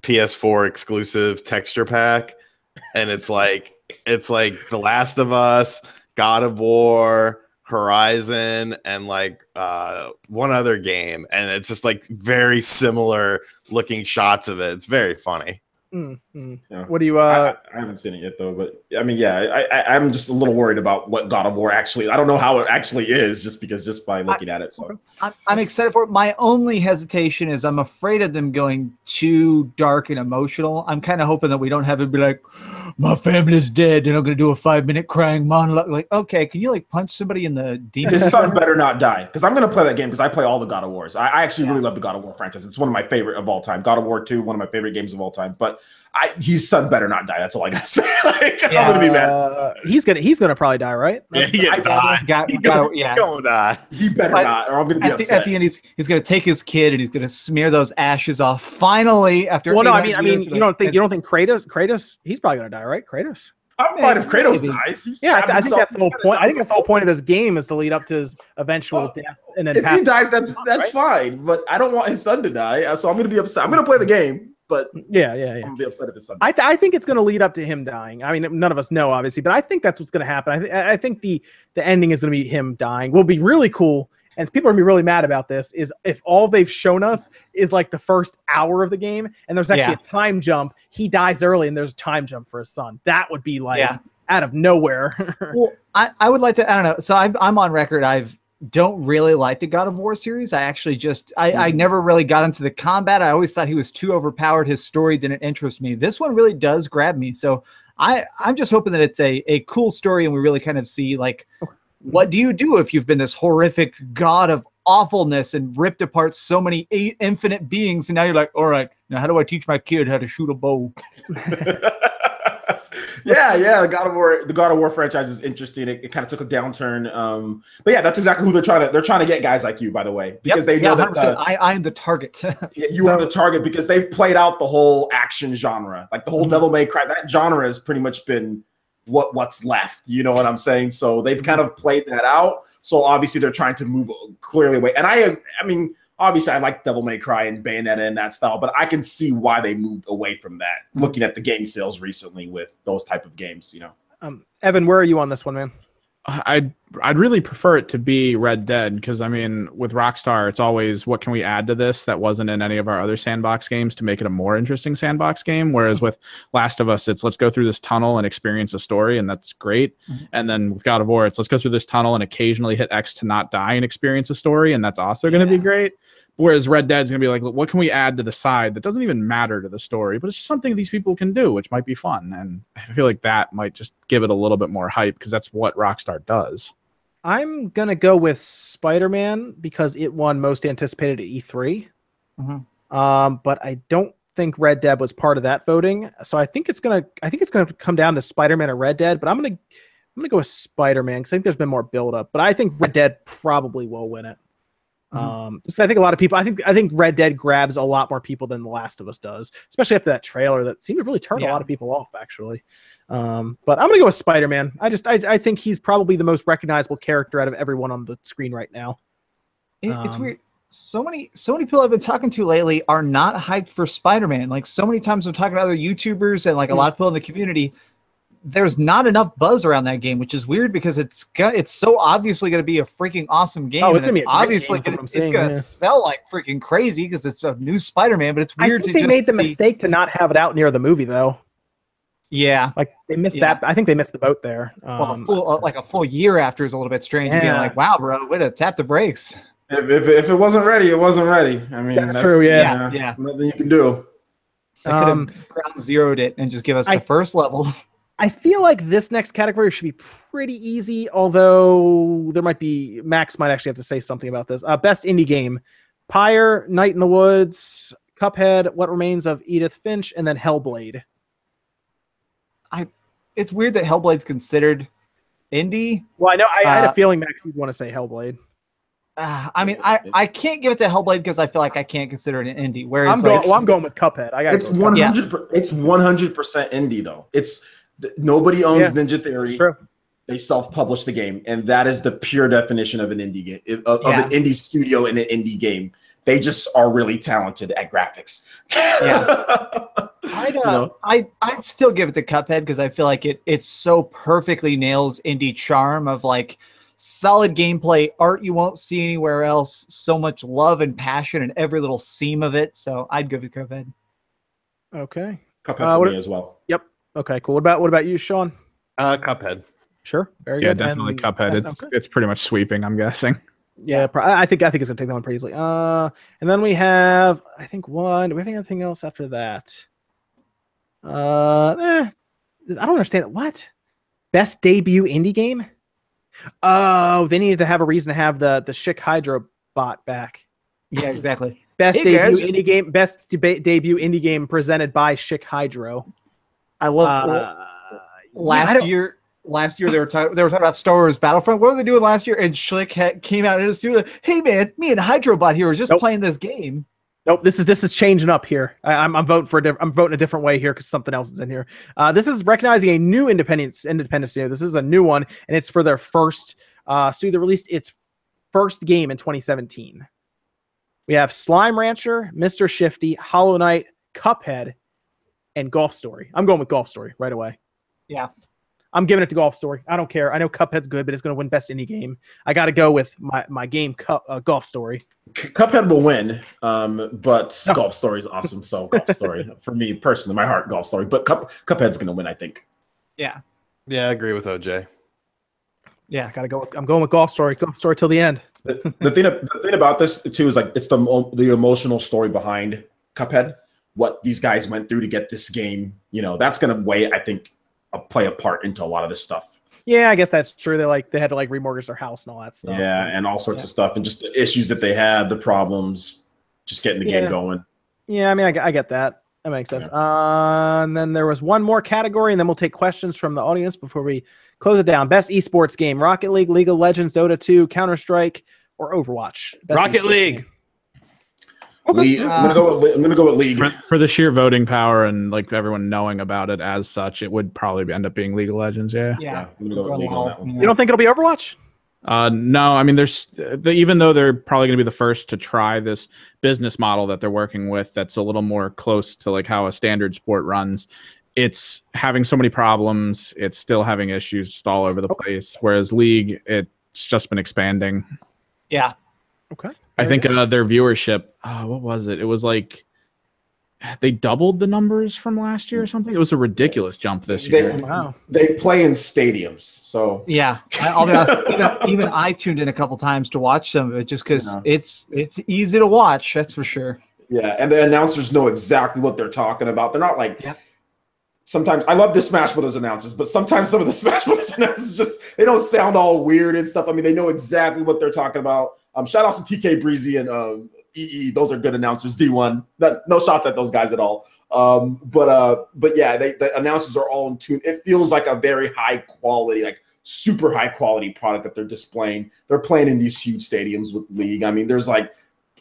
PS4 exclusive texture pack? And it's like The Last of Us, God of War, Horizon, and one other game, and it's just very similar looking shots of it. It's very funny. Yeah. What do you? I haven't seen it yet though, but I mean, I'm just a little worried about what God of War actually. I don't know how it actually is, just by looking at it. So I'm excited for it. My only hesitation is I'm afraid of them going too dark and emotional. I'm kind of hoping that we don't have it be like, my family's dead, and I'm gonna do a 5-minute crying monologue. Okay, can you punch somebody in the demon? His son better not die, because I'm gonna play that game because I play all the God of Wars. I actually really love the God of War franchise. It's one of my favorite of all time. God of War 2, one of my favorite games of all time. But his son better not die. That's all I gotta say. I'm gonna be mad. He's gonna probably die, right? He's gonna die. He better not, or I'm gonna be upset. At the end, he's gonna take his kid and he's gonna smear those ashes off. Finally, after I mean, you don't think Kratos? He's probably gonna die, right? Kratos. I'm fine if Kratos dies. I think that's the whole point. I think that's the whole point of this game is to lead up to his eventual death. And then if he dies, that's fine. But I don't want his son to die, so I'm gonna be upset. I'm gonna play the game. But I'm gonna be upset if it's something. I think it's gonna lead up to him dying. I mean, none of us know, obviously, but I think that's what's gonna happen. I think the ending is gonna be him dying. Will be really cool, and people are gonna be really mad about this. Is if all they've shown us is the first hour of the game, and there's actually a time jump. He dies early, and there's a time jump for his son. That would be out of nowhere. Well, I would like to. I don't know. So I'm on record. Don't really like the God of War series. I actually I never really got into the combat. I always thought he was too overpowered. His story didn't interest me. This one really does grab me. So I'm just hoping that it's a cool story and we really kind of see what do you do if you've been this horrific god of awfulness and ripped apart so many infinite beings, and now you're like, all right, now how do I teach my kid how to shoot a bow? The God of War franchise is interesting. It kind of took a downturn. But yeah, that's exactly who they're trying to get guys like you, by the way, because they know that I'm the target. You are the target because they've played out the whole action genre, the whole Devil May Cry. That genre has pretty much been what's left. You know what I'm saying? So they've kind of played that out. So obviously they're trying to move clearly away. And I mean, obviously, I like Devil May Cry and Bayonetta and that style, but I can see why they moved away from that. Looking at the game sales recently with those type of games, Evan, where are you on this one, man? I'd really prefer it to be Red Dead because, I mean, with Rockstar, it's always what can we add to this that wasn't in any of our other sandbox games to make it a more interesting sandbox game. Whereas with Last of Us, it's let's go through this tunnel and experience a story, and that's great. And then with God of War, it's let's go through this tunnel and occasionally hit X to not die and experience a story, and that's also going to be great. Whereas Red Dead's going to be like, what can we add to the side that doesn't even matter to the story, but it's just something these people can do, which might be fun. And I feel like that might just give it a little bit more hype because that's what Rockstar does. I'm going to go with Spider-Man because it won most anticipated at E3. But I don't think Red Dead was part of that voting. So I think it's going to come down to Spider-Man or Red Dead, but I'm going to go with Spider-Man because I think there's been more build up, but I think Red Dead probably will win it. Just, I think a lot of people. I think Red Dead grabs a lot more people than The Last of Us does, especially after that trailer that seemed to really turn a lot of people off, actually. But I'm gonna go with Spider-Man. I think he's probably the most recognizable character out of everyone on the screen right now. It's weird. So many people I've been talking to lately are not hyped for Spider-Man. Like, so many times I'm talking to other YouTubers and like a lot of people in the community. There's not enough buzz around that game, which is weird because it's so obviously going to be a freaking awesome game. It's going to be obviously going to sell like freaking crazy because it's a new Spider-Man. But it's weird. I think they made the mistake to not have it out near the movie, though. Yeah, like they missed that. I think they missed the boat there. Well, a full year after is a little bit strange. Being like, wow, bro, way to tap the brakes. If it wasn't ready, it wasn't ready. I mean, that's true. Yeah. Nothing you can do. They could have ground zeroed it and just give us the first level. I feel like this next category should be pretty easy, although Max might actually have to say something about this. Best indie game: Pyre, Night in the Woods, Cuphead, What Remains of Edith Finch, and then Hellblade. It's weird that Hellblade's considered indie. Well, I know I had a feeling Max would want to say Hellblade. I mean, I can't give it to Hellblade because I feel like I can't consider it an indie. Whereas I'm going with Cuphead. It's 100%. It's 100% indie though. It's nobody owns Ninja Theory. True. They self-publish the game, and that is the pure definition of an indie game, of an indie studio in an indie game. They just are really talented at graphics. I'd still give it to Cuphead because I feel like it so perfectly nails indie charm of like solid gameplay, art you won't see anywhere else, so much love and passion in every little seam of it. So I'd go with Cuphead. Okay. Cuphead for me as well. Yep. Okay, cool. What about you, Sean? Cuphead. Sure. Very good. Yeah, definitely Cuphead. It's pretty much sweeping, I'm guessing. Yeah, I think it's gonna take that one pretty easily. And then we have, I think, one. Do we have anything else after that? I don't understand. What? Best debut indie game? Oh, they needed to have a reason to have the Schick Hydro bot back. Yeah, exactly. Best debut indie game. Best debut indie game presented by Schick Hydro. I love Last year they were talking about Star Wars Battlefront. What were they doing last year? And Schlick came out in his studio. Hey man, me and Hydrobot here were just playing this game. Nope, this is changing up here. I'm voting I'm voting a different way here because something else is in here. This is recognizing a new independent studio. This is a new one, and it's for their first studio that released its first game in 2017. We have Slime Rancher, Mr. Shifty, Hollow Knight, Cuphead, and Golf Story. I'm going with Golf Story right away. Yeah. I'm giving it to Golf Story. I don't care. I know Cuphead's good, but it's going to win Best Indie Game. I got to go with my game, Golf Story. Cuphead will win, but Golf Story is awesome. So Golf Story, for me personally, my heart, Golf Story. But Cuphead's going to win, I think. Yeah. Yeah, I agree with OJ. Yeah, I got to go. I'm going with Golf Story. Golf Story till the end. The thing about this too is like it's the emotional story behind Cuphead. What these guys went through to get this game, that's going to weigh, I think, play a part into a lot of this stuff. Yeah, I guess that's true. They had to like remortgage their house and all that stuff. Yeah, and all sorts of stuff, and just the issues that they had, the problems, just getting the game going. Yeah, I mean, I get that. That makes sense. And then there was one more category, and then we'll take questions from the audience before we close it down. Best esports game: Rocket League, League of Legends, Dota 2, Counter-Strike, or Overwatch. Best Rocket League. Game. Okay. I'm gonna go with League for the sheer voting power and like everyone knowing about it as such. It would probably end up being League of Legends. Yeah. I'm gonna go with League on that one. You don't think it'll be Overwatch? No. I mean, even though they're probably going to be the first to try this business model that they're working with, that's a little more close to like how a standard sport runs. It's having so many problems. It's still having issues just all over the place. Whereas League, it's just been expanding. Yeah. Okay. I think their viewership, what was it? It was like they doubled the numbers from last year or something. It was a ridiculous jump this year. Wow. They play in stadiums, so yeah. I'll be honest. Even I tuned in a couple times to watch some of it just because it's easy to watch. That's for sure. Yeah, and the announcers know exactly what they're talking about. They're not like sometimes I love the Smash Brothers announcers, but sometimes some of the Smash Brothers announcers they don't sound all weird and stuff. I mean, they know exactly what they're talking about. Shout outs to TK Breezy and EE. Those are good announcers. D1. No shots at those guys at all. But yeah, the announcers are all in tune. It feels like a very high quality, like super high quality product that they're displaying. They're playing in these huge stadiums with League. I mean, there's like,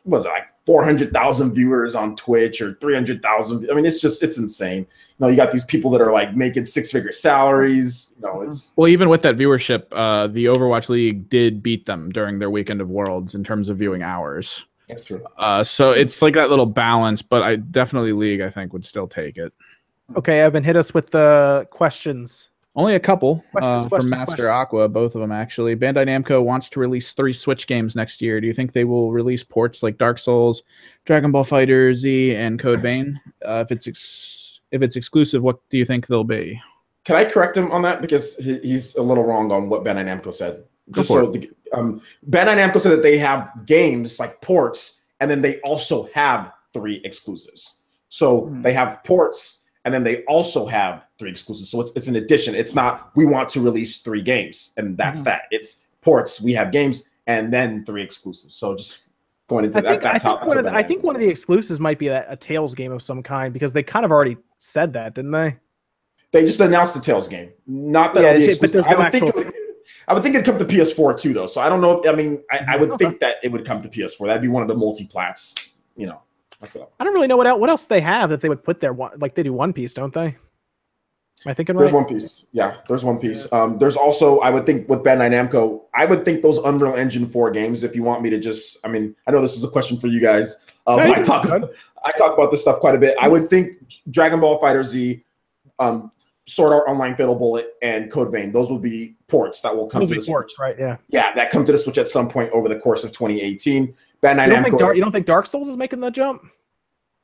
what was it, like 400,000 viewers on Twitch or 300,000. I mean, it's insane. You know, you got these people that are like making 6-figure salaries. You know, it's well, even with that viewership, the Overwatch League did beat them during their Weekend of Worlds in terms of viewing hours. that's true. So it's like that little balance, but I definitely League, I think, would still take it. Okay, Evan, hit us with the questions. Only a couple Questions, from Master Aqua, both of them actually. Bandai Namco wants to release 3 Switch games next year. Do you think they will release ports like Dark Souls, Dragon Ball Fighter Z, and Code Vein? If it's exclusive, what do you think they'll be? Can I correct him on that, because he's a little wrong on what Bandai Namco said? Bandai Namco said that they have games like ports, and then they also have 3 exclusives. So they have ports, and then they also have 3 exclusives. So it's an addition. It's not, we want to release 3 games, and that's that. It's ports, we have games, and then 3 exclusives. So just going into that. I think one of the exclusives might be a Tales game of some kind, because they kind of already said that, didn't they? They just announced the Tales game. Not that it'll be exclusive. But I would think it'd come to PS4 too, though. So I don't know. I would think that it would come to PS4. That'd be one of the multi-plats, you know. I don't really know what else they have that they would put there. Like they do One Piece, don't they? Am I thinking right? There's One Piece. Yeah, there's One Piece. There's also, I would think with Bandai Namco, I would think those Unreal Engine 4 games, if you want me to just, I mean, I know this is a question for you guys, but I talk about this stuff quite a bit. I would think Dragon Ball Fighter Z, Sword Art Online Fatal Bullet, and Code Vein, those will be ports that will come to the Switch. Right, yeah. Yeah, that come to the Switch at some point over the course of 2018. Bandai Namco. You don't think Dark Souls is making the jump?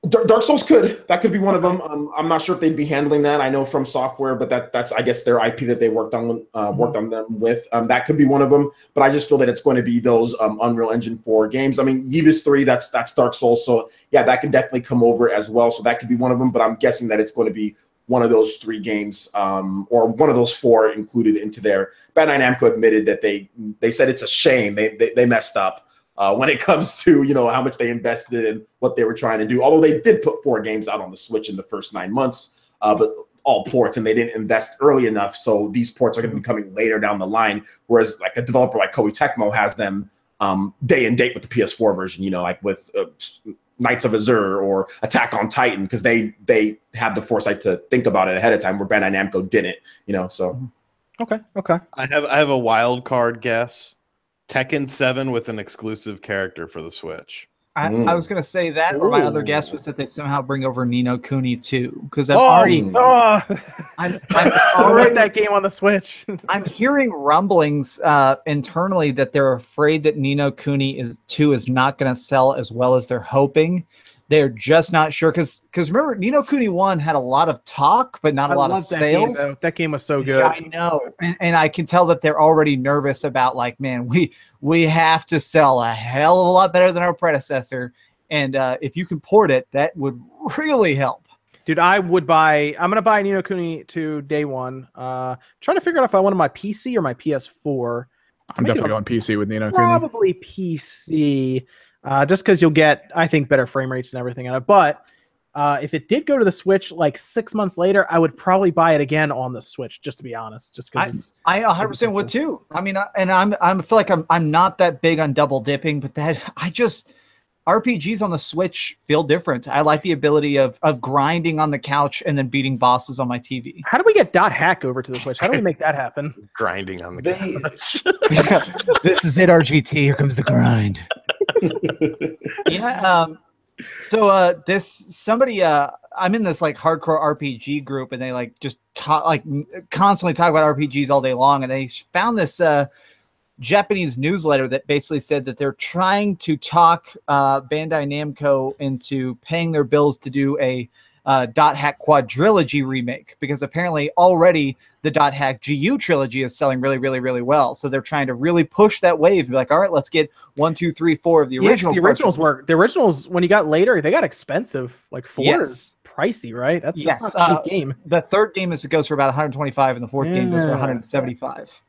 Dark Souls could. That could be one of them. I'm not sure if they'd be handling that. I know from software, but that's I guess their IP that they worked on them with. That could be one of them. But I just feel that it's going to be those Unreal Engine 4 games. I mean, Yves 3, that's Dark Souls. So yeah, that can definitely come over as well. So that could be one of them. But I'm guessing that it's going to be one of those 3 games, or one of those 4 included into there. Bandai Namco admitted that they said it's a shame they messed up. When it comes to, you know, how much they invested and what they were trying to do. Although they did put 4 games out on the Switch in the first 9 months, but all ports, and they didn't invest early enough. So these ports are going to be coming later down the line. Whereas like a developer like Koei Tecmo has them day and date with the PS4 version, you know, like with Knights of Azure or Attack on Titan, because they had the foresight to think about it ahead of time, where Bandai Namco didn't, you know, so. Okay. I have a wild card guess. Tekken 7 with an exclusive character for the Switch. I was going to say that, or my other guess was that they somehow bring over Ni no Kuni 2, because I've already that game on the Switch. I'm hearing rumblings internally that they're afraid that Ni no Kuni 2 is not going to sell as well as they're hoping. They're just not sure, because remember, Ni no Kuni 1 had a lot of talk, but not a lot of sales. That game was so good. Yeah, I know, and I can tell that they're already nervous about, like, man, we have to sell a hell of a lot better than our predecessor, and if you can port it, that would really help. Dude, I'm going to buy Ni no Kuni 2 day one. Trying to figure out if I want my PC or my PS4. I'm definitely going PC with Ni no Kuni. Probably PC. Just because you'll get, I think, better frame rates and everything on it. But if it did go to the Switch like 6 months later, I would probably buy it again on the Switch, just to be honest. Just because I 100% would too. I mean, I feel like I'm not that big on double dipping, but RPGs on the Switch feel different. I like the ability of grinding on the couch and then beating bosses on my TV. How do we get .hack over to the Switch? How do we make that happen? Grinding on the couch. This is it, RGT. Here comes the grind. Yeah. So I'm in this like hardcore RPG group, and they like just constantly talk about RPGs all day long, and they found this Japanese newsletter that basically said that they're trying to talk Bandai Namco into paying their bills to do a .hack quadrilogy remake, because apparently already the .hack GU trilogy is selling really, really, really well. So they're trying to really push that wave. Be like, all right, let's get 1, 2, 3, 4 of the original. The originals when you got later, they got expensive. Like 4 is pricey, right? That's not a cheap game. The third game goes for about 125, and the fourth game goes for 175.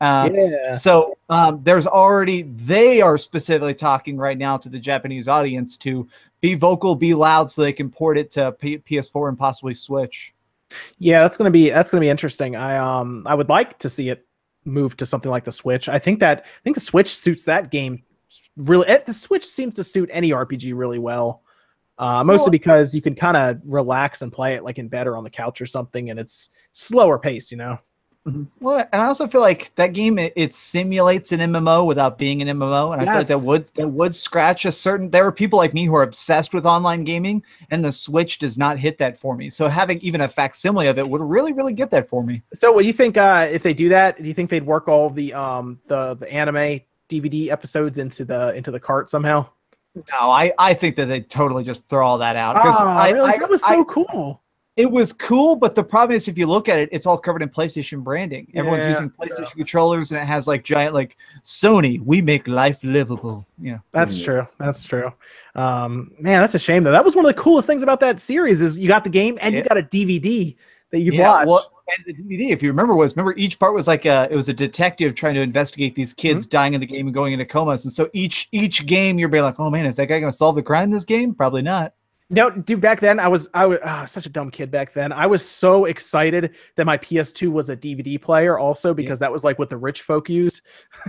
So they are specifically talking right now to the Japanese audience to be vocal, be loud, so they can port it to PS4 and possibly Switch. Yeah, that's gonna be interesting. I would like to see it move to something like the Switch. I think the Switch suits that game really. The Switch seems to suit any RPG really well. Mostly because you can kind of relax and play it like in bed or on the couch or something, and it's slower pace, you know. Mm-hmm. Well, and I also feel like that game it simulates an MMO without being an MMO, and I feel like that would scratch a certain. There are people like me who are obsessed with online gaming, and the Switch does not hit that for me. So having even a facsimile of it would really get that for me. So, what do you think? If they do that, do you think they'd work all the anime DVD episodes into the cart somehow? No, I think that they totally just throw all that out. Really? That was so cool. It was cool, but the problem is if you look at it, it's all covered in PlayStation branding. Everyone's using PlayStation controllers, and it has like giant like Sony, we make life livable. You know. That's true. That's true. Man, that's a shame though. That was one of the coolest things about that series is you got the game and you got a DVD that you watch. Well, and the DVD, if you remember each part was like it was a detective trying to investigate these kids dying in the game and going into comas. And so each game you're being like, oh man, is that guy going to solve the crime in this game? Probably not. No, dude, back then I was such a dumb kid back then. I was so excited that my PS2 was a DVD player also because that was like what the rich folk used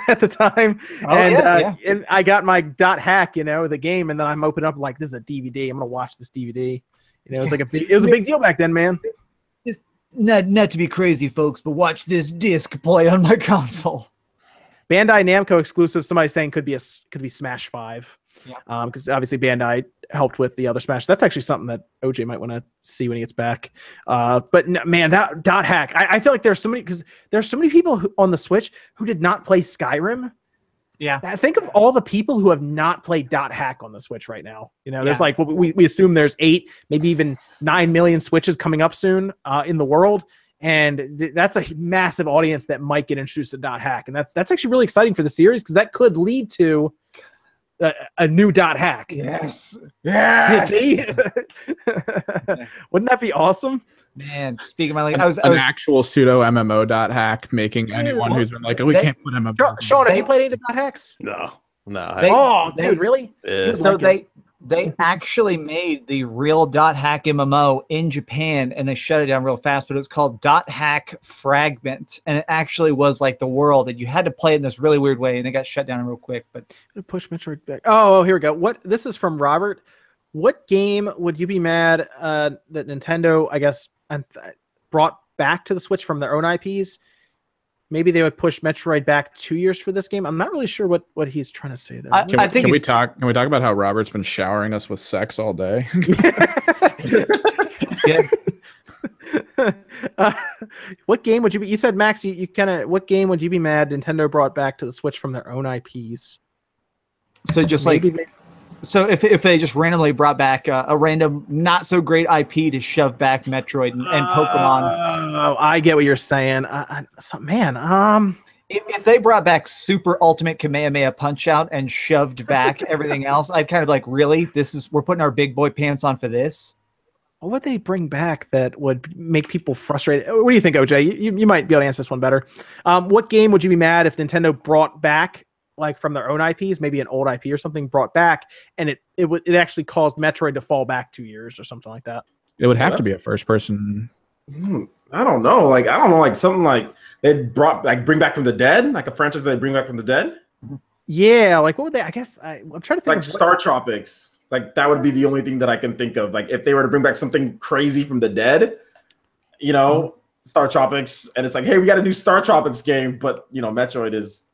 at the time. And I got my .hack, you know, the game, and then I'm opening up like, this is a DVD. I'm going to watch this DVD. You know, it was like a big deal back then, man. Not to be crazy, folks, but watch this disc play on my console. Bandai Namco exclusive. Somebody saying could be Smash 5. Yeah. Because obviously Bandai helped with the other Smash. That's actually something that OJ might want to see when he gets back. But no, man, that .hack. I feel like there's so many people on the Switch who did not play Skyrim. Yeah, think of all the people who have not played .hack on the Switch right now. You know, there's like we assume there's 8, maybe even 9 million Switches coming up soon in the world, and that's a massive audience that might get introduced to .hack, and that's actually really exciting for the series because that could lead to a new .hack. Yes. See? Wouldn't that be awesome? Man, speaking of my language, I was actual pseudo MMO .hack making anyone who's been like, oh, we can't put MMO. Sean, have you played any of the .hacks? No. Dude, really? Yeah. So they actually made the real .hack MMO in Japan, and they shut it down real fast. But it was called .hack Fragment, and it actually was like the world, and you had to play it in this really weird way, and it got shut down real quick. But push Metroid back. Oh, here we go. This is from Robert. What game would you be mad that Nintendo, I guess, brought back to the Switch from their own IPs? Maybe they would push Metroid back 2 years for this game. I'm not really sure what he's trying to say there. Can we talk about how Robert's been showering us with sex all day? What game would you be? You said Max. You kind of. What game would you be mad Nintendo brought back to the Switch from their own IPs? So just So if they just randomly brought back a random not so great IP to shove back Metroid and Pokemon. Oh, I get what you're saying. If they brought back Super Ultimate Kamehameha Punch Out and shoved back everything else, I'd kind of like, really? We're putting our big boy pants on for this? What would they bring back that would make people frustrated? What do you think, OJ? You might be able to answer this one better. What game would you be mad if Nintendo brought back, like from their own IPs, maybe an old IP or something, brought back, and it actually caused Metroid to fall back 2 years or something like that? It would have to be a first person. I don't know. Like something like they bring back from the dead, like a franchise they bring back from the dead. Yeah, like what would they? I guess I'm trying to think. Like Star Tropics. Like that would be the only thing that I can think of. Like if they were to bring back something crazy from the dead, you know, Star Tropics, and it's like, hey, we got a new Star Tropics game, but you know, Metroid is.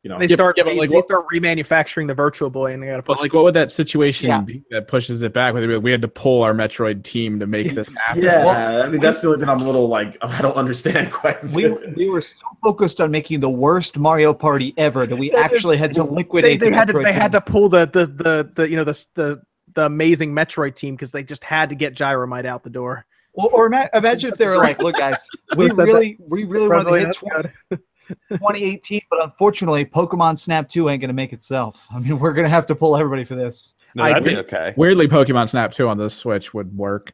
You know, they start remanufacturing the Virtual Boy, and they got to push. Like, what would that situation be that pushes it back? We had to pull our Metroid team to make this happen. Yeah, I mean that's the only thing I'm a little like I don't understand quite. We were so focused on making the worst Mario Party ever that we actually had to liquidate. They had to pull the amazing Metroid team because they just had to get Gyromite out the door. Or imagine if they were like, look, guys, we really wanted to hit 2018, but unfortunately, Pokemon Snap 2 ain't going to make itself. I mean, we're going to have to pull everybody for this. No, that'd be okay. Weirdly, Pokemon Snap 2 on the Switch would work.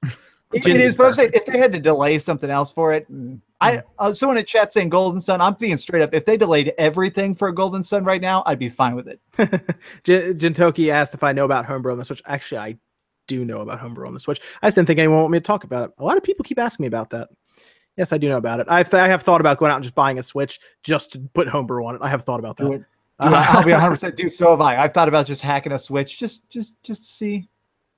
It is, but I'm saying if they had to delay something else for it, someone in chat saying Golden Sun, I'm being straight up. If they delayed everything for a Golden Sun right now, I'd be fine with it. Jintoki asked if I know about Homebrew on the Switch. Actually, I do know about Homebrew on the Switch. I just didn't think anyone wanted me to talk about it. A lot of people keep asking me about that. Yes, I do know about it. I have thought about going out and just buying a Switch just to put homebrew on it. I have thought about that. Dude, I'll be 100%. Dude, so have I. I've thought about just hacking a Switch, just to see.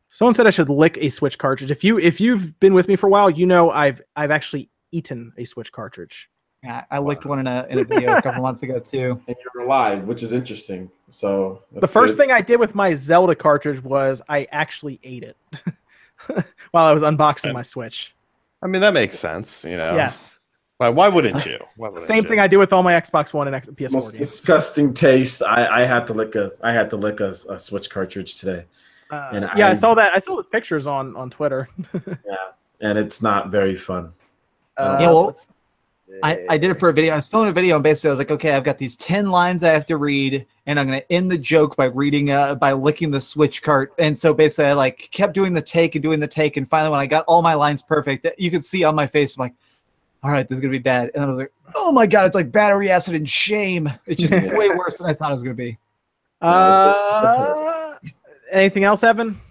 Someone said I should lick a Switch cartridge. If you've been with me for a while, you know I've actually eaten a Switch cartridge. Yeah, I licked one in a video a couple months ago too. And you're live, which is interesting. So the first thing I did with my Zelda cartridge was I actually ate it while I was unboxing my Switch. I mean, that makes sense, you know. Yes. Why wouldn't you? Same thing I do with all my Xbox One and PS4 most games. disgusting taste. I had to lick a Switch cartridge today. I saw that. I saw the pictures on Twitter. Yeah, and it's not very fun. I did it for a video. I was filming a video, and basically I was like, okay, I've got these 10 lines I have to read, and I'm going to end the joke by reading, by licking the Switch cart. And so basically I like kept doing the take, and finally when I got all my lines perfect, you could see on my face, I'm like, all right, this is going to be bad. And I was like, oh my God, it's like battery acid and shame. It's just way worse than I thought it was going to be. Anything else, Evan?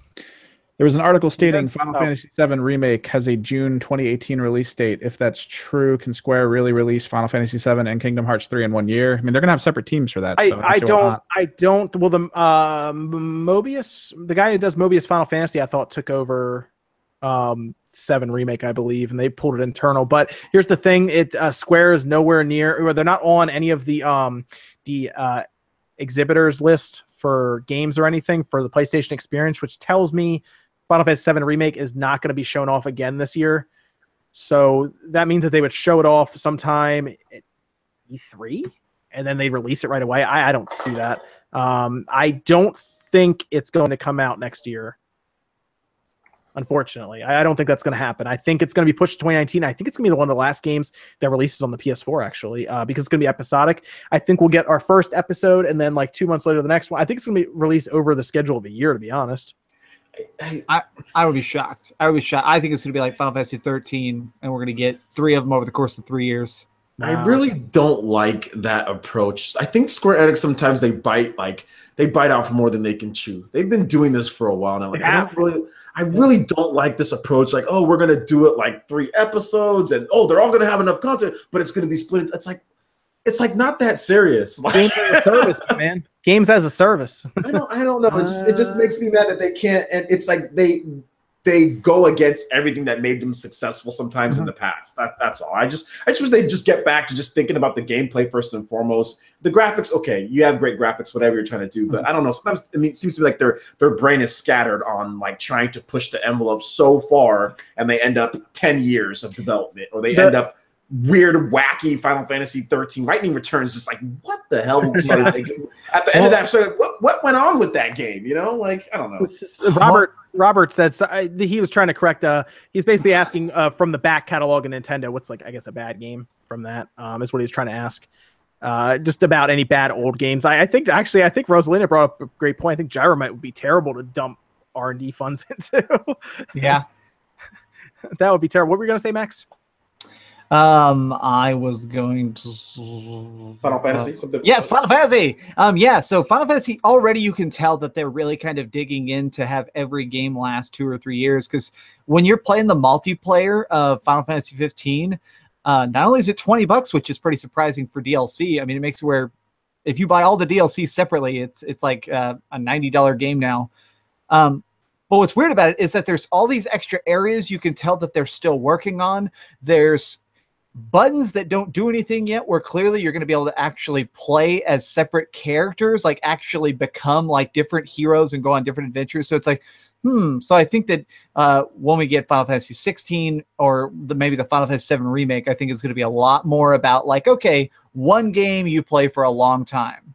There was an article stating Final Fantasy VII Remake has a June 2018 release date. If that's true, can Square really release Final Fantasy VII and Kingdom Hearts 3 in 1 year? I mean, they're going to have separate teams for that. I don't. Well, the Mobius, the guy who does Mobius Final Fantasy, I thought took over 7 Remake, I believe, and they pulled it internal. But here's the thing: Square is nowhere near, or they're not on any of the exhibitors list for games or anything for the PlayStation Experience, which tells me Final Fantasy VII Remake is not going to be shown off again this year. So that means that they would show it off sometime at E3 and then they release it right away. I don't see that. I don't think it's going to come out next year. Unfortunately, I don't think that's going to happen. I think it's going to be pushed to 2019. I think it's going to be one of the last games that releases on the PS4, actually, because it's going to be episodic. I think we'll get our first episode, and then like 2 months later, the next one. I think it's going to be released over the schedule of a year, to be honest. I would be shocked. I think it's going to be like Final Fantasy 13, and we're going to get 3 of them over the course of 3 years. I really don't like that approach. I think Square Enix sometimes they bite off more than they can chew. They've been doing this for a while now. Like, I really don't like this approach. Like, oh, we're gonna do it like 3 episodes, and oh, they're all gonna have enough content, but it's gonna be split. It's like not that serious. Like, games as a service, man. Games as a service. I don't know. It just makes me mad that they can't. And it's like they go against everything that made them successful sometimes in the past. That's all. I just wish they'd just get back to just thinking about the gameplay first and foremost. The graphics, okay, you have great graphics, whatever you're trying to do, but I don't know. Sometimes it seems to be like their brain is scattered on like trying to push the envelope so far, and they end up 10 years of development, or they end up weird, wacky Final Fantasy 13 Lightning Returns. Just like, what the hell? At the end of that, so what went on with that game? You know, like I don't know. Robert said he was trying to correct. He's basically asking from the back catalog of Nintendo, what's like I guess a bad game from that is what he was trying to ask. Just about any bad old games. I think Rosalina brought up a great point. I think Gyromite would be terrible to dump R&D funds into. Yeah, that would be terrible. What were you going to say, Max? I was going to Final Fantasy. Yes, Final Fantasy. So Final Fantasy already you can tell that they're really kind of digging in to have every game last 2 or 3 years, because when you're playing the multiplayer of Final Fantasy 15, not only is it $20, which is pretty surprising for DLC. I mean, it makes it where if you buy all the DLC separately, it's like a $90 game now. But what's weird about it is that there's all these extra areas you can tell that they're still working on. There's buttons that don't do anything yet, where clearly you're going to be able to actually play as separate characters, like actually become like different heroes and go on different adventures. So it's like, So I think that when we get Final Fantasy 16 or maybe the Final Fantasy 7 Remake, I think it's going to be a lot more about like, okay, one game you play for a long time.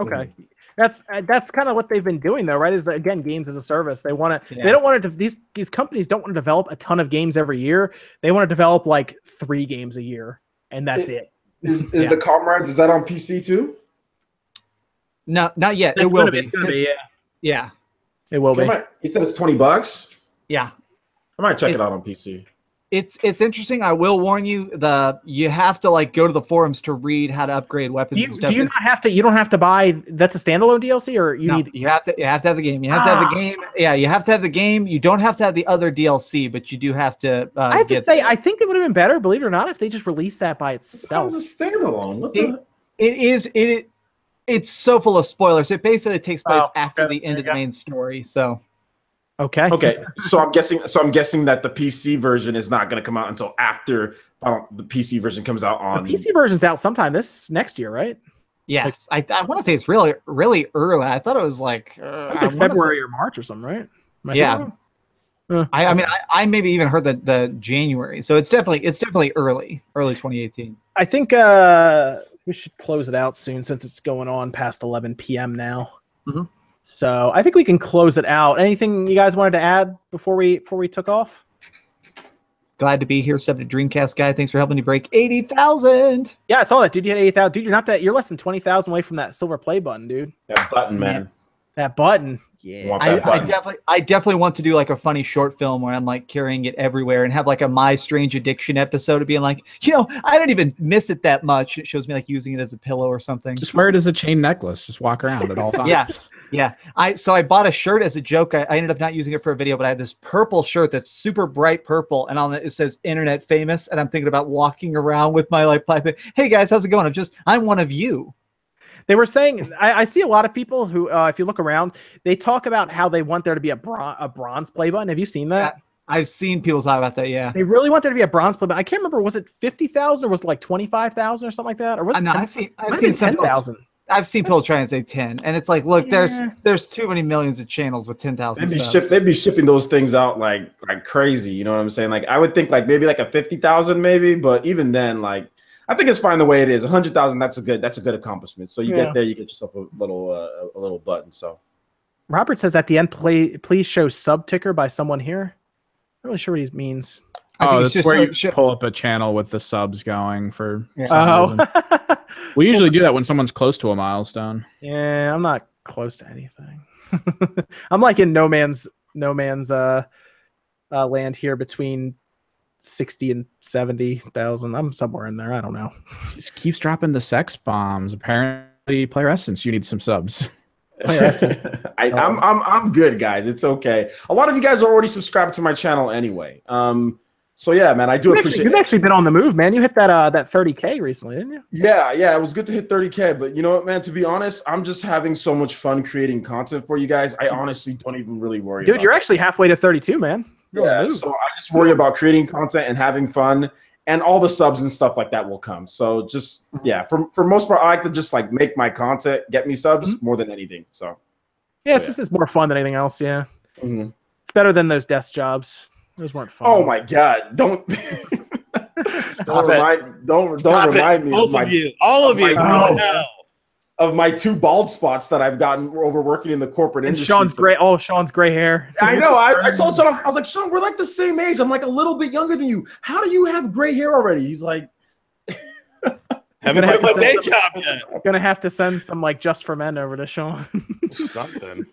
Okay. That's kind of what they've been doing though, right? Is again, games as a service. They want to. Yeah. They don't want to. These companies don't want to develop a ton of games every year. They want to develop like 3 games a year, and that's it. Is the Comrades? Is that on PC too? No, not yet. It will be. Yeah, it will be. You said it's $20. Yeah, I might check it out on PC. It's interesting. I will warn you, you have to like go to the forums to read how to upgrade weapons and stuff. Do you not have to? You don't have to buy. That's a standalone DLC, or you need. You have to have the game. You have to have the game. Yeah, you have to have the game. You don't have to have the other DLC, but you do have to. I have to say, I think it would have been better, believe it or not, if they just released that by itself. It's a standalone. What the? It's so full of spoilers. It basically takes place after the end of the main story. So. Okay. So I'm guessing that the PC version is not going to come out until after the PC version comes out on. The PC version's out sometime next year, right? Yes, I want to say it's really early. I thought it was like February or March or something, right? Yeah. I mean, I maybe even heard the January, so it's definitely early 2018. I think we should close it out soon since it's going on past 11 p.m. now. Mm-hmm. So I think we can close it out. Anything you guys wanted to add before we took off? Glad to be here. Sub to DreamCastGuy. Thanks for helping me break 80,000. Yeah, I saw that, dude. You had 80,000. Dude, you're less than 20,000 away from that silver play button, dude. That button, man. That button. Yeah. I definitely want to do like a funny short film where I'm like carrying it everywhere and have like a My Strange Addiction episode of being like, I don't even miss it that much. It shows me like using it as a pillow or something. Just wear it as a chain necklace. Just walk around at all times. Yeah. So I bought a shirt as a joke. I ended up not using it for a video, but I have this purple shirt that's super bright purple, and on it says "Internet Famous." And I'm thinking about walking around with my like pipe. Hey guys, how's it going? I'm one of you. They were saying, I see a lot of people who, if you look around, they talk about how they want there to be a bronze play button. Have you seen that? I've seen people talk about that. Yeah, they really want there to be a bronze play button. I can't remember. Was it 50,000 or was it like 25,000 or something like that? Or was it? I've seen 10,000. I've seen people try and say 10, and it's like, look, there's too many millions of channels with 10,000. They'd be shipping those things out like crazy. You know what I'm saying? Like I would think like maybe like a 50,000 maybe, but even then, like I think it's fine the way it is. 100,000, that's a good accomplishment. So you get there, you get yourself a little button. So Robert says at the end, please show sub ticker by someone here. I'm not really sure what he means. That's where you pull up a channel with the subs going for some reason. We usually do that when someone's close to a milestone. Yeah, I'm not close to anything. I'm like in no man's land here between 60 and 70,000. I'm somewhere in there. I don't know. Just keeps dropping the sex bombs. Apparently, Playeressence, you need some subs. I'm good, guys. It's okay. A lot of you guys are already subscribed to my channel anyway. So yeah, man, I do appreciate. You've actually been on the move, man. You hit that 30K recently, didn't you? Yeah, it was good to hit 30K. But you know what, man? To be honest, I'm just having so much fun creating content for you guys. I honestly don't even really worry. Dude, you're actually halfway to 32, man. Yeah, so I just worry about creating content and having fun, and all the subs and stuff like that will come. So just for most part, I like to just like make my content get me subs more than anything. So yeah, it's more fun than anything else. Yeah, it's better than those desk jobs. Those weren't fun. Oh my god! Don't remind me. All of you. Of my 2 bald spots that I've gotten over working in the corporate industry. Sean's gray hair. I know. I told Sean, I was like, Sean, we're like the same age. I'm like a little bit younger than you. How do you have gray hair already? He's like, haven't quit my day job yet. I'm gonna have to send some like Just for Men over to Sean. Something.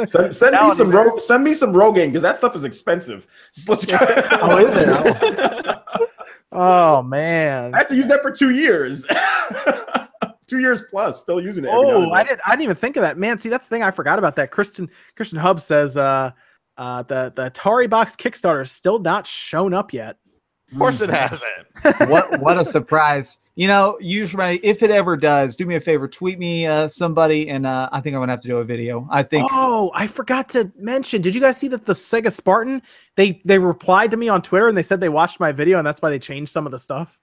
Send me some Rogaine because that stuff is expensive. Just let's go. Oh, is it? Oh man, I had to use that for 2 years. 2 years plus, still using it. I didn't even think of that, man. See, that's the thing I forgot about that. Christian Hub says the Atari Box Kickstarter is still not shown up yet. Of course it hasn't. What a surprise. Usually if it ever does, do me a favor, tweet me somebody, and I think I'm gonna have to do a video. I forgot to mention, did you guys see that the Sega Spartan, they replied to me on Twitter and they said they watched my video and that's why they changed some of the stuff?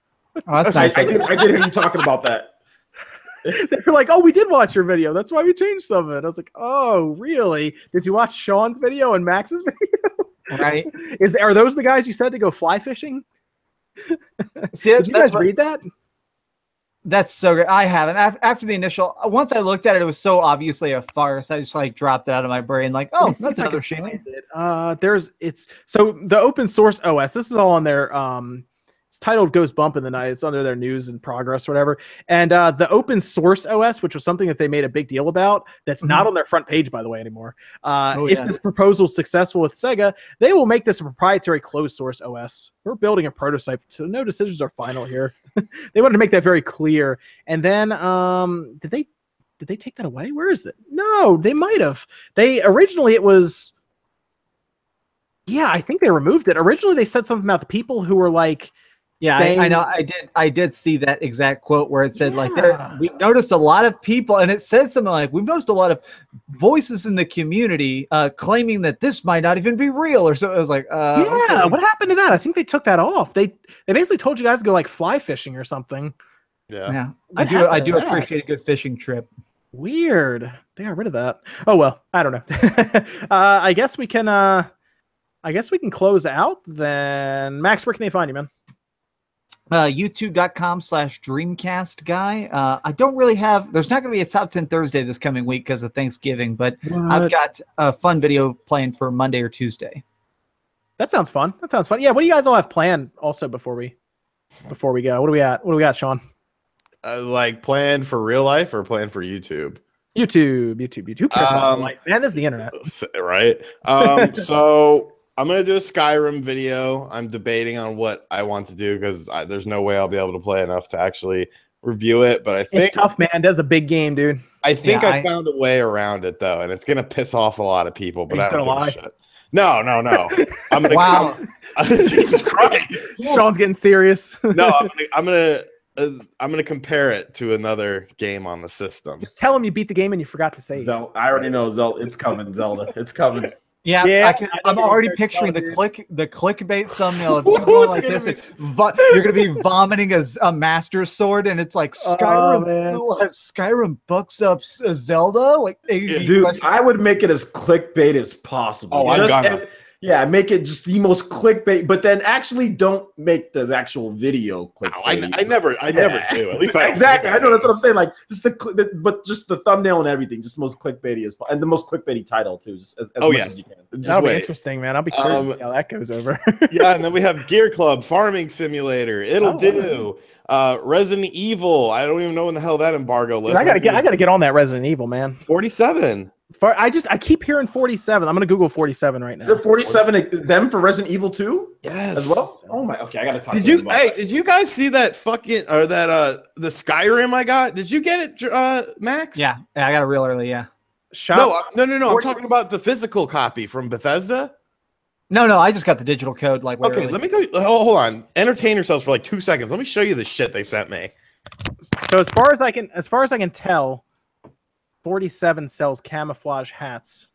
Oh, that's nice. I did hear you talking about that. They were like, oh, we did watch your video. That's why we changed some of it. I was like, oh, really? Did you watch Sean's video and Max's video? Right. Are those the guys you said to go fly fishing? See, did you guys read that? That's so good. I haven't. After the initial, once I looked at it, it was so obviously a farce. I just like dropped it out of my brain. Like, oh, that's another shame. So the open source OS. This is all on their It's titled Goes Bump in the Night. It's under their news and progress or whatever. And the open source OS, which was something that they made a big deal about, that's not on their front page, by the way, anymore. If this proposal is successful with Sega, they will make this a proprietary closed source OS. We're building a prototype, so no decisions are final here. They wanted to make that very clear. And then did they take that away? Where is it? No, they might have. Originally it was. Yeah, I think they removed it. Originally they said something about the people who were like. Yeah, I know. I did see that exact quote where it said like we've noticed a lot of people, and it said something like we've noticed a lot of voices in the community claiming that this might not even be real or so. It was like, okay. What happened to that? I think they took that off. They basically told you guys to go like fly fishing or something. Yeah. I do appreciate a good fishing trip. Weird. They got rid of that. Oh well, I don't know. I guess we can close out then. Max, where can they find you, man? YouTube.com/DreamCastGuy. I don't really have. There's not going to be a top 10 Thursday this coming week because of Thanksgiving, but I've got a fun video planned for Monday or Tuesday. That sounds fun. Yeah. What do you guys all have planned? Also, before we go, what do we got, Sean? Like planned for real life or planned for YouTube? YouTube. Who cares about life? Man, this is the internet, right? So. I'm going to do a Skyrim video. I'm debating on what I want to do because there's no way I'll be able to play enough to actually review it. But I think it's tough, man. That's a big game, dude. I think I found a way around it, though, and it's going to piss off a lot of people. But I don't give a shit. No. I'm going to Jesus Christ. Sean's getting serious. No, I'm going to compare it to another game on the system. Just tell him you beat the game and you forgot to say Zelda. I already know Zelda. It's coming, Zelda. It's coming. Yeah, I'm already picturing the clickbait thumbnail of you going like this. You're gonna be vomiting a master sword, and it's like Skyrim bucks up Zelda. Like, dude, I would make it as clickbait as possible. Oh, I'm gonna. Yeah, make it just the most clickbait, but then actually don't make the actual video clickbait. I never do. At least exactly. I know that's what I'm saying. Like just but just the thumbnail and everything, just most clickbaity as and the most clickbaity title too, just as much as you can. That'll be interesting, man. I'll be curious to see how that goes over. Yeah, and then we have Gear Club, Farming Simulator, It'll Do, Resident Evil. I don't even know when the hell that embargo list. I gotta get on that Resident Evil, man. 47. I keep hearing 47. I'm gonna Google 47 right now. Is it 47 them for Resident Evil 2? Yes. As well? Oh my. Okay, I gotta talk. Did you guys see that fucking the Skyrim I got? Did you get it, Max? Yeah, I got it real early. Yeah. No. I'm talking about the physical copy from Bethesda. No, I just got the digital code. Like, okay, let me go. Hold on. Entertain yourselves for like 2 seconds. Let me show you the shit they sent me. So as far as I can tell, 47 sells camouflage hats.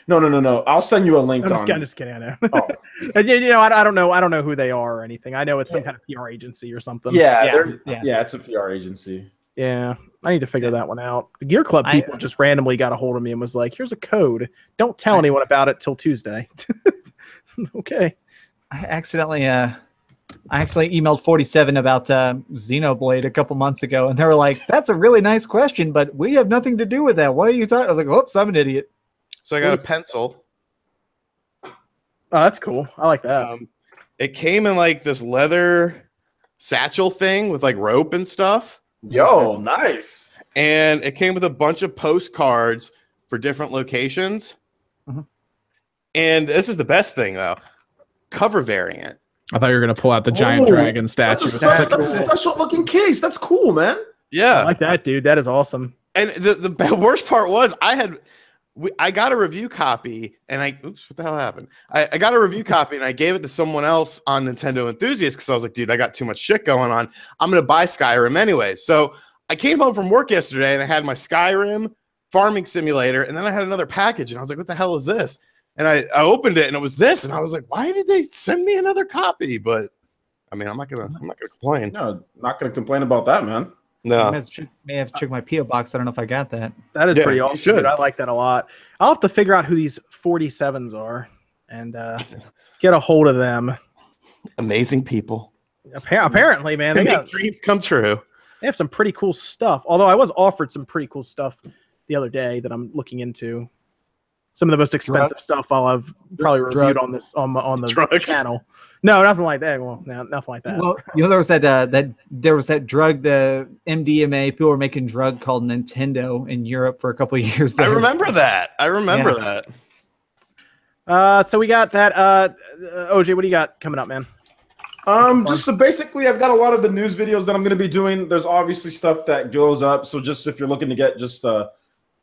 No. I'll send you a link. I'm just kidding. I know. Oh. I don't know who they are or anything. I know it's some kind of PR agency or something. Yeah, it's a PR agency. Yeah, I need to figure that one out. The Gear Club people just randomly got a hold of me and was like, "Here's a code. Don't tell anyone about it till Tuesday." Okay. I accidentally emailed 47 about Xenoblade a couple months ago, and they were like, "That's a really nice question, but we have nothing to do with that. What are you talking?" I was like, "Oops, I'm an idiot." So I got a pencil. Oh, that's cool. I like that. It came in like this leather satchel thing with like rope and stuff. Yo, nice. And it came with a bunch of postcards for different locations. Mm-hmm. And this is the best thing, though. Cover variant. I thought you were going to pull out the giant dragon statue. That's a special looking case. That's cool, man. Yeah. I like that, dude. That is awesome. And the worst part was I got a review copy, and oops, what the hell happened? I got a review copy, and I gave it to someone else on Nintendo Enthusiast because I was like, dude, I got too much shit going on. I'm going to buy Skyrim anyways. So I came home from work yesterday, and I had my Skyrim Farming Simulator, and then I had another package, and I was like, what the hell is this? And I opened it, and it was this, and I was like, why did they send me another copy? But I mean, I'm not gonna complain. No, not gonna complain about that, man. No, may have checked my PO box. I don't know if I got that. That is pretty awesome. Dude. I like that a lot. I'll have to figure out who these 47s are and get a hold of them. Amazing people. Apparently, man, they make dreams come true. They have some pretty cool stuff. Although I was offered some pretty cool stuff the other day that I'm looking into. some of the most expensive stuff I'll have probably reviewed on this on the channel. No, nothing like that. Well, no, nothing like that. Well, you know, there was that drug, the MDMA. People were making drug called Nintendo in Europe for a couple of years. I remember that. that. So we got that. OJ, what do you got coming up, man? Just so basically, I've got a lot of the news videos that I'm going to be doing. There's obviously stuff that goes up. So just if you're looking to get just the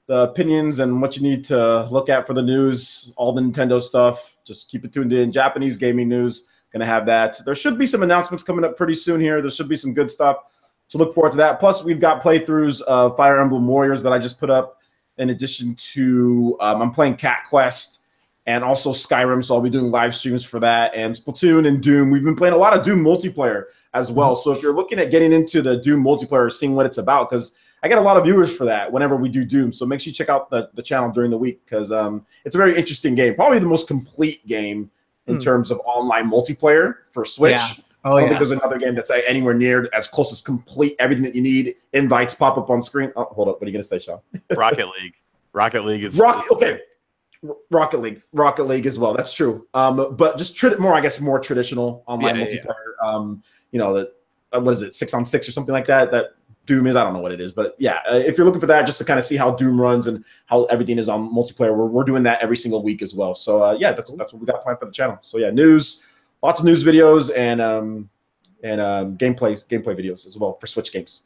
opinions and what you need to look at for the news, all the Nintendo stuff, just keep it tuned in. Japanese gaming news, going to have that. There should be some announcements coming up pretty soon here. There should be some good stuff. So look forward to that. Plus, we've got playthroughs of Fire Emblem Warriors that I just put up. In addition to, I'm playing Cat Quest and also Skyrim, so I'll be doing live streams for that. And Splatoon and Doom. We've been playing a lot of Doom multiplayer as well. So if you're looking at getting into the Doom multiplayer, seeing what it's about, because I get a lot of viewers for that whenever we do Doom. So make sure you check out the channel during the week, because it's a very interesting game. Probably the most complete game in terms of online multiplayer for Switch. Yeah. I don't think there's another game that's anywhere near as close as complete. Everything that you need, invites pop up on screen. Oh, hold up. What are you going to say, Sean? Rocket League. Rocket League is okay. Rocket League as well. That's true. But just more traditional online multiplayer. You know, what is it, 6-on-6 or something like that? That Doom is. I don't know what it is, but yeah, if you're looking for that, just to kind of see how Doom runs and how everything is on multiplayer, we're doing that every single week as well. So yeah, that's what we got planned for the channel. So yeah, lots of news videos and gameplay videos as well for Switch games.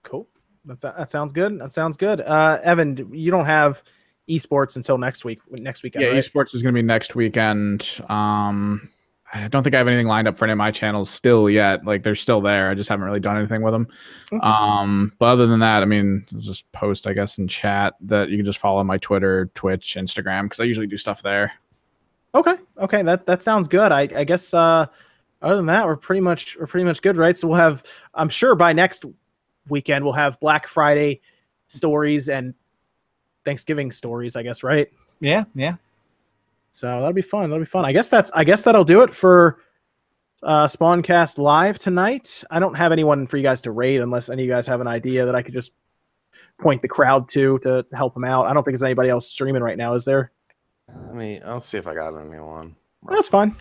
Cool. That sounds good. That sounds good. Evan, you don't have esports until next weekend. Yeah, right? esports is going to be next weekend. I don't think I have anything lined up for any of my channels still yet. Like, they're still there. I just haven't really done anything with them. But other than that, I mean, I'll just post, I guess, in chat that you can just follow my Twitter, Twitch, Instagram, because I usually do stuff there. Okay. That sounds good. I guess other than that, we're pretty much good, right? So we'll have, I'm sure by next weekend, we'll have Black Friday stories and Thanksgiving stories, I guess, right? Yeah. So that'll be fun. I guess that'll do it for SpawnCast Live tonight. I don't have anyone for you guys to raid unless any of you guys have an idea that I could just point the crowd to help them out. I don't think there's anybody else streaming right now, is there? I'll see if I got anyone. That's fine.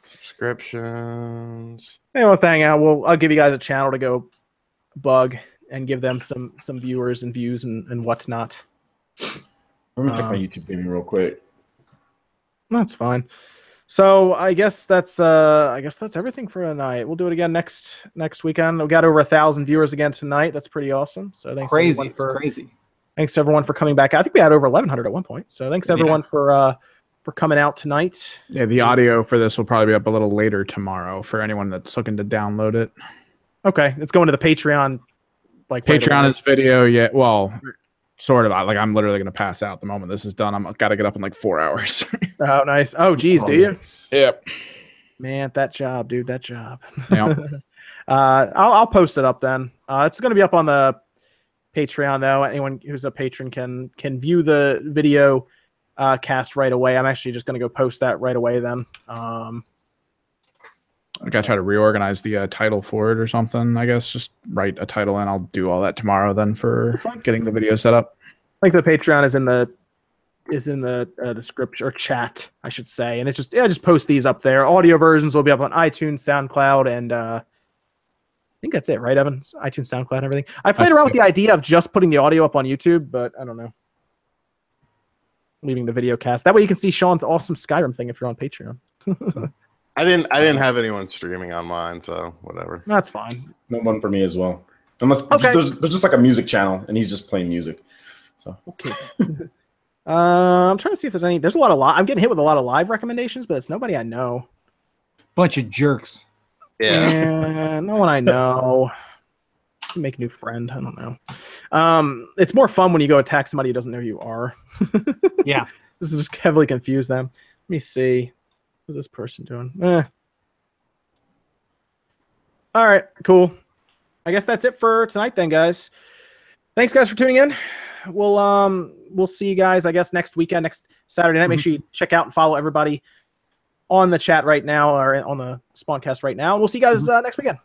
Subscriptions. Anyone wants to hang out, I'll give you guys a channel to go bug and give them some viewers and views and whatnot. Let me check my YouTube gaming real quick. That's fine. So I guess that's everything for tonight. We'll do it again next weekend. We got over 1,000 viewers again tonight. That's pretty awesome. So thanks crazy. Thanks everyone for coming back. I think we had over 1,100 at one point. So thanks everyone for coming out tonight. Yeah, the audio for this will probably be up a little later tomorrow for anyone that's looking to download it. Okay, it's going to the Patreon. Like Patreon is video. Yeah, well, sort of. Like, I'm literally going to pass out the moment this is done. I've got to get up in like 4 hours. Oh, nice. Oh, geez, do you? Yep. Man, that job, dude. That job. Yep. I'll post it up then. It's going to be up on the Patreon though. Anyone who's a patron can view the video cast right away. I'm actually just going to go post that right away then. I got to try to reorganize the title for it or something. I guess just write a title and I'll do all that tomorrow then for getting the video set up. I think the Patreon is in the description or chat, I should say, and just post these up there. Audio versions will be up on iTunes, SoundCloud, and I think that's it, right, Evan? iTunes, SoundCloud, and everything. I played around with the idea of just putting the audio up on YouTube, but I don't know. Leaving the video cast that way you can see Sean's awesome Skyrim thing if you're on Patreon. I didn't have anyone streaming on mine, so whatever. That's fine. No one for me as well. Unless there's just like a music channel and he's just playing music. So okay. I'm trying to see if there's any. There's a lot of I'm getting hit with a lot of live recommendations, but it's nobody I know. Bunch of jerks. Yeah, no one I know. Make a new friend. I don't know. It's more fun when you go attack somebody who doesn't know who you are. Yeah. This is just heavily confuse them. Let me see. What's this person doing? All right, cool. I guess that's it for tonight then, guys. Thanks, guys, for tuning in. We'll see you guys, I guess, next weekend, next Saturday night. Make sure you check out and follow everybody on the chat right now or on the SpawnCast right now. And we'll see you guys next weekend.